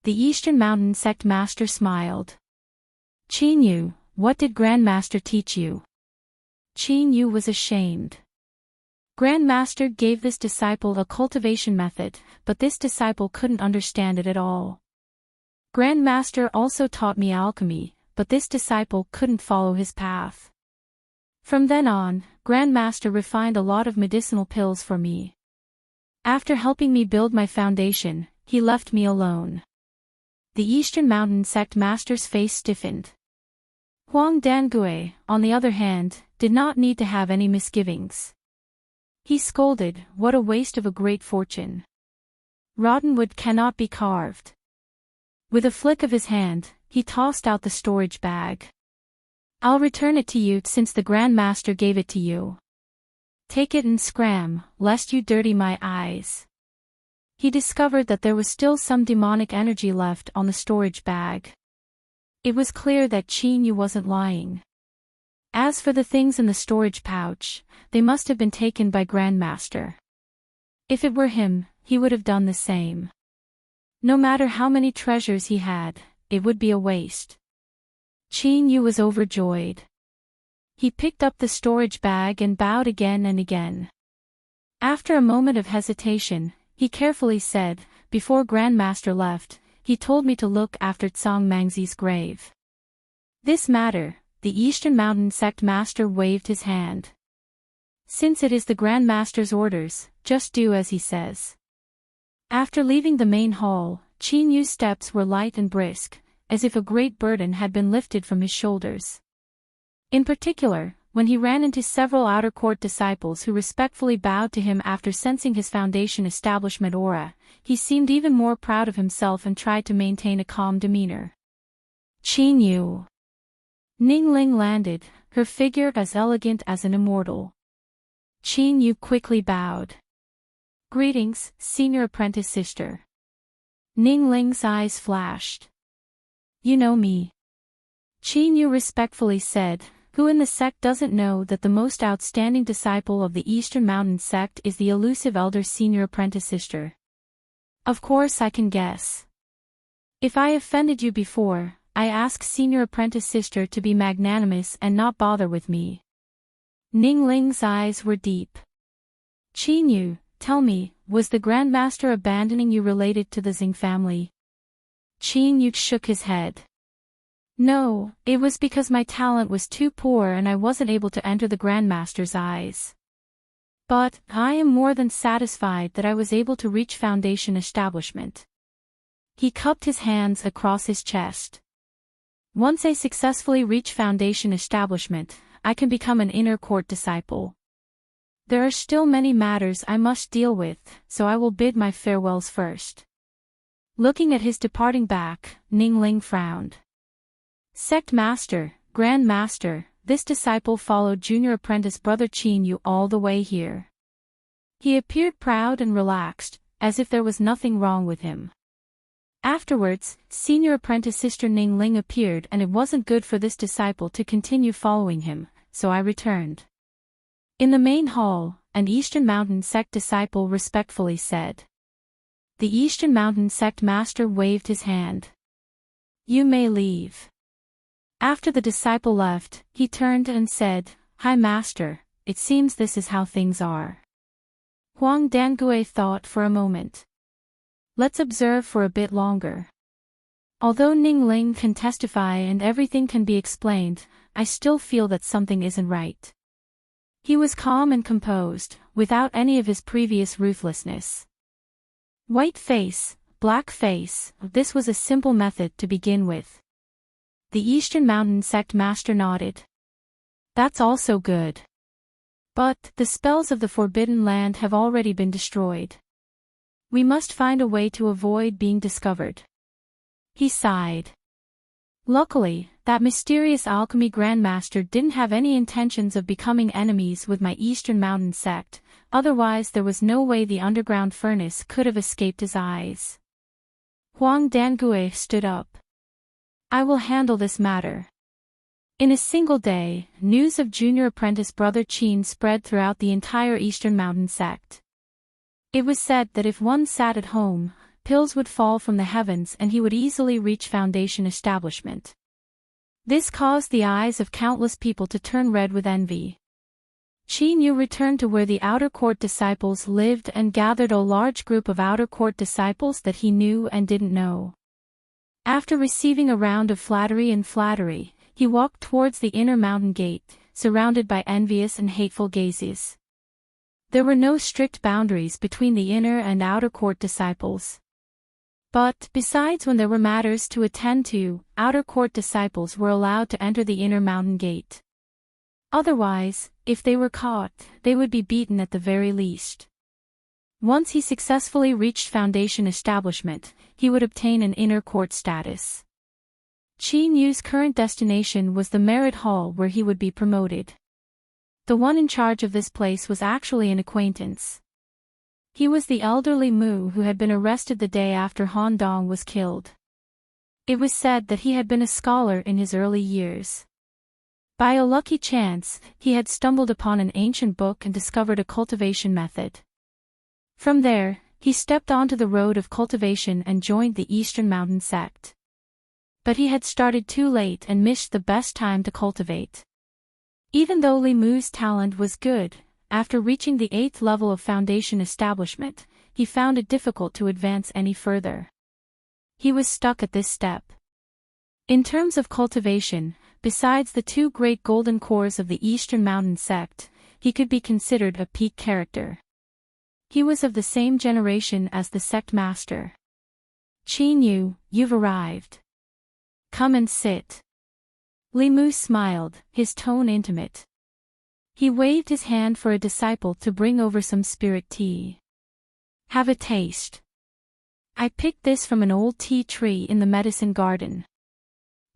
The Eastern Mountain Sect Master smiled. Qin Yu, what did Grandmaster teach you? Qin Yu was ashamed. Grandmaster gave this disciple a cultivation method, but this disciple couldn't understand it at all. Grandmaster also taught me alchemy, but this disciple couldn't follow his path. From then on, Grandmaster refined a lot of medicinal pills for me. After helping me build my foundation, he left me alone. The Eastern Mountain Sect Master's face stiffened. Huang Dangui, on the other hand, did not need to have any misgivings. He scolded, what a waste of a great fortune. Rotten wood cannot be carved. With a flick of his hand, he tossed out the storage bag. I'll return it to you since the Grand Master gave it to you. Take it and scram, lest you dirty my eyes. He discovered that there was still some demonic energy left on the storage bag. It was clear that Qin Yu wasn't lying. As for the things in the storage pouch, they must have been taken by Grandmaster. If it were him, he would have done the same. No matter how many treasures he had, it would be a waste. Qin Yu was overjoyed. He picked up the storage bag and bowed again and again. After a moment of hesitation, he carefully said, before Grandmaster left, he told me to look after Zhang Mangzi's grave. This matter, the Eastern Mountain Sect Master waved his hand. Since it is the Grand Master's orders, just do as he says. After leaving the main hall, Qin Yu's steps were light and brisk, as if a great burden had been lifted from his shoulders. In particular, when he ran into several outer court disciples who respectfully bowed to him after sensing his foundation establishment aura, he seemed even more proud of himself and tried to maintain a calm demeanor. Qin Yu. Ning Ling landed, her figure as elegant as an immortal. Qin Yu quickly bowed. Greetings, senior apprentice sister. Ning Ling's eyes flashed. You know me. Qin Yu respectfully said, who in the sect doesn't know that the most outstanding disciple of the Eastern Mountain Sect is the elusive elder senior apprentice sister? Of course I can guess. If I offended you before, I ask senior apprentice sister to be magnanimous and not bother with me. Ning Ling's eyes were deep. Qin Yu, tell me, was the Grandmaster abandoning you related to the Xing family? Qin Yu shook his head. No, it was because my talent was too poor and I wasn't able to enter the Grandmaster's eyes. But, I am more than satisfied that I was able to reach Foundation establishment. He cupped his hands across his chest. Once I successfully reach Foundation establishment, I can become an inner court disciple. There are still many matters I must deal with, so I will bid my farewells first. Looking at his departing back, Ning Ling frowned. Sect Master, Grand Master, this disciple followed junior apprentice brother Qin Yu all the way here. He appeared proud and relaxed, as if there was nothing wrong with him. Afterwards, senior apprentice sister Ning Ling appeared and it wasn't good for this disciple to continue following him, so I returned. In the main hall, an Eastern Mountain sect disciple respectfully said. The Eastern Mountain sect master waved his hand. You may leave. After the disciple left, he turned and said, Hi Master, it seems this is how things are. Huang Dangue thought for a moment. Let's observe for a bit longer. Although Ning Ling can testify and everything can be explained, I still feel that something isn't right. He was calm and composed, without any of his previous ruthlessness. White face, black face, this was a simple method to begin with. The Eastern Mountain sect master nodded. That's also good. But, the spells of the Forbidden Land have already been destroyed. We must find a way to avoid being discovered. He sighed. Luckily, that mysterious alchemy grandmaster didn't have any intentions of becoming enemies with my Eastern Mountain sect, otherwise there was no way the underground furnace could have escaped his eyes. Huang Dangue stood up. I will handle this matter. In a single day, news of junior apprentice brother Qin spread throughout the entire Eastern Mountain sect. It was said that if one sat at home, pills would fall from the heavens and he would easily reach Foundation establishment. This caused the eyes of countless people to turn red with envy. Qin Yu returned to where the outer court disciples lived and gathered a large group of outer court disciples that he knew and didn't know. After receiving a round of flattery, he walked towards the inner mountain gate, surrounded by envious and hateful gazes. There were no strict boundaries between the inner and outer court disciples. But, besides when there were matters to attend to, outer court disciples were allowed to enter the inner mountain gate. Otherwise, if they were caught, they would be beaten at the very least. Once he successfully reached Foundation establishment, he would obtain an inner court status. Qin Yu's current destination was the Merit Hall where he would be promoted. The one in charge of this place was actually an acquaintance. He was the elderly Mu who had been arrested the day after Han Dong was killed. It was said that he had been a scholar in his early years. By a lucky chance, he had stumbled upon an ancient book and discovered a cultivation method. From there, he stepped onto the road of cultivation and joined the Eastern Mountain sect. But he had started too late and missed the best time to cultivate. Even though Li Mu's talent was good, after reaching the 8th level of Foundation establishment, he found it difficult to advance any further. He was stuck at this step. In terms of cultivation, besides the 2 great golden cores of the Eastern Mountain sect, he could be considered a peak character. He was of the same generation as the sect master. Qin Yu, you've arrived. Come and sit. Li Mu smiled, his tone intimate. He waved his hand for a disciple to bring over some spirit tea. Have a taste. I picked this from an old tea tree in the medicine garden.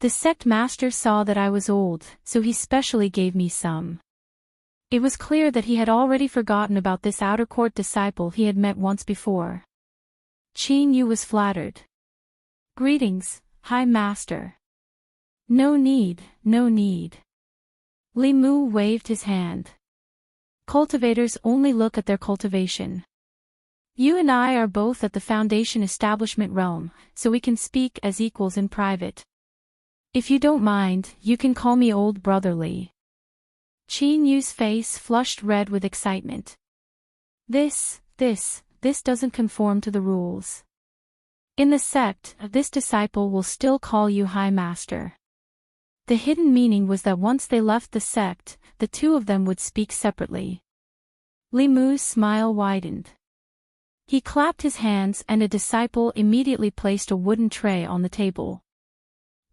The sect master saw that I was old, so he specially gave me some. It was clear that he had already forgotten about this outer court disciple he had met once before. Qin Yu was flattered. Greetings, High Master. No need, no need. Li Mu waved his hand. Cultivators only look at their cultivation. You and I are both at the Foundation establishment realm, so we can speak as equals in private. If you don't mind, you can call me Old Brother Li. Qin Yu's face flushed red with excitement. This doesn't conform to the rules. In the sect, this disciple will still call you High Master. The hidden meaning was that once they left the sect, the two of them would speak separately. Li Mu's smile widened. He clapped his hands and a disciple immediately placed a wooden tray on the table.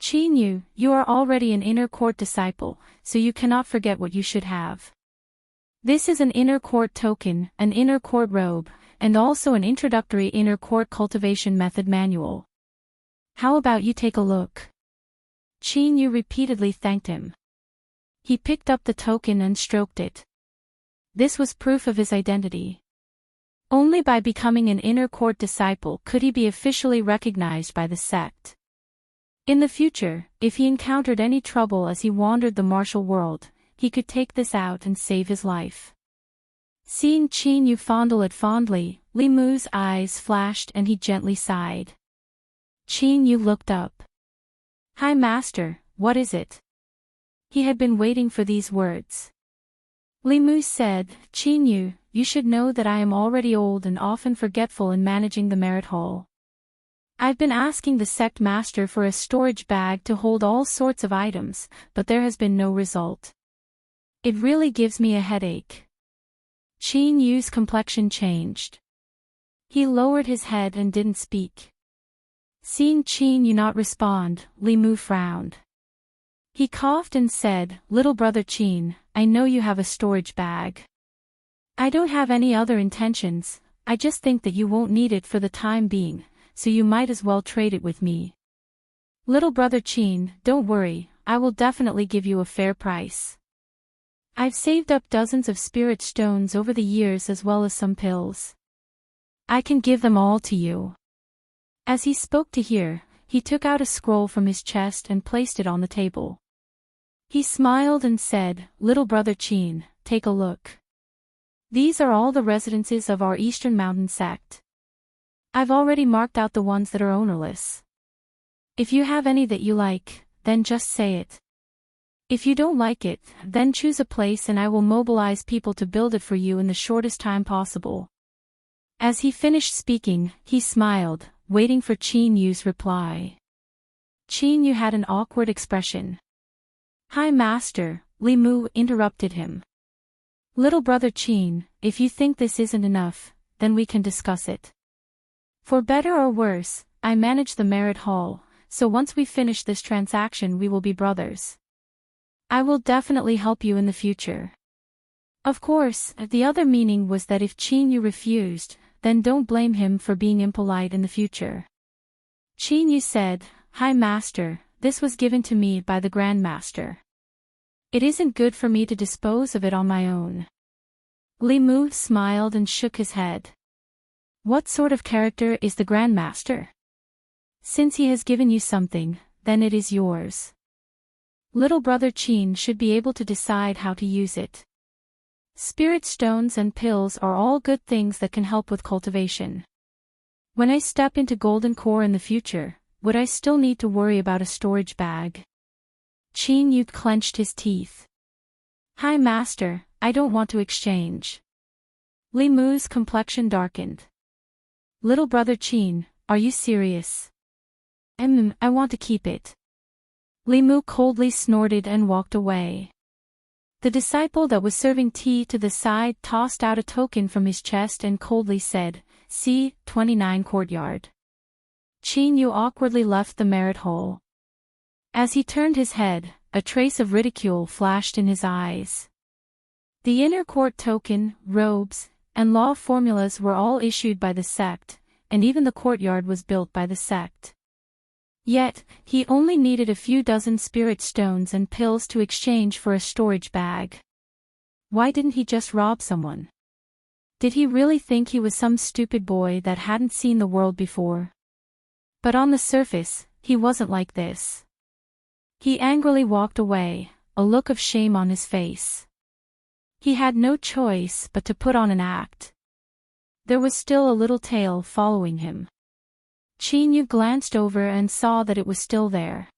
Qin Yu, you are already an inner court disciple, so you cannot forget what you should have. This is an inner court token, an inner court robe, and also an introductory inner court cultivation method manual. How about you take a look? Qin Yu repeatedly thanked him. He picked up the token and stroked it. This was proof of his identity. Only by becoming an inner court disciple could he be officially recognized by the sect. In the future, if he encountered any trouble as he wandered the martial world, he could take this out and save his life. Seeing Qin Yu fondle it fondly, Li Mu's eyes flashed and he gently sighed. Qin Yu looked up. High Master, what is it? He had been waiting for these words. Li Mu said, Qin Yu, you should know that I am already old and often forgetful in managing the merit hall. I've been asking the sect master for a storage bag to hold all sorts of items, but there has been no result. It really gives me a headache. Qin Yu's complexion changed. He lowered his head and didn't speak. Seeing Qin Yu not respond, Li Mu frowned. He coughed and said, Little brother Qin, I know you have a storage bag. I don't have any other intentions, I just think that you won't need it for the time being, so you might as well trade it with me. Little brother Qin, don't worry, I will definitely give you a fair price. I've saved up dozens of spirit stones over the years as well as some pills. I can give them all to you. As he spoke to her, he took out a scroll from his chest and placed it on the table. He smiled and said, Little brother Qin, take a look. These are all the residences of our Eastern Mountain sect. I've already marked out the ones that are ownerless. If you have any that you like, then just say it. If you don't like it, then choose a place and I will mobilize people to build it for you in the shortest time possible. As he finished speaking, he smiled, waiting for Qin Yu's reply. Qin Yu had an awkward expression. High Master, Li Mu interrupted him. Little brother Qin, if you think this isn't enough, then we can discuss it. For better or worse, I manage the merit hall, so once we finish this transaction we will be brothers. I will definitely help you in the future. Of course, the other meaning was that if Qin Yu refused, then don't blame him for being impolite in the future. Qin Yu said, High Master, this was given to me by the Grand Master. It isn't good for me to dispose of it on my own. Li Mu smiled and shook his head. What sort of character is the Grand Master? Since he has given you something, then it is yours. Little brother Qin should be able to decide how to use it. Spirit stones and pills are all good things that can help with cultivation. When I step into Golden Core in the future, would I still need to worry about a storage bag? Qin Yu clenched his teeth. High Master, I don't want to exchange. Li Mu's complexion darkened. Little brother Qin, are you serious? I want to keep it. Li Mu coldly snorted and walked away. The disciple that was serving tea to the side tossed out a token from his chest and coldly said, See, 29 courtyard. Qin Yu awkwardly left the merit hall. As he turned his head, a trace of ridicule flashed in his eyes. The inner court token, robes, and law formulas were all issued by the sect, and even the courtyard was built by the sect. Yet, he only needed a few dozen spirit stones and pills to exchange for a storage bag. Why didn't he just rob someone? Did he really think he was some stupid boy that hadn't seen the world before? But on the surface, he wasn't like this. He angrily walked away, a look of shame on his face. He had no choice but to put on an act. There was still a little tail following him. Qin Yu glanced over and saw that it was still there.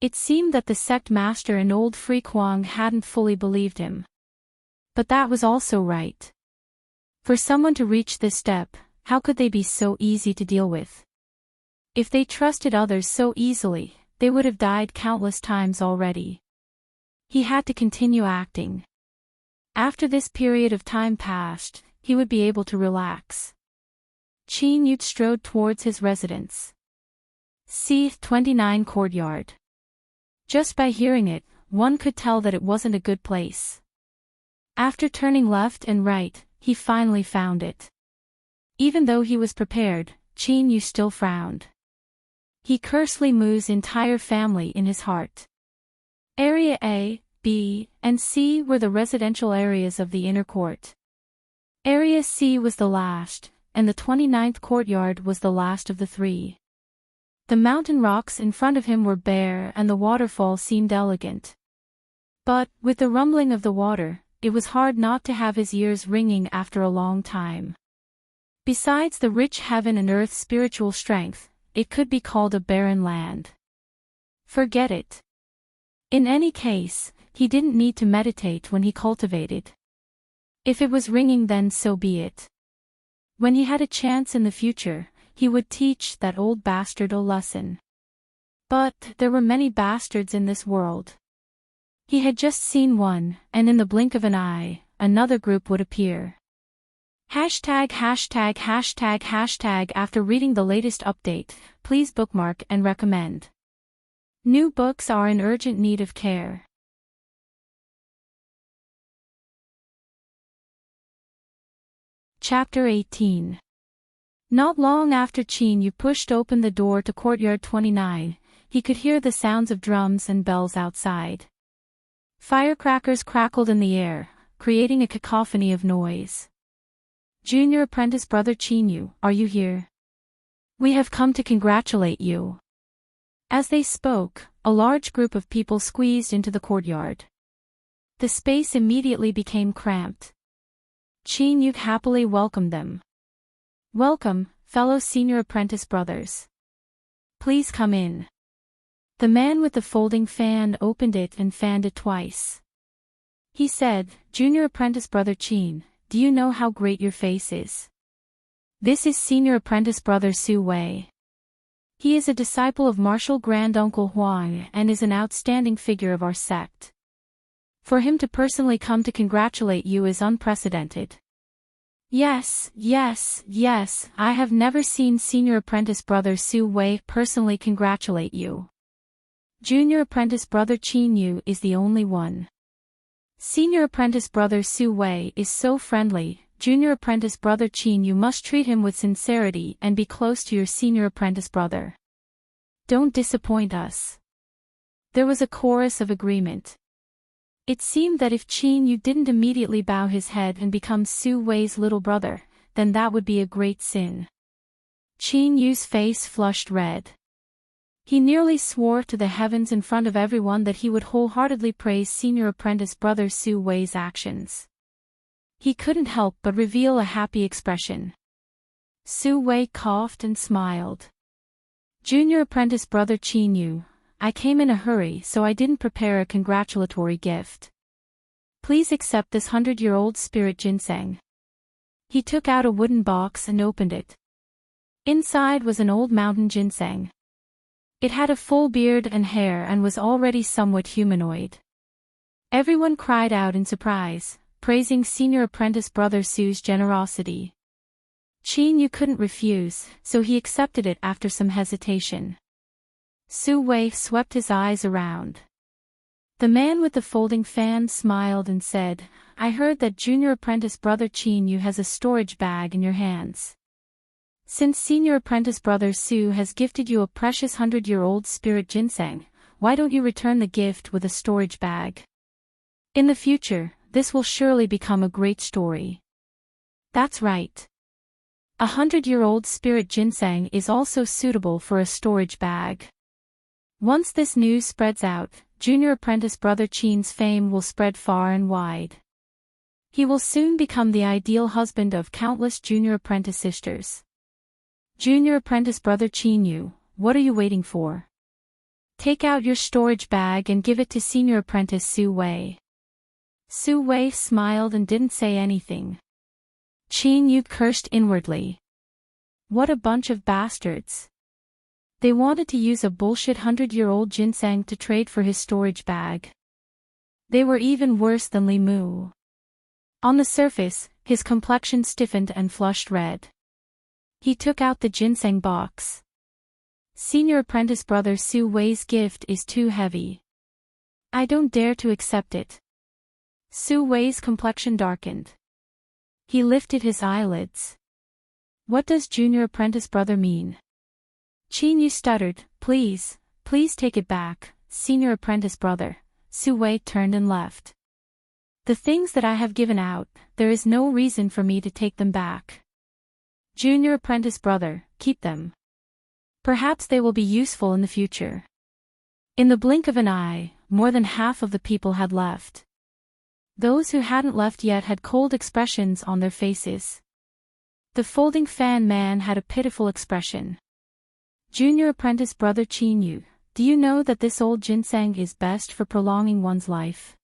It seemed that the sect master and old freak Huang hadn't fully believed him. But that was also right. For someone to reach this step, how could they be so easy to deal with? If they trusted others so easily, they would have died countless times already. He had to continue acting. After this period of time passed, he would be able to relax. Qin Yu strode towards his residence. C29 courtyard. Just by hearing it, one could tell that it wasn't a good place. After turning left and right, he finally found it. Even though he was prepared, Qin Yu still frowned. He cursed Li Mu's entire family in his heart. Area A, B, and C were the residential areas of the inner court. Area C was the last, and the 29th courtyard was the last of the three. The mountain rocks in front of him were bare and the waterfall seemed elegant. But, with the rumbling of the water, it was hard not to have his ears ringing after a long time. Besides the rich heaven and earth's spiritual strength, it could be called a barren land. Forget it. In any case, he didn't need to meditate when he cultivated. If it was ringing, then so be it. When he had a chance in the future, he would teach that old bastard a lesson. But there were many bastards in this world. He had just seen one, and in the blink of an eye, another group would appear. Hashtag. After reading the latest update, please bookmark and recommend. New books are in urgent need of care. Chapter 18. Not long after Qin Yu pushed open the door to courtyard 29, he could hear the sounds of drums and bells outside. Firecrackers crackled in the air, creating a cacophony of noise. Junior apprentice brother Qin Yu, are you here? We have come to congratulate you. As they spoke, a large group of people squeezed into the courtyard. The space immediately became cramped. Qin Yu happily welcomed them. Welcome, fellow senior apprentice brothers. Please come in. The man with the folding fan opened it and fanned it twice. He said, Junior apprentice brother Qin, do you know how great your face is? This is senior apprentice brother Su Wei. He is a disciple of Martial Granduncle Huang and is an outstanding figure of our sect. For him to personally come to congratulate you is unprecedented. Yes, I have never seen senior apprentice brother Su Wei personally congratulate you. Junior apprentice brother Qin Yu is the only one. Senior apprentice brother Su Wei is so friendly. Junior apprentice brother Qin Yu must treat him with sincerity and be close to your senior apprentice brother. Don't disappoint us. There was a chorus of agreement. It seemed that if Qin Yu didn't immediately bow his head and become Su Wei's little brother, then that would be a great sin. Qin Yu's face flushed red. He nearly swore to the heavens in front of everyone that he would wholeheartedly praise senior apprentice brother Su Wei's actions. He couldn't help but reveal a happy expression. Su Wei coughed and smiled. Junior apprentice brother Qin Yu, I came in a hurry so I didn't prepare a congratulatory gift. Please accept this 100-year-old spirit ginseng. He took out a wooden box and opened it. Inside was an old mountain ginseng. It had a full beard and hair and was already somewhat humanoid. Everyone cried out in surprise, praising senior apprentice brother Su's generosity. Qin Yu couldn't refuse, so he accepted it after some hesitation. Su Wei swept his eyes around. The man with the folding fan smiled and said, I heard that junior apprentice brother Qin Yu has a storage bag in your hands. Since senior apprentice brother Su has gifted you a precious 100-year-old spirit ginseng, why don't you return the gift with a storage bag? In the future, this will surely become a great story. That's right. A 100-year-old spirit ginseng is also suitable for a storage bag. Once this news spreads out, junior apprentice brother Qin's fame will spread far and wide. He will soon become the ideal husband of countless junior apprentice sisters. Junior apprentice brother Qin Yu, what are you waiting for? Take out your storage bag and give it to senior apprentice Su Wei. Su Wei smiled and didn't say anything. Qin Yu cursed inwardly. What a bunch of bastards. They wanted to use a bullshit 100-year-old ginseng to trade for his storage bag. They were even worse than Li Mu. On the surface, his complexion stiffened and flushed red. He took out the ginseng box. Senior apprentice brother Su Wei's gift is too heavy. I don't dare to accept it. Su Wei's complexion darkened. He lifted his eyelids. What does junior apprentice brother mean? Qin Yu stuttered, please take it back, senior apprentice brother. Su Wei turned and left. The things that I have given out, there is no reason for me to take them back. Junior apprentice brother, keep them. Perhaps they will be useful in the future. In the blink of an eye, more than half of the people had left. Those who hadn't left yet had cold expressions on their faces. The folding fan man had a pitiful expression. Junior apprentice brother Qin Yu, do you know that this old ginseng is best for prolonging one's life?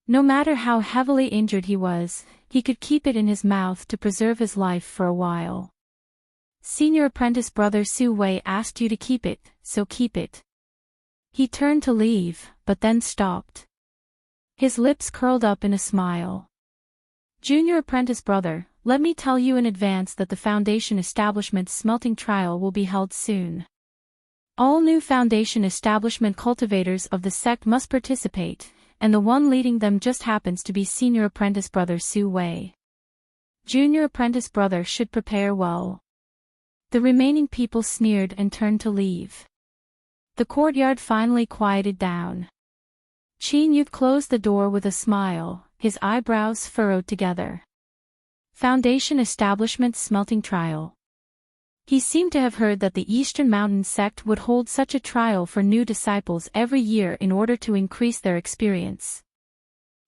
No matter how heavily injured he was, he could keep it in his mouth to preserve his life for a while. Senior apprentice brother Su Wei asked you to keep it, so keep it. He turned to leave, but then stopped. His lips curled up in a smile. Junior apprentice brother, let me tell you in advance that the Foundation Establishment's smelting trial will be held soon. All new Foundation Establishment cultivators of the sect must participate, and the one leading them just happens to be senior apprentice brother Su Wei. Junior apprentice brother should prepare well. The remaining people sneered and turned to leave. The courtyard finally quieted down. Qin Yu closed the door with a smile, his eyebrows furrowed together. Foundation Establishment Smelting Trial. He seemed to have heard that the Eastern Mountain sect would hold such a trial for new disciples every year in order to increase their experience.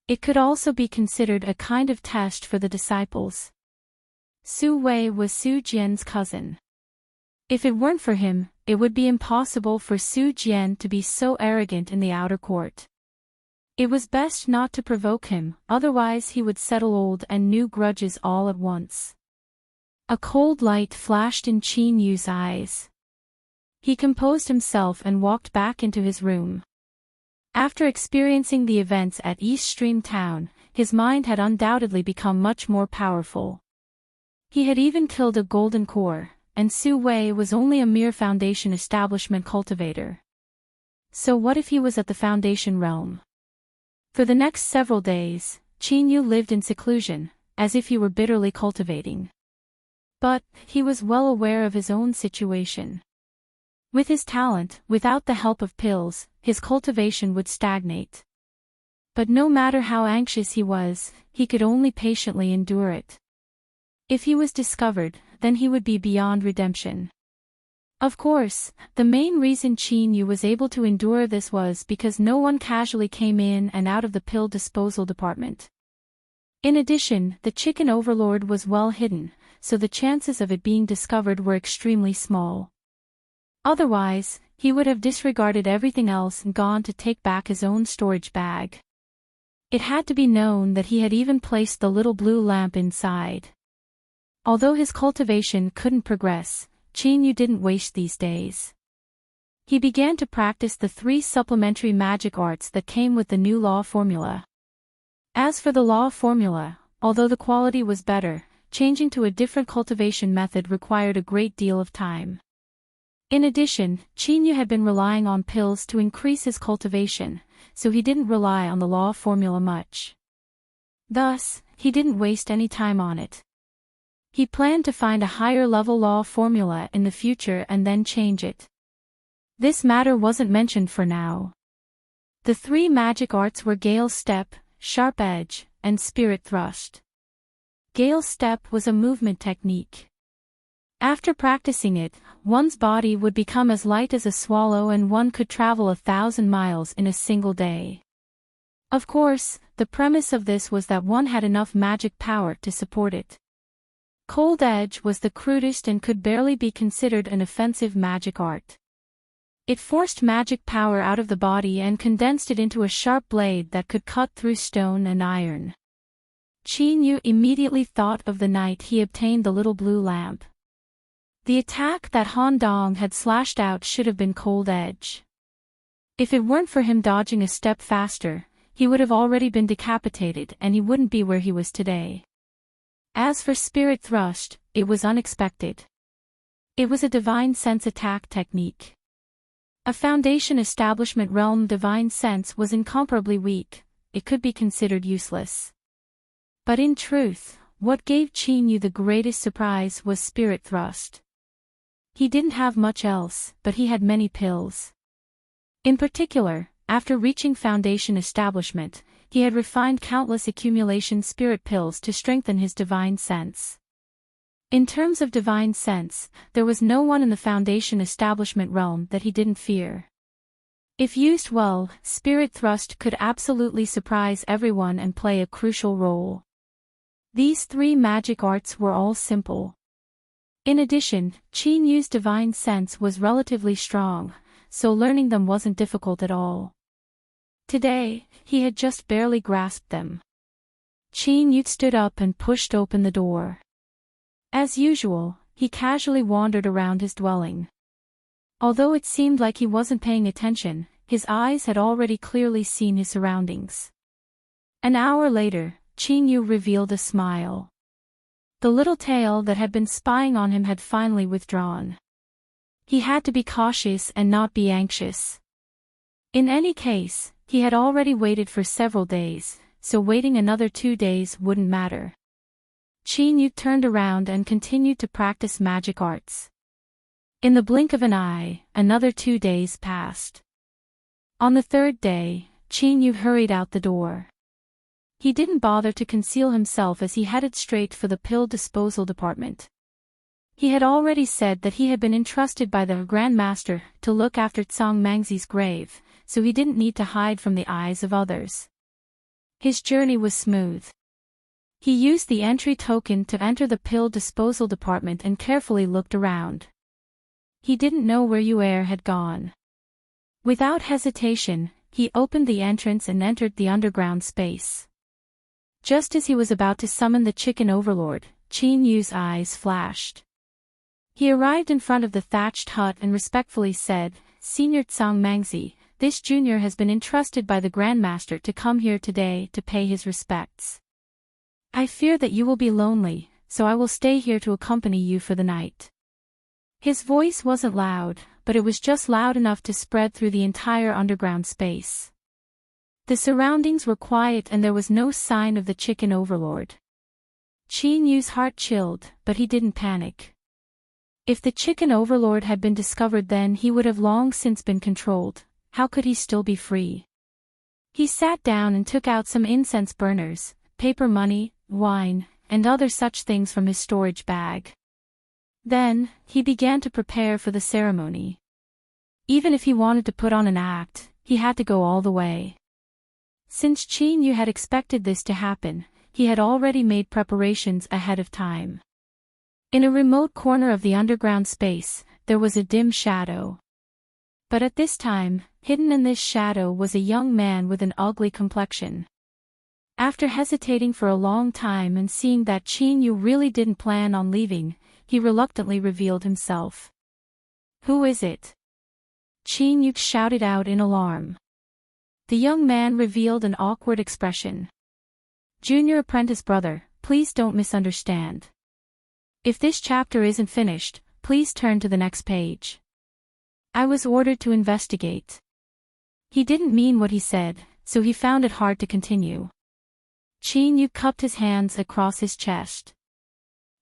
It could also be considered a kind of test for the disciples. Su Wei was Su Jian's cousin. If it weren't for him, it would be impossible for Su Jian to be so arrogant in the outer court. It was best not to provoke him, otherwise he would settle old and new grudges all at once. A cold light flashed in Qin Yu's eyes. He composed himself and walked back into his room. After experiencing the events at East Stream Town, his mind had undoubtedly become much more powerful. He had even killed a golden core, and Su Wei was only a mere Foundation Establishment cultivator. So what if he was at the Foundation realm? For the next several days, Qin Yu lived in seclusion, as if he were bitterly cultivating. But, he was well aware of his own situation. With his talent, without the help of pills, his cultivation would stagnate. But no matter how anxious he was, he could only patiently endure it. If he was discovered, then he would be beyond redemption. Of course, the main reason Qin Yu was able to endure this was because no one casually came in and out of the pill disposal department. In addition, the chicken overlord was well hidden, so the chances of it being discovered were extremely small. Otherwise, he would have disregarded everything else and gone to take back his own storage bag. It had to be known that he had even placed the little blue lamp inside. Although his cultivation couldn't progress, Qin Yu didn't waste these days. He began to practice the 3 supplementary magic arts that came with the new law formula. As for the law formula, although the quality was better, changing to a different cultivation method required a great deal of time. In addition, Qin Yu had been relying on pills to increase his cultivation, so he didn't rely on the law formula much. Thus, he didn't waste any time on it. He planned to find a higher-level law formula in the future and then change it. This matter wasn't mentioned for now. The 3 magic arts were Gale Step, Sharp Edge, and Spirit Thrust. Gale Step was a movement technique. After practicing it, one's body would become as light as a swallow and one could travel 1,000 miles in a single day. Of course, the premise of this was that one had enough magic power to support it. Cold Edge was the crudest and could barely be considered an offensive magic art. It forced magic power out of the body and condensed it into a sharp blade that could cut through stone and iron. Qin Yu immediately thought of the night he obtained the little blue lamp. The attack that Han Dong had slashed out should have been cold edge. If it weren't for him dodging a step faster, he would have already been decapitated and he wouldn't be where he was today. As for Spirit Thrust, it was unexpected. It was a divine sense attack technique. A Foundation Establishment realm divine sense was incomparably weak, it could be considered useless. But in truth, what gave Qin Yu the greatest surprise was Spirit Thrust. He didn't have much else, but he had many pills. In particular, after reaching Foundation Establishment, he had refined countless accumulation spirit pills to strengthen his divine sense. In terms of divine sense, there was no one in the Foundation Establishment realm that he didn't fear. If used well, Spirit Thrust could absolutely surprise everyone and play a crucial role. These three magic arts were all simple. In addition, Qin Yu's divine sense was relatively strong, so learning them wasn't difficult at all. Today, he had just barely grasped them. Qin Yu stood up and pushed open the door. As usual, he casually wandered around his dwelling. Although it seemed like he wasn't paying attention, his eyes had already clearly seen his surroundings. An hour later, Qin Yu revealed a smile. The little tail that had been spying on him had finally withdrawn. He had to be cautious and not be anxious. In any case, he had already waited for several days, so waiting another 2 days wouldn't matter. Qin Yu turned around and continued to practice magic arts. In the blink of an eye, another 2 days passed. On the third day, Qin Yu hurried out the door. He didn't bother to conceal himself as he headed straight for the pill disposal department. He had already said that he had been entrusted by the Grand Master to look after Tsang Mangzi's grave, so he didn't need to hide from the eyes of others. His journey was smooth. He used the entry token to enter the pill disposal department and carefully looked around. He didn't know where Yu'er had gone. Without hesitation, he opened the entrance and entered the underground space. Just as he was about to summon the chicken overlord, Qin Yu's eyes flashed. He arrived in front of the thatched hut and respectfully said, "Senior Tsang Mangzi, this junior has been entrusted by the Grandmaster to come here today to pay his respects. I fear that you will be lonely, so I will stay here to accompany you for the night." His voice wasn't loud, but it was just loud enough to spread through the entire underground space. The surroundings were quiet and there was no sign of the chicken overlord. Qin Yu's heart chilled, but he didn't panic. If the chicken overlord had been discovered, then he would have long since been controlled. How could he still be free? He sat down and took out some incense burners, paper money, wine, and other such things from his storage bag. Then, he began to prepare for the ceremony. Even if he wanted to put on an act, he had to go all the way. Since Qin Yu had expected this to happen, he had already made preparations ahead of time. In a remote corner of the underground space, there was a dim shadow. But at this time, hidden in this shadow was a young man with an ugly complexion. After hesitating for a long time and seeing that Qin Yu really didn't plan on leaving, he reluctantly revealed himself. "Who is it?" Qin Yu shouted out in alarm. The young man revealed an awkward expression. "Junior apprentice brother, please don't misunderstand. If this chapter isn't finished, please turn to the next page. I was ordered to investigate." He didn't mean what he said, so he found it hard to continue. Qin Yu cupped his hands across his chest.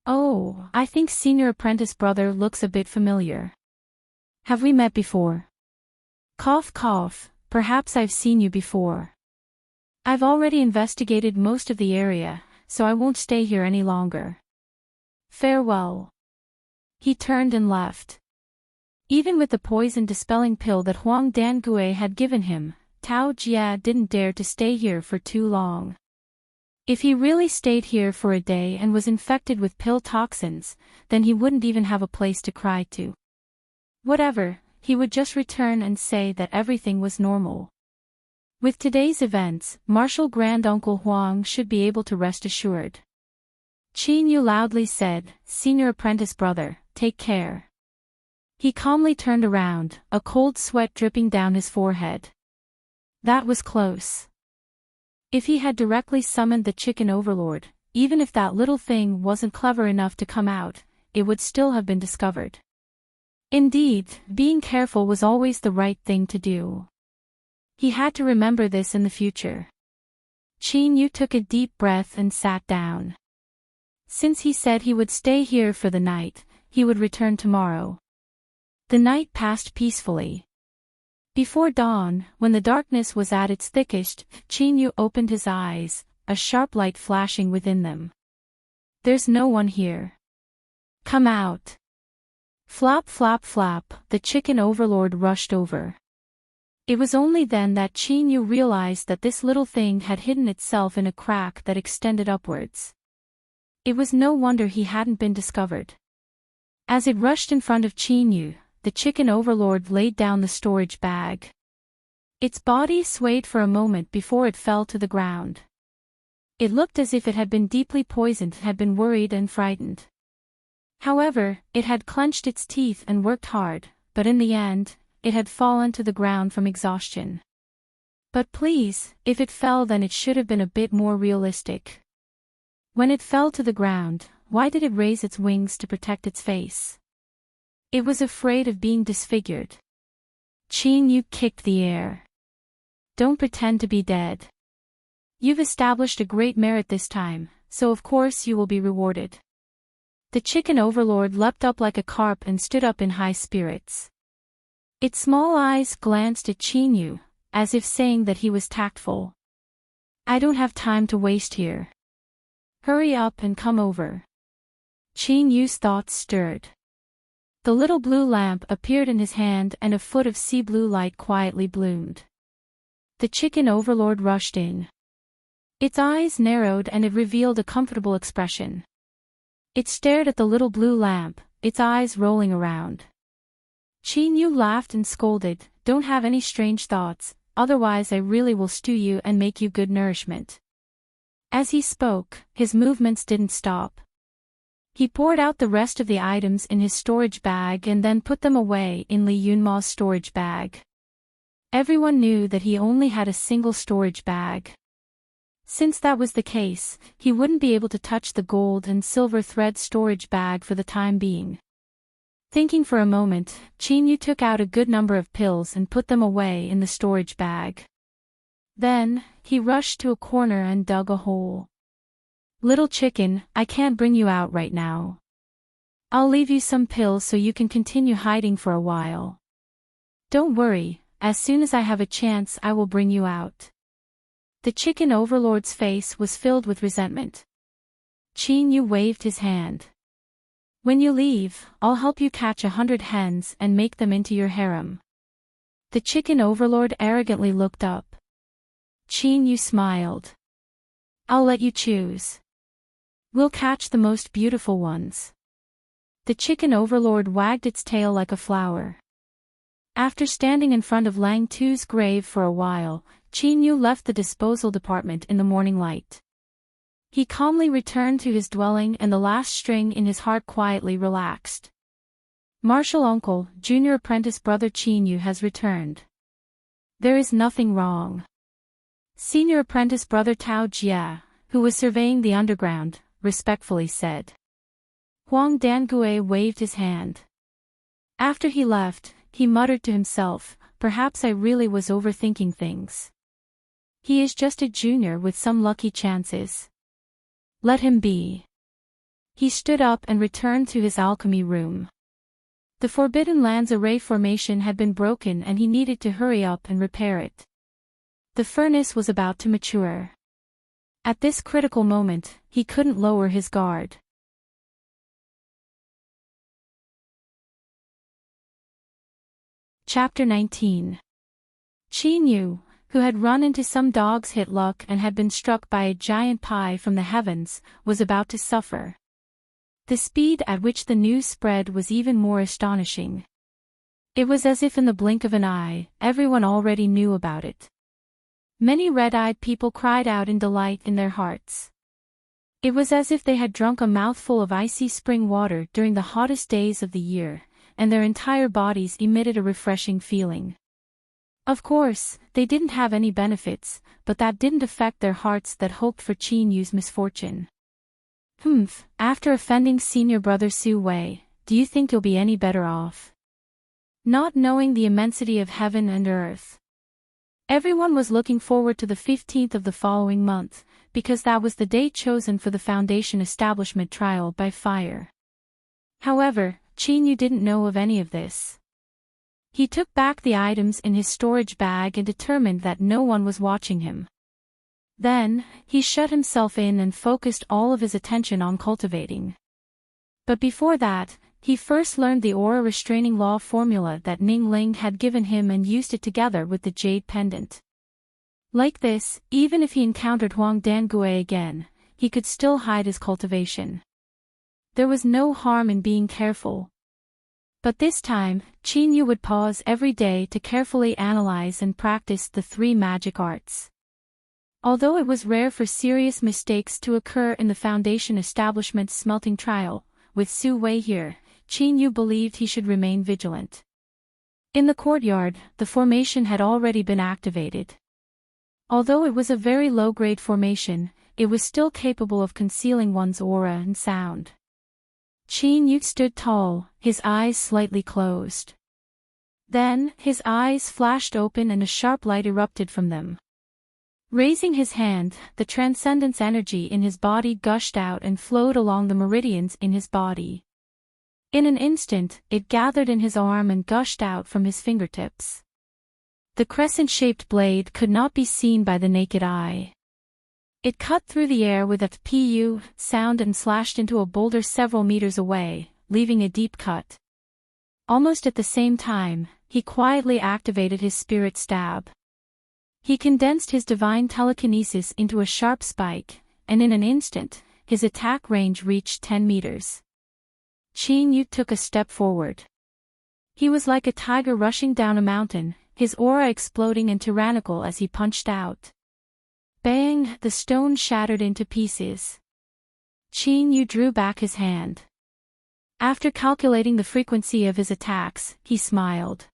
"Oh, I think senior apprentice brother looks a bit familiar. Have we met before?" Cough cough. "Perhaps I've seen you before. I've already investigated most of the area, so I won't stay here any longer. Farewell." He turned and left. Even with the poison-dispelling pill that Huang Dangue had given him, Tao Jia didn't dare to stay here for too long. If he really stayed here for a day and was infected with pill toxins, then he wouldn't even have a place to cry to. Whatever, he would just return and say that everything was normal. With today's events, Martial Grand-Uncle Huang should be able to rest assured. Qin Yu loudly said, "Senior apprentice brother, take care." He calmly turned around, a cold sweat dripping down his forehead. That was close. If he had directly summoned the chicken overlord, even if that little thing wasn't clever enough to come out, it would still have been discovered. Indeed, being careful was always the right thing to do. He had to remember this in the future. Qin Yu took a deep breath and sat down. Since he said he would stay here for the night, he would return tomorrow. The night passed peacefully. Before dawn, when the darkness was at its thickest, Qin Yu opened his eyes, a sharp light flashing within them. "There's no one here. Come out." Flop flop flop, the chicken overlord rushed over. It was only then that Qin Yu realized that this little thing had hidden itself in a crack that extended upwards. It was no wonder he hadn't been discovered. As it rushed in front of Qin Yu, the chicken overlord laid down the storage bag. Its body swayed for a moment before it fell to the ground. It looked as if it had been deeply poisoned, had been worried and frightened. However, it had clenched its teeth and worked hard, but in the end, it had fallen to the ground from exhaustion. But please, if it fell, then it should have been a bit more realistic. When it fell to the ground, why did it raise its wings to protect its face? It was afraid of being disfigured. Qin Yu kicked the air. "Don't pretend to be dead. You've established a great merit this time, so of course you will be rewarded." The chicken overlord leapt up like a carp and stood up in high spirits. Its small eyes glanced at Qin Yu, as if saying that he was tactful. "I don't have time to waste here. Hurry up and come over." Qin Yu's thoughts stirred. The little blue lamp appeared in his hand and a foot of sea blue light quietly bloomed. The chicken overlord rushed in. Its eyes narrowed and it revealed a comfortable expression. It stared at the little blue lamp, its eyes rolling around. Qin Yu laughed and scolded, "Don't have any strange thoughts, otherwise I really will stew you and make you good nourishment." As he spoke, his movements didn't stop. He poured out the rest of the items in his storage bag and then put them away in Li Yunma's storage bag. Everyone knew that he only had a single storage bag. Since that was the case, he wouldn't be able to touch the gold and silver thread storage bag for the time being. Thinking for a moment, Qin Yu took out a good number of pills and put them away in the storage bag. Then, he rushed to a corner and dug a hole. "Little chicken, I can't bring you out right now. I'll leave you some pills so you can continue hiding for a while. Don't worry, as soon as I have a chance I will bring you out." The chicken overlord's face was filled with resentment. Qin Yu waved his hand. "When you leave, I'll help you catch 100 hens and make them into your harem." The chicken overlord arrogantly looked up. Qin Yu smiled. "I'll let you choose. We'll catch the most beautiful ones." The chicken overlord wagged its tail like a flower. After standing in front of Lang Tu's grave for a while, Qin Yu left the disposal department in the morning light. He calmly returned to his dwelling and the last string in his heart quietly relaxed. Martial uncle, junior apprentice brother Qin Yu has returned. There is nothing wrong. Senior apprentice brother Tao Jia, who was surveying the underground, respectfully said. Huang Dangue waved his hand. After he left, he muttered to himself, "Perhaps I really was overthinking things. He is just a junior with some lucky chances. Let him be." He stood up and returned to his alchemy room. The Forbidden Lands array formation had been broken and he needed to hurry up and repair it. The furnace was about to mature. At this critical moment, he couldn't lower his guard. Chapter 19. Qin Yu, who had run into some dog's hit luck and had been struck by a giant pie from the heavens, was about to suffer. The speed at which the news spread was even more astonishing. It was as if in the blink of an eye, everyone already knew about it. Many red-eyed people cried out in delight in their hearts. It was as if they had drunk a mouthful of icy spring water during the hottest days of the year, and their entire bodies emitted a refreshing feeling. Of course, they didn't have any benefits, but that didn't affect their hearts that hoped for Qin Yu's misfortune. After offending senior brother Su Wei, do you think you'll be any better off? Not knowing the immensity of heaven and earth. Everyone was looking forward to the 15th of the following month, because that was the date chosen for the Foundation establishment trial by fire. However, Qin Yu didn't know of any of this. He took back the items in his storage bag and determined that no one was watching him. Then, he shut himself in and focused all of his attention on cultivating. But before that, he first learned the aura restraining law formula that Ning Ling had given him and used it together with the jade pendant. Like this, even if he encountered Huang Dangue again, he could still hide his cultivation. There was no harm in being careful. But this time, Qin Yu would pause every day to carefully analyze and practice the 3 magic arts. Although it was rare for serious mistakes to occur in the Foundation establishment's smelting trial, with Su Wei here, Qin Yu believed he should remain vigilant. In the courtyard, the formation had already been activated. Although it was a very low-grade formation, it was still capable of concealing one's aura and sound. Qin Yu stood tall, his eyes slightly closed. Then, his eyes flashed open and a sharp light erupted from them. Raising his hand, the transcendence energy in his body gushed out and flowed along the meridians in his body. In an instant, it gathered in his arm and gushed out from his fingertips. The crescent-shaped blade could not be seen by the naked eye. It cut through the air with a pu sound and slashed into a boulder several meters away, leaving a deep cut. Almost at the same time, he quietly activated his spirit stab. He condensed his divine telekinesis into a sharp spike, and in an instant, his attack range reached 10 meters. Qin Yu took a step forward. He was like a tiger rushing down a mountain, his aura exploding and tyrannical as he punched out. Bang! The stone shattered into pieces. Qin Yu drew back his hand. After calculating the frequency of his attacks, he smiled.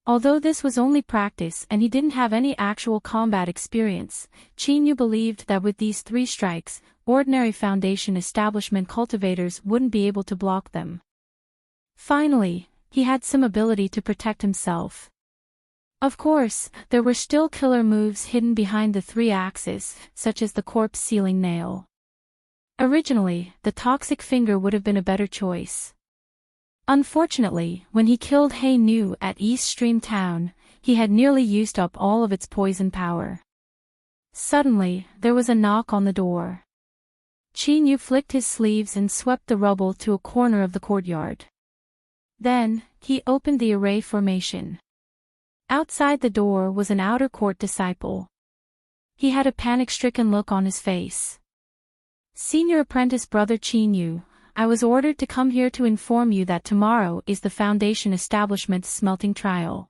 Although this was only practice and he didn't have any actual combat experience, Qin Yu believed that with these 3 strikes, ordinary Foundation establishment cultivators wouldn't be able to block them. Finally, he had some ability to protect himself. Of course, there were still killer moves hidden behind the 3 axes, such as the corpse sealing nail. Originally, the toxic finger would have been a better choice. Unfortunately, when he killed Hei Nu at East Stream Town, he had nearly used up all of its poison power. Suddenly, there was a knock on the door. Qin Yu flicked his sleeves and swept the rubble to a corner of the courtyard. Then, he opened the array formation. Outside the door was an outer court disciple. He had a panic-stricken look on his face. Senior apprentice brother Qin Yu, I was ordered to come here to inform you that tomorrow is the Foundation establishment's smelting trial.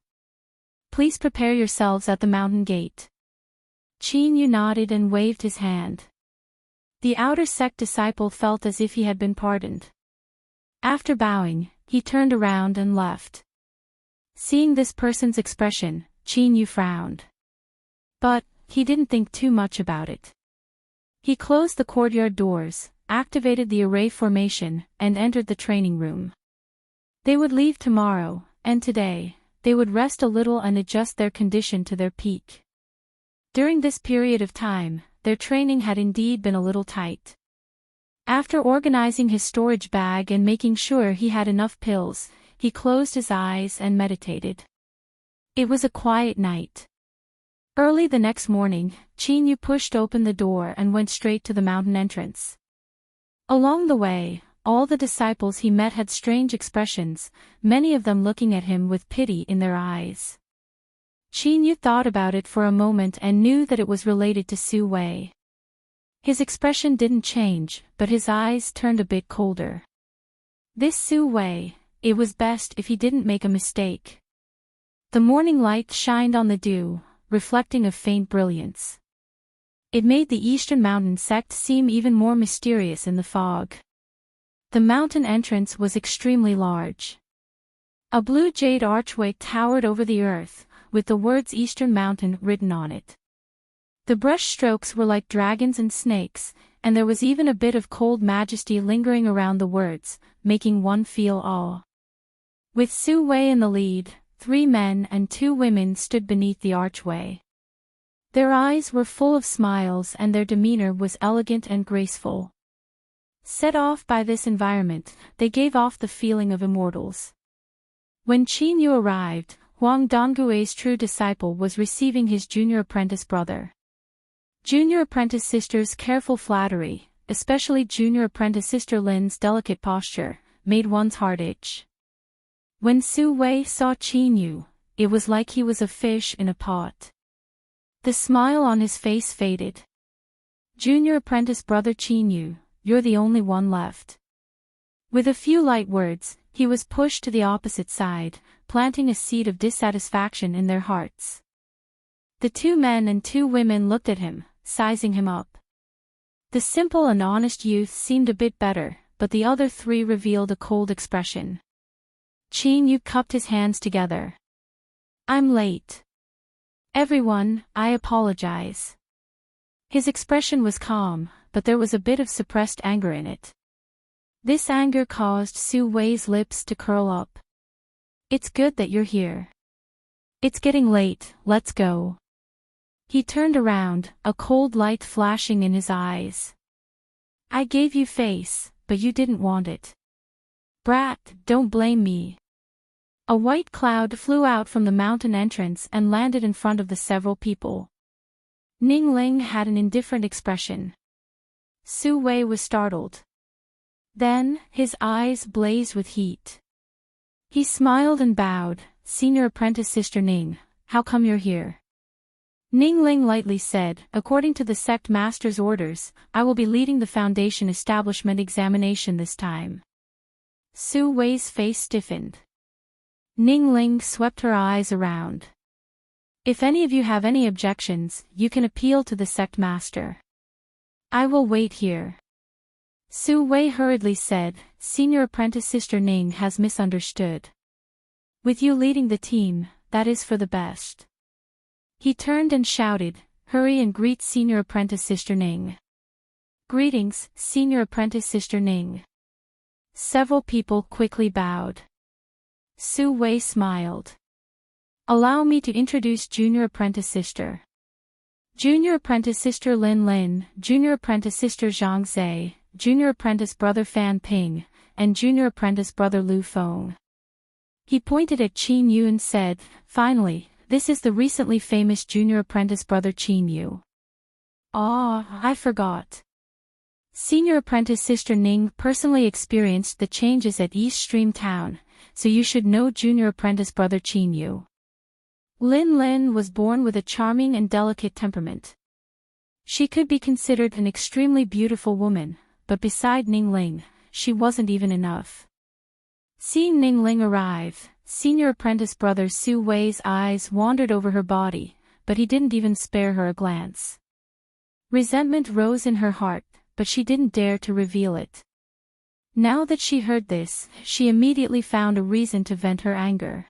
Please prepare yourselves at the mountain gate. Qin Yu nodded and waved his hand. The outer sect disciple felt as if he had been pardoned. After bowing, he turned around and left. Seeing this person's expression, Qin Yu frowned. But, he didn't think too much about it. He closed the courtyard doors, activated the array formation, and entered the training room. They would leave tomorrow, and today, they would rest a little and adjust their condition to their peak. During this period of time, their training had indeed been a little tight. After organizing his storage bag and making sure he had enough pills, he closed his eyes and meditated. It was a quiet night. Early the next morning, Qin Yu pushed open the door and went straight to the mountain entrance. Along the way, all the disciples he met had strange expressions, many of them looking at him with pity in their eyes. Qin Yu thought about it for a moment and knew that it was related to Su Wei. His expression didn't change, but his eyes turned a bit colder. This Su Wei, it was best if he didn't make a mistake. The morning light shined on the dew, reflecting a faint brilliance. It made the eastern mountain sect seem even more mysterious in the fog. The mountain entrance was extremely large. A blue jade archway towered over the earth, with the words Eastern Mountain written on it. The brush strokes were like dragons and snakes, and there was even a bit of cold majesty lingering around the words, making one feel awe. With Su Wei in the lead, 3 men and 2 women stood beneath the archway. Their eyes were full of smiles and their demeanor was elegant and graceful. Set off by this environment, they gave off the feeling of immortals. When Qin Yu arrived, Huang Donggui's true disciple was receiving his junior apprentice brother. Junior apprentice sister's careful flattery, especially junior apprentice sister Lin's delicate posture, made one's heart itch. When Su Wei saw Qin Yu, it was like he was a fish in a pot. The smile on his face faded. Junior apprentice brother Qin Yu, you're the only one left. With a few light words, he was pushed to the opposite side, planting a seed of dissatisfaction in their hearts. The 2 men and 2 women looked at him, sizing him up. The simple and honest youth seemed a bit better, but the other 3 revealed a cold expression. Qin Yu cupped his hands together. I'm late. Everyone, I apologize. His expression was calm, but there was a bit of suppressed anger in it. This anger caused Su Wei's lips to curl up. It's good that you're here. It's getting late, let's go. He turned around, a cold light flashing in his eyes. I gave you face, but you didn't want it. Brat, don't blame me. A white cloud flew out from the mountain entrance and landed in front of the several people. Ning Ling had an indifferent expression. Su Wei was startled. Then, his eyes blazed with heat. He smiled and bowed. Senior apprentice sister Ning, how come you're here? Ning Ling lightly said, according to the sect master's orders, I will be leading the foundation establishment examination this time. Su Wei's face stiffened. Ning Ling swept her eyes around. If any of you have any objections, you can appeal to the sect master. I will wait here. Su Wei hurriedly said, Senior apprentice sister Ning has misunderstood. With you leading the team, that is for the best. He turned and shouted, hurry and greet senior apprentice sister Ning. Greetings, senior apprentice sister Ning. Several people quickly bowed. Su Wei smiled. Allow me to introduce junior apprentice sister. Junior apprentice sister Lin Lin, junior apprentice sister Zhang Zhe, junior apprentice brother Fan Ping, and junior apprentice brother Lu Feng. He pointed at Qin Yu and said, finally, this is the recently famous junior apprentice brother Qin Yu. Ah, I forgot. Senior apprentice sister Ning personally experienced the changes at East Stream Town, so you should know junior apprentice brother Qin Yu. Lin Lin was born with a charming and delicate temperament. She could be considered an extremely beautiful woman, but beside Ning Ling, she wasn't even enough. Seeing Ning Ling arrive, senior apprentice brother Su Wei's eyes wandered over her body, but he didn't even spare her a glance. Resentment rose in her heart, but she didn't dare to reveal it. Now that she heard this, she immediately found a reason to vent her anger.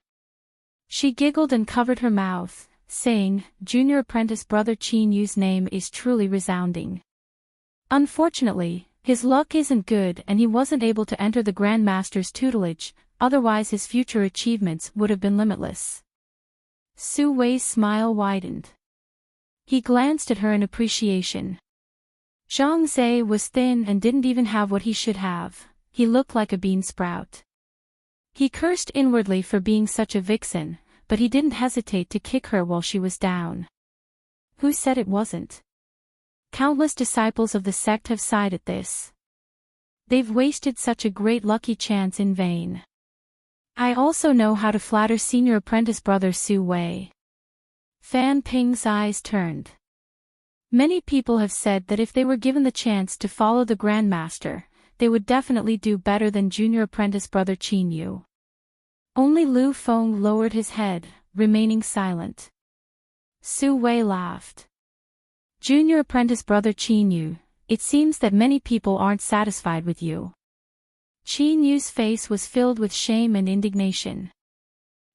She giggled and covered her mouth, saying, junior apprentice brother Qin Yu's name is truly resounding. Unfortunately, his luck isn't good and he wasn't able to enter the Grand Master's tutelage, otherwise his future achievements would have been limitless. Su Wei's smile widened. He glanced at her in appreciation. Zhang Zhe was thin and didn't even have what he should have. He looked like a bean sprout. He cursed inwardly for being such a vixen, but he didn't hesitate to kick her while she was down. Who said it wasn't? Countless disciples of the sect have sighed at this. They've wasted such a great lucky chance in vain. I also know how to flatter senior apprentice brother Su Wei. Fan Ping's eyes turned. Many people have said that if they were given the chance to follow the Grand Master, they would definitely do better than junior apprentice brother Qin Yu. Only Lu Feng lowered his head, remaining silent. Su Wei laughed. Junior apprentice brother Qin Yu, it seems that many people aren't satisfied with you. Qin Yu's face was filled with shame and indignation.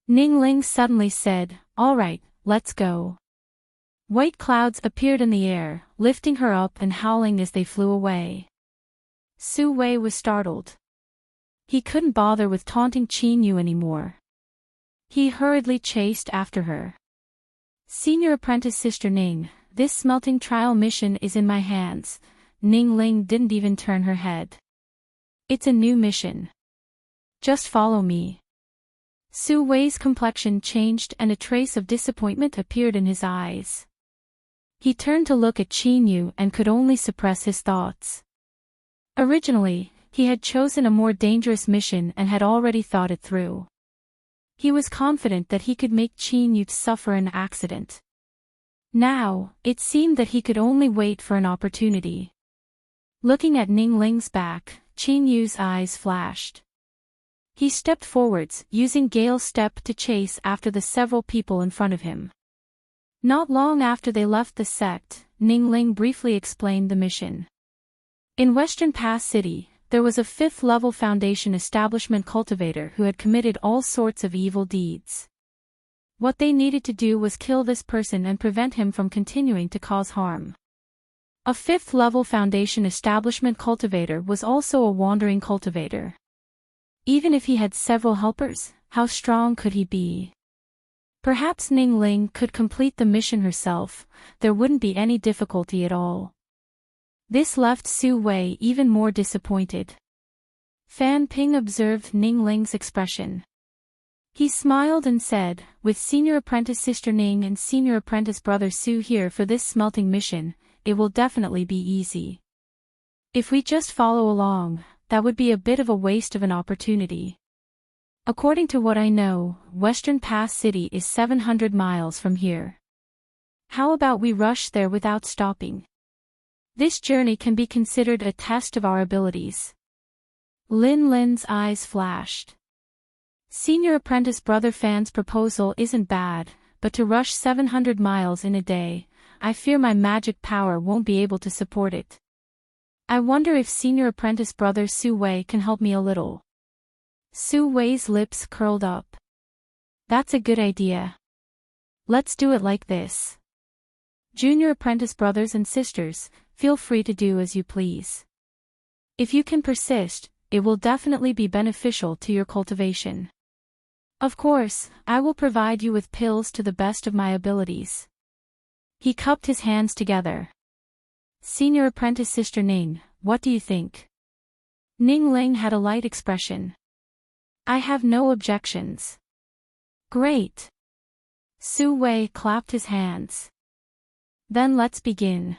Ning Ling suddenly said, "All right, let's go." White clouds appeared in the air, lifting her up and howling as they flew away. Su Wei was startled. He couldn't bother with taunting Qin Yu anymore. He hurriedly chased after her. Senior apprentice Sister Ning, this smelting trial mission is in my hands. Ning Ling didn't even turn her head. It's a new mission. Just follow me. Su Wei's complexion changed and a trace of disappointment appeared in his eyes. He turned to look at Qin Yu and could only suppress his thoughts. Originally, he had chosen a more dangerous mission and had already thought it through. He was confident that he could make Qin Yu suffer an accident. Now, it seemed that he could only wait for an opportunity. Looking at Ning Ling's back, Qin Yu's eyes flashed. He stepped forwards, using Gale's step to chase after the several people in front of him. Not long after they left the sect, Ning Ling briefly explained the mission. In Western Pass City, there was a 5th-level Foundation establishment cultivator who had committed all sorts of evil deeds. What they needed to do was kill this person and prevent him from continuing to cause harm. A 5th-level Foundation establishment cultivator was also a wandering cultivator. Even if he had several helpers, how strong could he be? Perhaps Ning Ling could complete the mission herself, there wouldn't be any difficulty at all. This left Su Wei even more disappointed. Fan Ping observed Ning Ling's expression. He smiled and said, "With Senior Apprentice Sister Ning and Senior Apprentice Brother Su here for this smelting mission, it will definitely be easy. If we just follow along, that would be a bit of a waste of an opportunity. According to what I know, Western Pass City is 700 miles from here. How about we rush there without stopping? This journey can be considered a test of our abilities." Lin Lin's eyes flashed. Senior Apprentice Brother Fan's proposal isn't bad, but to rush 700 miles in a day, I fear my magic power won't be able to support it. I wonder if Senior Apprentice Brother Su Wei can help me a little. Su Wei's lips curled up. That's a good idea. Let's do it like this. Junior Apprentice brothers and sisters, feel free to do as you please. If you can persist, it will definitely be beneficial to your cultivation. Of course, I will provide you with pills to the best of my abilities. He cupped his hands together. Senior Apprentice Sister Ning, what do you think? Ning Ling had a light expression. I have no objections. Great. Su Wei clapped his hands. Then let's begin.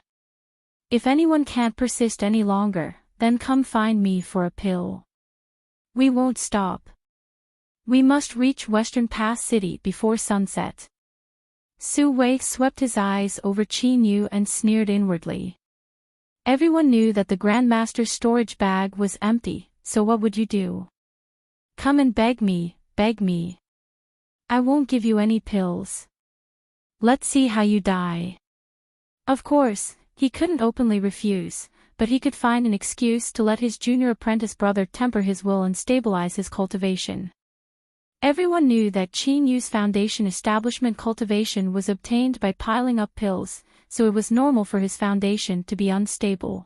If anyone can't persist any longer, then come find me for a pill. We won't stop. We must reach Western Pass City before sunset. Su Wei swept his eyes over Qin Yu and sneered inwardly. Everyone knew that the Grandmaster's storage bag was empty, so what would you do? Come and beg me, beg me. I won't give you any pills. Let's see how you die. Of course, he couldn't openly refuse, but he could find an excuse to let his junior apprentice brother temper his will and stabilize his cultivation. Everyone knew that Qin Yu's Foundation establishment cultivation was obtained by piling up pills, so it was normal for his foundation to be unstable.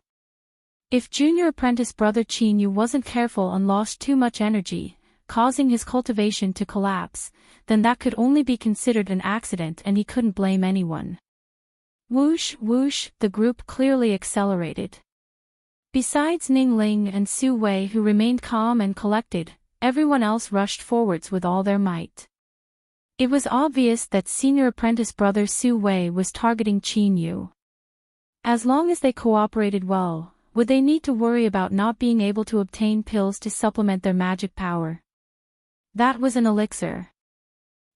If junior apprentice brother Qin Yu wasn't careful and lost too much energy, causing his cultivation to collapse, then that could only be considered an accident and he couldn't blame anyone. Whoosh, whoosh, the group clearly accelerated. Besides Ning Ling and Su Wei, who remained calm and collected, everyone else rushed forwards with all their might. It was obvious that senior apprentice brother Su Wei was targeting Qin Yu. As long as they cooperated well, would they need to worry about not being able to obtain pills to supplement their magic power? That was an elixir.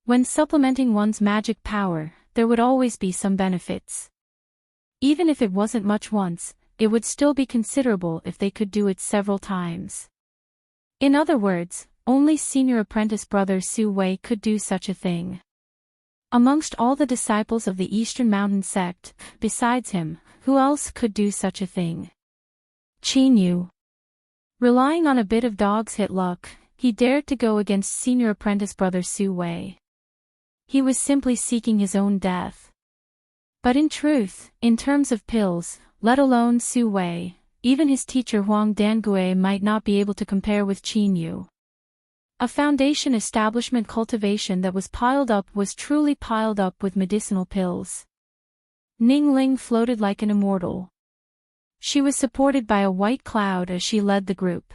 When supplementing one's magic power, there would always be some benefits. Even if it wasn't much once, it would still be considerable if they could do it several times. In other words, only senior apprentice brother Su Wei could do such a thing. Amongst all the disciples of the Eastern Mountain sect, besides him, who else could do such a thing? Qin Yu. Relying on a bit of dog's hit luck, he dared to go against senior apprentice brother Su Wei. He was simply seeking his own death. But in truth, in terms of pills, let alone Su Wei, even his teacher Huang Dangui might not be able to compare with Qin Yu. A foundation establishment cultivation that was truly piled up with medicinal pills. Ning Ling floated like an immortal. She was supported by a white cloud as she led the group.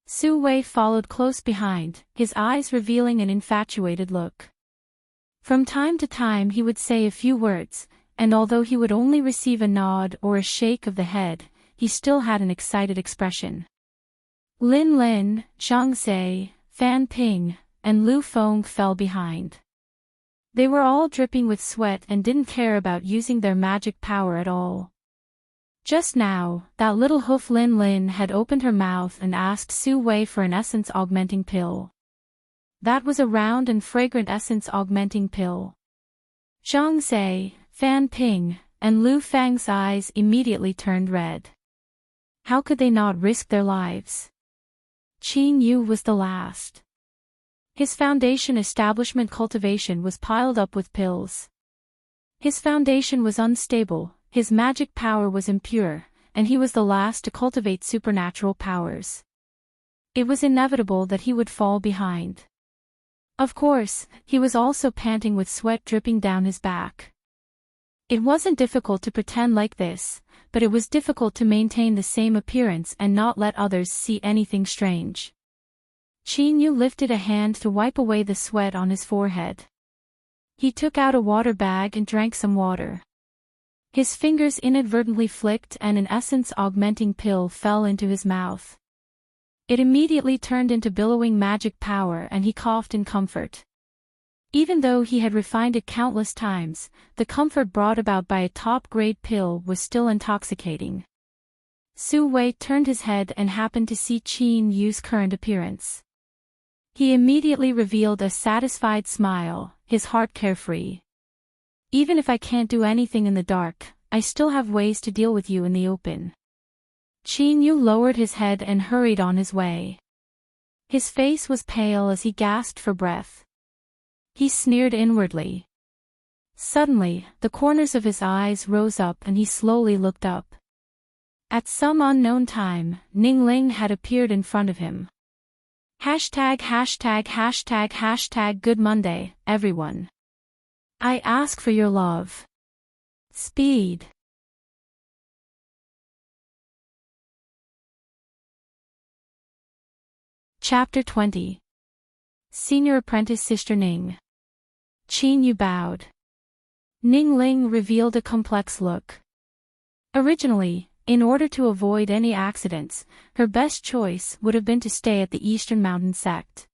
Su Wei followed close behind, his eyes revealing an infatuated look. From time to time he would say a few words, and although he would only receive a nod or a shake of the head, he still had an excited expression. Lin Lin, Zhang Sei, Fan Ping, and Lu Feng fell behind. They were all dripping with sweat and didn't care about using their magic power at all. Just now, that little hoof Lin Lin had opened her mouth and asked Su Wei for an essence-augmenting pill. That was a round and fragrant essence-augmenting pill. Zhang Sei, Fan Ping, and Lu Feng's eyes immediately turned red. How could they not risk their lives? Qin Yu was the last. His foundation establishment cultivation was piled up with pills. His foundation was unstable, his magic power was impure, and he was the last to cultivate supernatural powers. It was inevitable that he would fall behind. Of course, he was also panting with sweat dripping down his back. It wasn't difficult to pretend like this, but it was difficult to maintain the same appearance and not let others see anything strange. Qin Yu lifted a hand to wipe away the sweat on his forehead. He took out a water bag and drank some water. His fingers inadvertently flicked and an essence-augmenting pill fell into his mouth. It immediately turned into billowing magic power and he coughed in comfort. Even though he had refined it countless times, the comfort brought about by a top-grade pill was still intoxicating. Su Wei turned his head and happened to see Qin Yu's current appearance. He immediately revealed a satisfied smile, his heart carefree. Even if I can't do anything in the dark, I still have ways to deal with you in the open. Qin Yu lowered his head and hurried on his way. His face was pale as he gasped for breath. He sneered inwardly. Suddenly, the corners of his eyes rose up and he slowly looked up. At some unknown time, Ning Ling had appeared in front of him. Hashtag Good Monday, everyone. I ask for your love. Speed. Chapter 20. Senior Apprentice Sister Ning. Qin Yu bowed. Ning Ling revealed a complex look. Originally, in order to avoid any accidents, her best choice would have been to stay at the Eastern Mountain sect.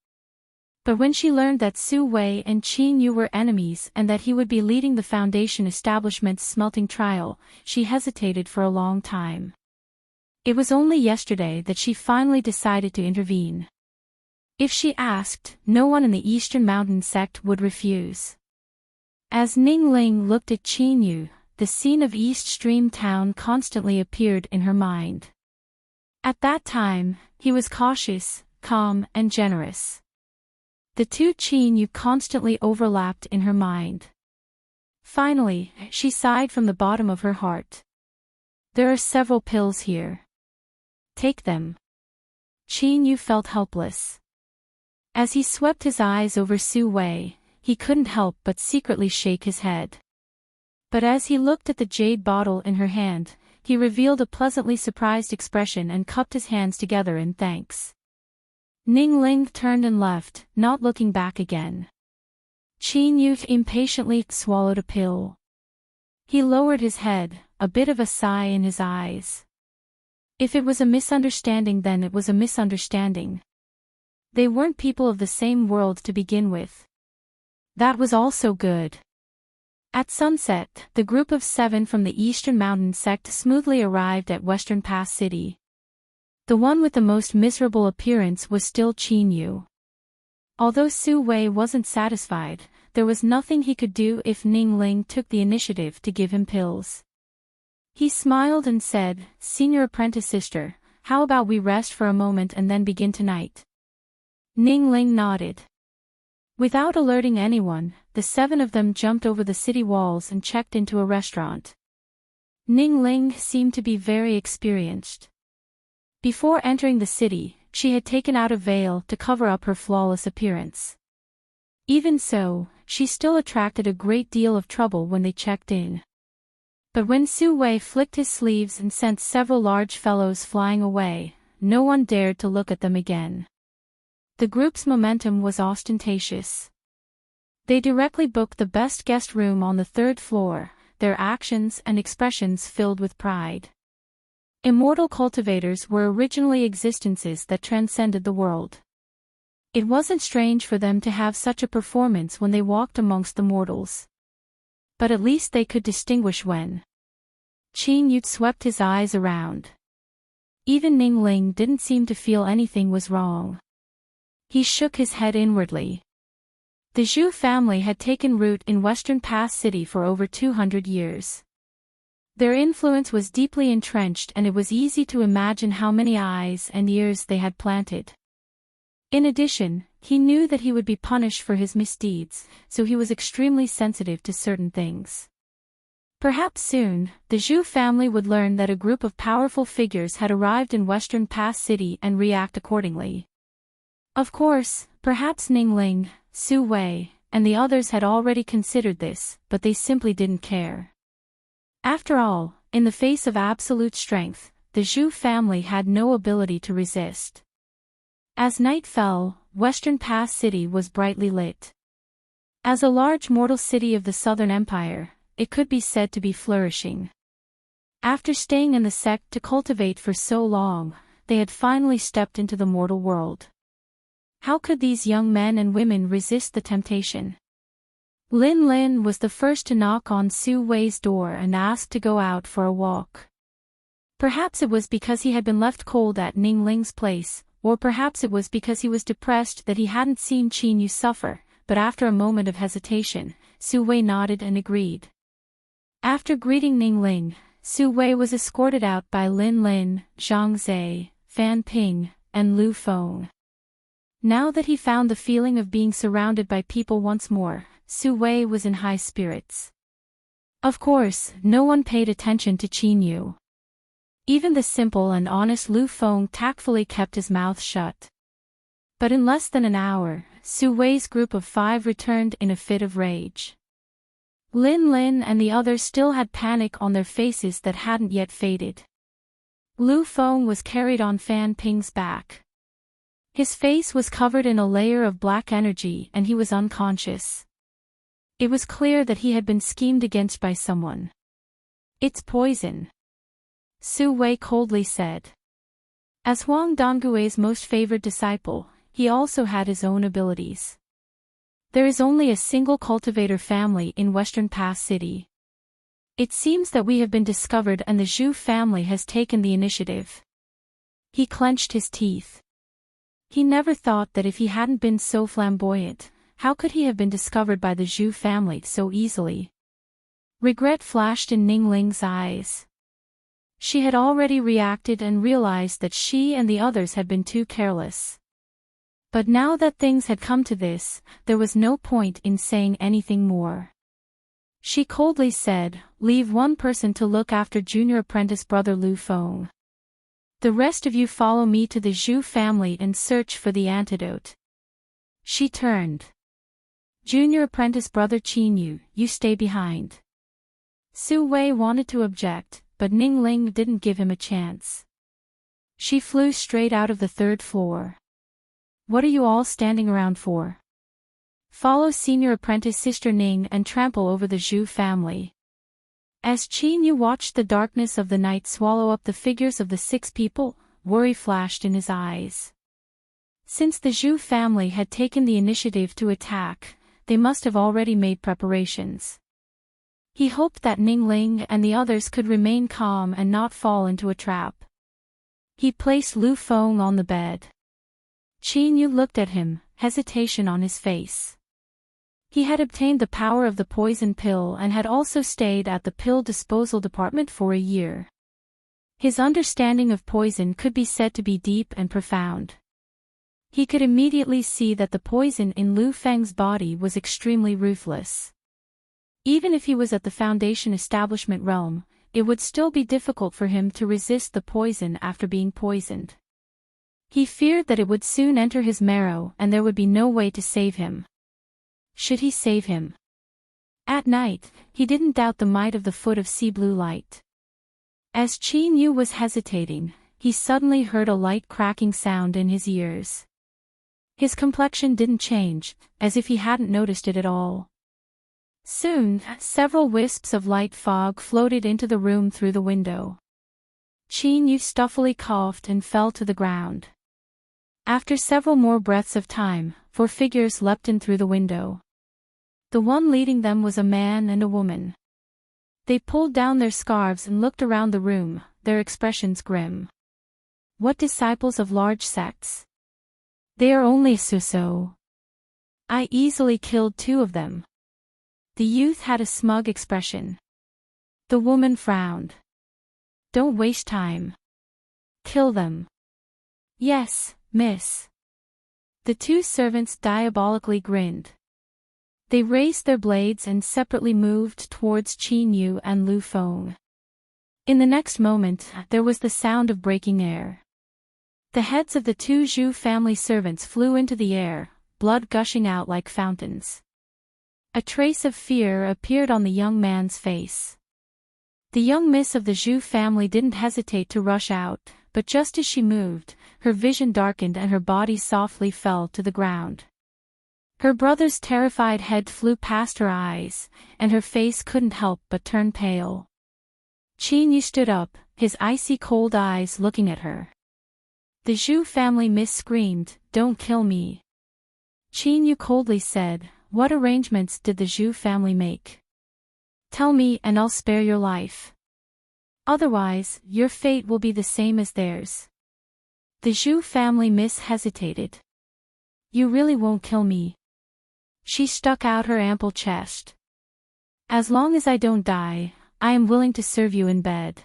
But when she learned that Su Wei and Qin Yu were enemies and that he would be leading the Foundation establishment's smelting trial, she hesitated for a long time. It was only yesterday that she finally decided to intervene. If she asked, no one in the Eastern Mountain sect would refuse. As Ning Ling looked at Qin Yu, the scene of East Stream Town constantly appeared in her mind. At that time, he was cautious, calm, and generous. The two Qin Yu constantly overlapped in her mind. Finally, she sighed from the bottom of her heart. There are several pills here. Take them. Qin Yu felt helpless. As he swept his eyes over Su Wei, he couldn't help but secretly shake his head. But as he looked at the jade bottle in her hand, he revealed a pleasantly surprised expression and cupped his hands together in thanks. Ning Ling turned and left, not looking back again. Qin Yu impatiently swallowed a pill. He lowered his head, a bit of a sigh in his eyes. If it was a misunderstanding, then it was a misunderstanding. They weren't people of the same world to begin with. That was also good. At sunset, the group of 7 from the Eastern Mountain sect smoothly arrived at Western Pass City. The one with the most miserable appearance was still Qin Yu. Although Su Wei wasn't satisfied, there was nothing he could do if Ning Ling took the initiative to give him pills. He smiled and said, "Senior apprentice sister, how about we rest for a moment and then begin tonight?" Ning Ling nodded. Without alerting anyone, the 7 of them jumped over the city walls and checked into a restaurant. Ning Ling seemed to be very experienced. Before entering the city, she had taken out a veil to cover up her flawless appearance. Even so, she still attracted a great deal of trouble when they checked in. But when Su Wei flicked his sleeves and sent several large fellows flying away, no one dared to look at them again. The group's momentum was ostentatious. They directly booked the best guest room on the 3rd floor, their actions and expressions filled with pride. Immortal cultivators were originally existences that transcended the world. It wasn't strange for them to have such a performance when they walked amongst the mortals. But at least they could distinguish when. Qin Yu swept his eyes around. Even Ning Ling didn't seem to feel anything was wrong. He shook his head inwardly. The Zhu family had taken root in Western Pass City for over 200 years. Their influence was deeply entrenched, and it was easy to imagine how many eyes and ears they had planted. In addition, he knew that he would be punished for his misdeeds, so he was extremely sensitive to certain things. Perhaps soon, the Zhu family would learn that a group of powerful figures had arrived in Western Pass City and react accordingly. Of course, perhaps Ning Ling, Su Wei, and the others had already considered this, but they simply didn't care. After all, in the face of absolute strength, the Zhu family had no ability to resist. As night fell, Western Pass City was brightly lit. As a large mortal city of the Southern Empire, it could be said to be flourishing. After staying in the sect to cultivate for so long, they had finally stepped into the mortal world. How could these young men and women resist the temptation? Lin Lin was the first to knock on Su Wei's door and ask to go out for a walk. Perhaps it was because he had been left cold at Ning Ling's place, or perhaps it was because he was depressed that he hadn't seen Qin Yu suffer, but after a moment of hesitation, Su Wei nodded and agreed. After greeting Ning Ling, Su Wei was escorted out by Lin Lin, Zhang Zhe, Fan Ping, and Lu Feng. Now that he found the feeling of being surrounded by people once more, Su Wei was in high spirits. Of course, no one paid attention to Qin Yu. Even the simple and honest Lu Feng tactfully kept his mouth shut. But in less than an hour, Su Wei's group of 5 returned in a fit of rage. Lin Lin and the others still had panic on their faces that hadn't yet faded. Lu Feng was carried on Fan Ping's back. His face was covered in a layer of black energy and he was unconscious. It was clear that he had been schemed against by someone. "It's poison," Su Wei coldly said. As Huang Dongui's most favored disciple, he also had his own abilities. There is only a single cultivator family in Western Pass City. It seems that we have been discovered and the Zhu family has taken the initiative. He clenched his teeth. He never thought that if he hadn't been so flamboyant, how could he have been discovered by the Zhu family so easily? Regret flashed in Ning Ling's eyes. She had already reacted and realized that she and the others had been too careless. But now that things had come to this, there was no point in saying anything more. She coldly said, "Leave one person to look after junior apprentice brother Lu Feng. The rest of you follow me to the Zhu family and search for the antidote." She turned. "Junior apprentice brother Qin Yu, you stay behind." Su Wei wanted to object, but Ning Ling didn't give him a chance. She flew straight out of the 3rd floor. "What are you all standing around for? Follow senior apprentice sister Ning and trample over the Zhu family." As Qin Yu watched the darkness of the night swallow up the figures of the 6 people, worry flashed in his eyes. Since the Zhu family had taken the initiative to attack, they must have already made preparations. He hoped that Ning Ling and the others could remain calm and not fall into a trap. He placed Lu Feng on the bed. Qin Yu looked at him, hesitation on his face. He had obtained the power of the poison pill and had also stayed at the pill disposal department for a year. His understanding of poison could be said to be deep and profound. He could immediately see that the poison in Lu Feng's body was extremely ruthless. Even if he was at the Foundation establishment realm, it would still be difficult for him to resist the poison after being poisoned. He feared that it would soon enter his marrow and there would be no way to save him. Should he save him? At night, he didn't doubt the might of the foot of sea blue light. As Qin Yu was hesitating, he suddenly heard a light cracking sound in his ears. His complexion didn't change, as if he hadn't noticed it at all. Soon, several wisps of light fog floated into the room through the window. Qin Yu stuffily coughed and fell to the ground. After several more breaths of time, 4 figures leapt in through the window. The one leading them was a man and a woman. They pulled down their scarves and looked around the room, their expressions grim. What disciples of large sects? They are only so. I easily killed 2 of them. The youth had a smug expression. The woman frowned. Don't waste time. Kill them. Yes, miss. The 2 servants diabolically grinned. They raised their blades and separately moved towards Qin Yu and Lu Feng. In the next moment, there was the sound of breaking air. The heads of the 2 Zhu family servants flew into the air, blood gushing out like fountains. A trace of fear appeared on the young man's face. The young miss of the Zhu family didn't hesitate to rush out, but just as she moved, her vision darkened and her body softly fell to the ground. Her brother's terrified head flew past her eyes, and her face couldn't help but turn pale. Qin Yu stood up, his icy cold eyes looking at her. The Zhu family miss screamed, "Don't kill me." Qin Yu coldly said, "What arrangements did the Zhu family make? Tell me and I'll spare your life. Otherwise, your fate will be the same as theirs." The Zhu family miss hesitated. "You really won't kill me?" She stuck out her ample chest. "As long as I don't die, I am willing to serve you in bed."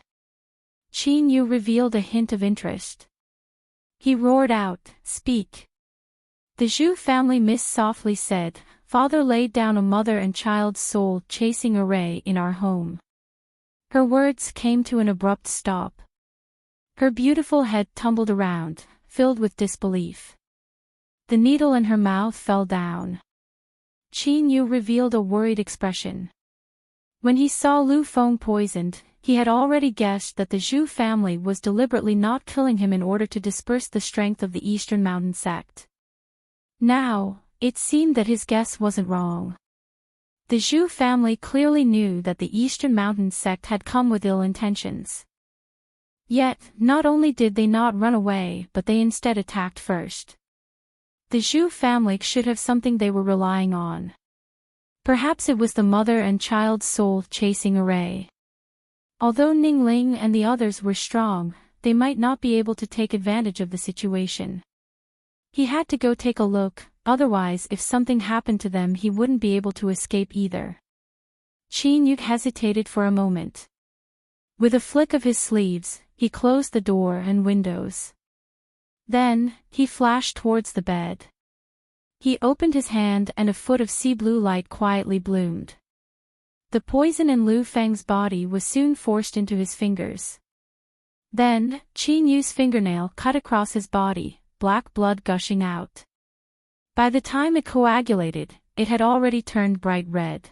Qin Yu revealed a hint of interest. He roared out, "Speak." The Zhu family miss softly said, "Father laid down a mother and child's soul chasing a ray in our home." Her words came to an abrupt stop. Her beautiful head tumbled around, filled with disbelief. The needle in her mouth fell down. Qin Yu revealed a worried expression. When he saw Lu Feng poisoned, he had already guessed that the Zhu family was deliberately not killing him in order to disperse the strength of the Eastern Mountain sect. Now, it seemed that his guess wasn't wrong. The Zhu family clearly knew that the Eastern Mountain sect had come with ill intentions. Yet, not only did they not run away but they instead attacked first. The Zhu family should have something they were relying on. Perhaps it was the mother and child's soul chasing a ray. Although Ningling and the others were strong, they might not be able to take advantage of the situation. He had to go take a look, otherwise if something happened to them he wouldn't be able to escape either. Qin Yu hesitated for a moment. With a flick of his sleeves, he closed the door and windows. Then, he flashed towards the bed. He opened his hand and a foot of sea blue light quietly bloomed. The poison in Lu Feng's body was soon forced into his fingers. Then, Qin Yu's fingernail cut across his body, black blood gushing out. By the time it coagulated, it had already turned bright red.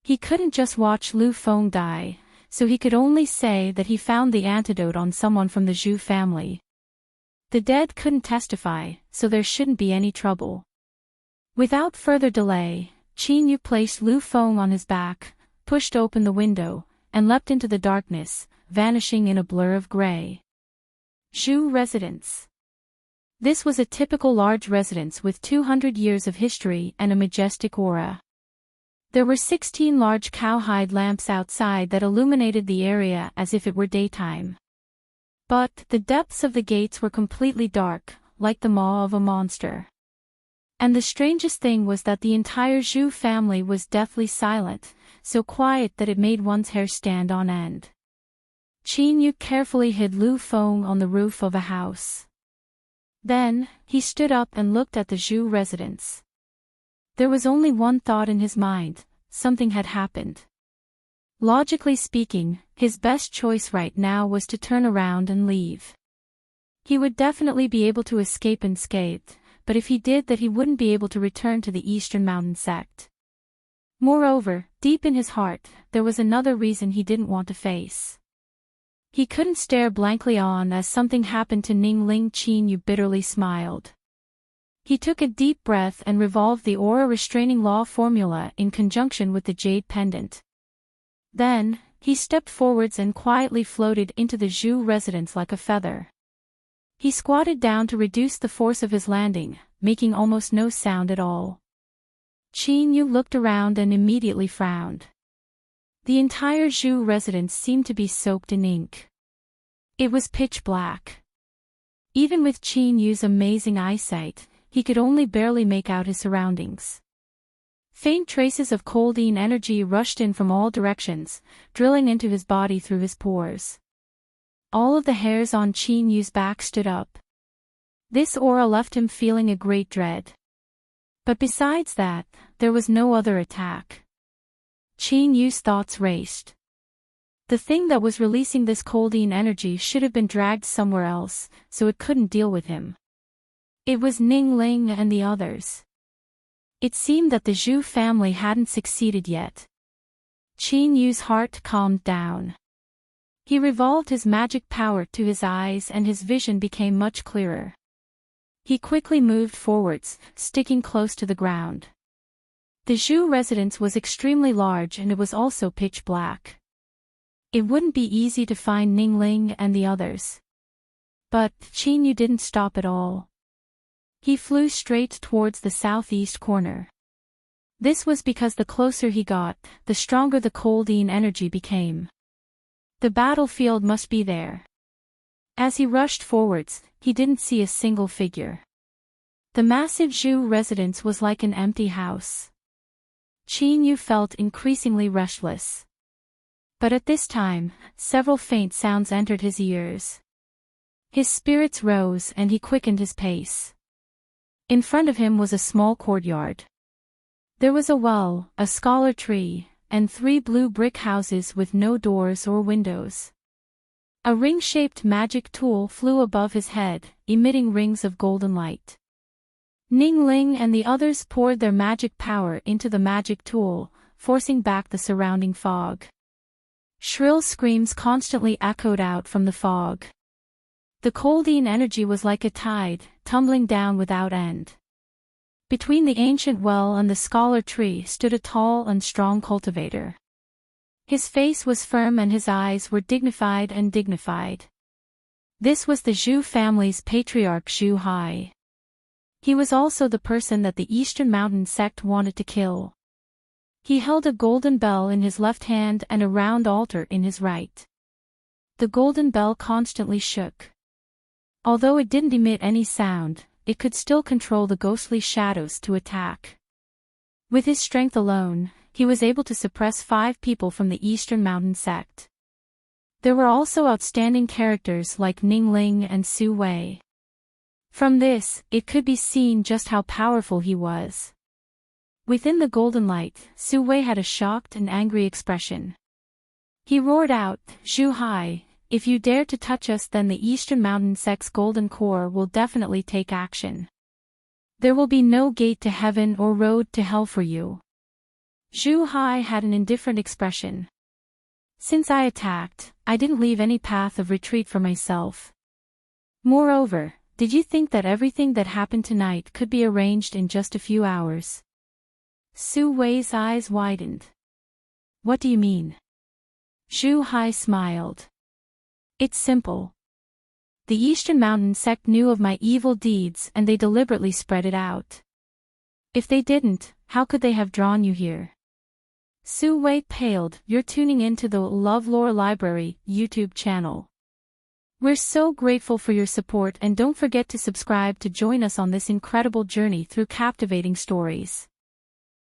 He couldn't just watch Lu Feng die, so he could only say that he found the antidote on someone from the Zhu family. The dead couldn't testify, so there shouldn't be any trouble. Without further delay, Qin Yu placed Lu Feng on his back, pushed open the window, and leapt into the darkness, vanishing in a blur of gray. Zhu residence. This was a typical large residence with 200 years of history and a majestic aura. There were 16 large cowhide lamps outside that illuminated the area as if it were daytime. But the depths of the gates were completely dark, like the maw of a monster. And the strangest thing was that the entire Zhu family was deathly silent, so quiet that it made one's hair stand on end. Qin Yu carefully hid Lu Feng on the roof of a house. Then, he stood up and looked at the Zhu residence. There was only one thought in his mind: something had happened. Logically speaking, his best choice right now was to turn around and leave. He would definitely be able to escape unscathed, but if he did that he wouldn't be able to return to the Eastern Mountain sect. Moreover, deep in his heart, there was another reason he didn't want to face. He couldn't stare blankly on as something happened to Ning Ling. Qin Yu bitterly smiled. He took a deep breath and revolved the aura restraining law formula in conjunction with the jade pendant. Then, he stepped forwards and quietly floated into the Zhu residence like a feather. He squatted down to reduce the force of his landing, making almost no sound at all. Qin Yu looked around and immediately frowned. The entire Zhu residence seemed to be soaked in ink. It was pitch black. Even with Qin Yu's amazing eyesight, he could only barely make out his surroundings. Faint traces of coldine energy rushed in from all directions, drilling into his body through his pores. All of the hairs on Qin Yu's back stood up. This aura left him feeling a great dread. But besides that, there was no other attack. Qin Yu's thoughts raced. The thing that was releasing this coldine energy should have been dragged somewhere else, so it couldn't deal with him. It was Ning Ling and the others. It seemed that the Zhu family hadn't succeeded yet. Qin Yu's heart calmed down. He revolved his magic power to his eyes and his vision became much clearer. He quickly moved forwards, sticking close to the ground. The Zhu residence was extremely large and it was also pitch black. It wouldn't be easy to find Ning Ling and the others. But Qin Yu didn't stop at all. He flew straight towards the southeast corner. This was because the closer he got, the stronger the coldine energy became. The battlefield must be there. As he rushed forwards, he didn't see a single figure. The massive Zhu residence was like an empty house. Qin Yu felt increasingly restless. But at this time, several faint sounds entered his ears. His spirits rose and he quickened his pace. In front of him was a small courtyard. There was a well, a scholar tree, and 3 blue brick houses with no doors or windows. A ring-shaped magic tool flew above his head, emitting rings of golden light. Ning Ling and the others poured their magic power into the magic tool, forcing back the surrounding fog. Shrill screams constantly echoed out from the fog. The coldine energy was like a tide, tumbling down without end. Between the ancient well and the scholar tree stood a tall and strong cultivator. His face was firm and his eyes were dignified. This was the Zhu family's patriarch Zhu Hai. He was also the person that the Eastern Mountain sect wanted to kill. He held a golden bell in his left hand and a round altar in his right. The golden bell constantly shook. Although it didn't emit any sound, it could still control the ghostly shadows to attack. With his strength alone, he was able to suppress 5 people from the Eastern Mountain sect. There were also outstanding characters like Ning Ling and Su Wei. From this, it could be seen just how powerful he was. Within the golden light, Su Wei had a shocked and angry expression. He roared out, "Zhu Hai, if you dare to touch us, then the Eastern Mountain sect's golden core will definitely take action. There will be no gate to heaven or road to hell for you." Zhu Hai had an indifferent expression. "Since I attacked, I didn't leave any path of retreat for myself. Moreover, did you think that everything that happened tonight could be arranged in just a few hours?" Su Wei's eyes widened. "What do you mean?" Zhu Hai smiled. "It's simple. The Eastern Mountain sect knew of my evil deeds and they deliberately spread it out. If they didn't, how could they have drawn you here?" Su Wei paled. "You're tuning into the LoveLore Library YouTube channel. We're so grateful for your support, and don't forget to subscribe to join us on this incredible journey through captivating stories.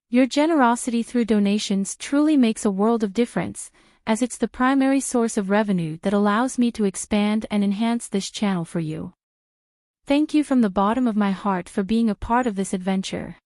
Your generosity through donations truly makes a world of difference, as it's the primary source of revenue that allows me to expand and enhance this channel for you. Thank you from the bottom of my heart for being a part of this adventure.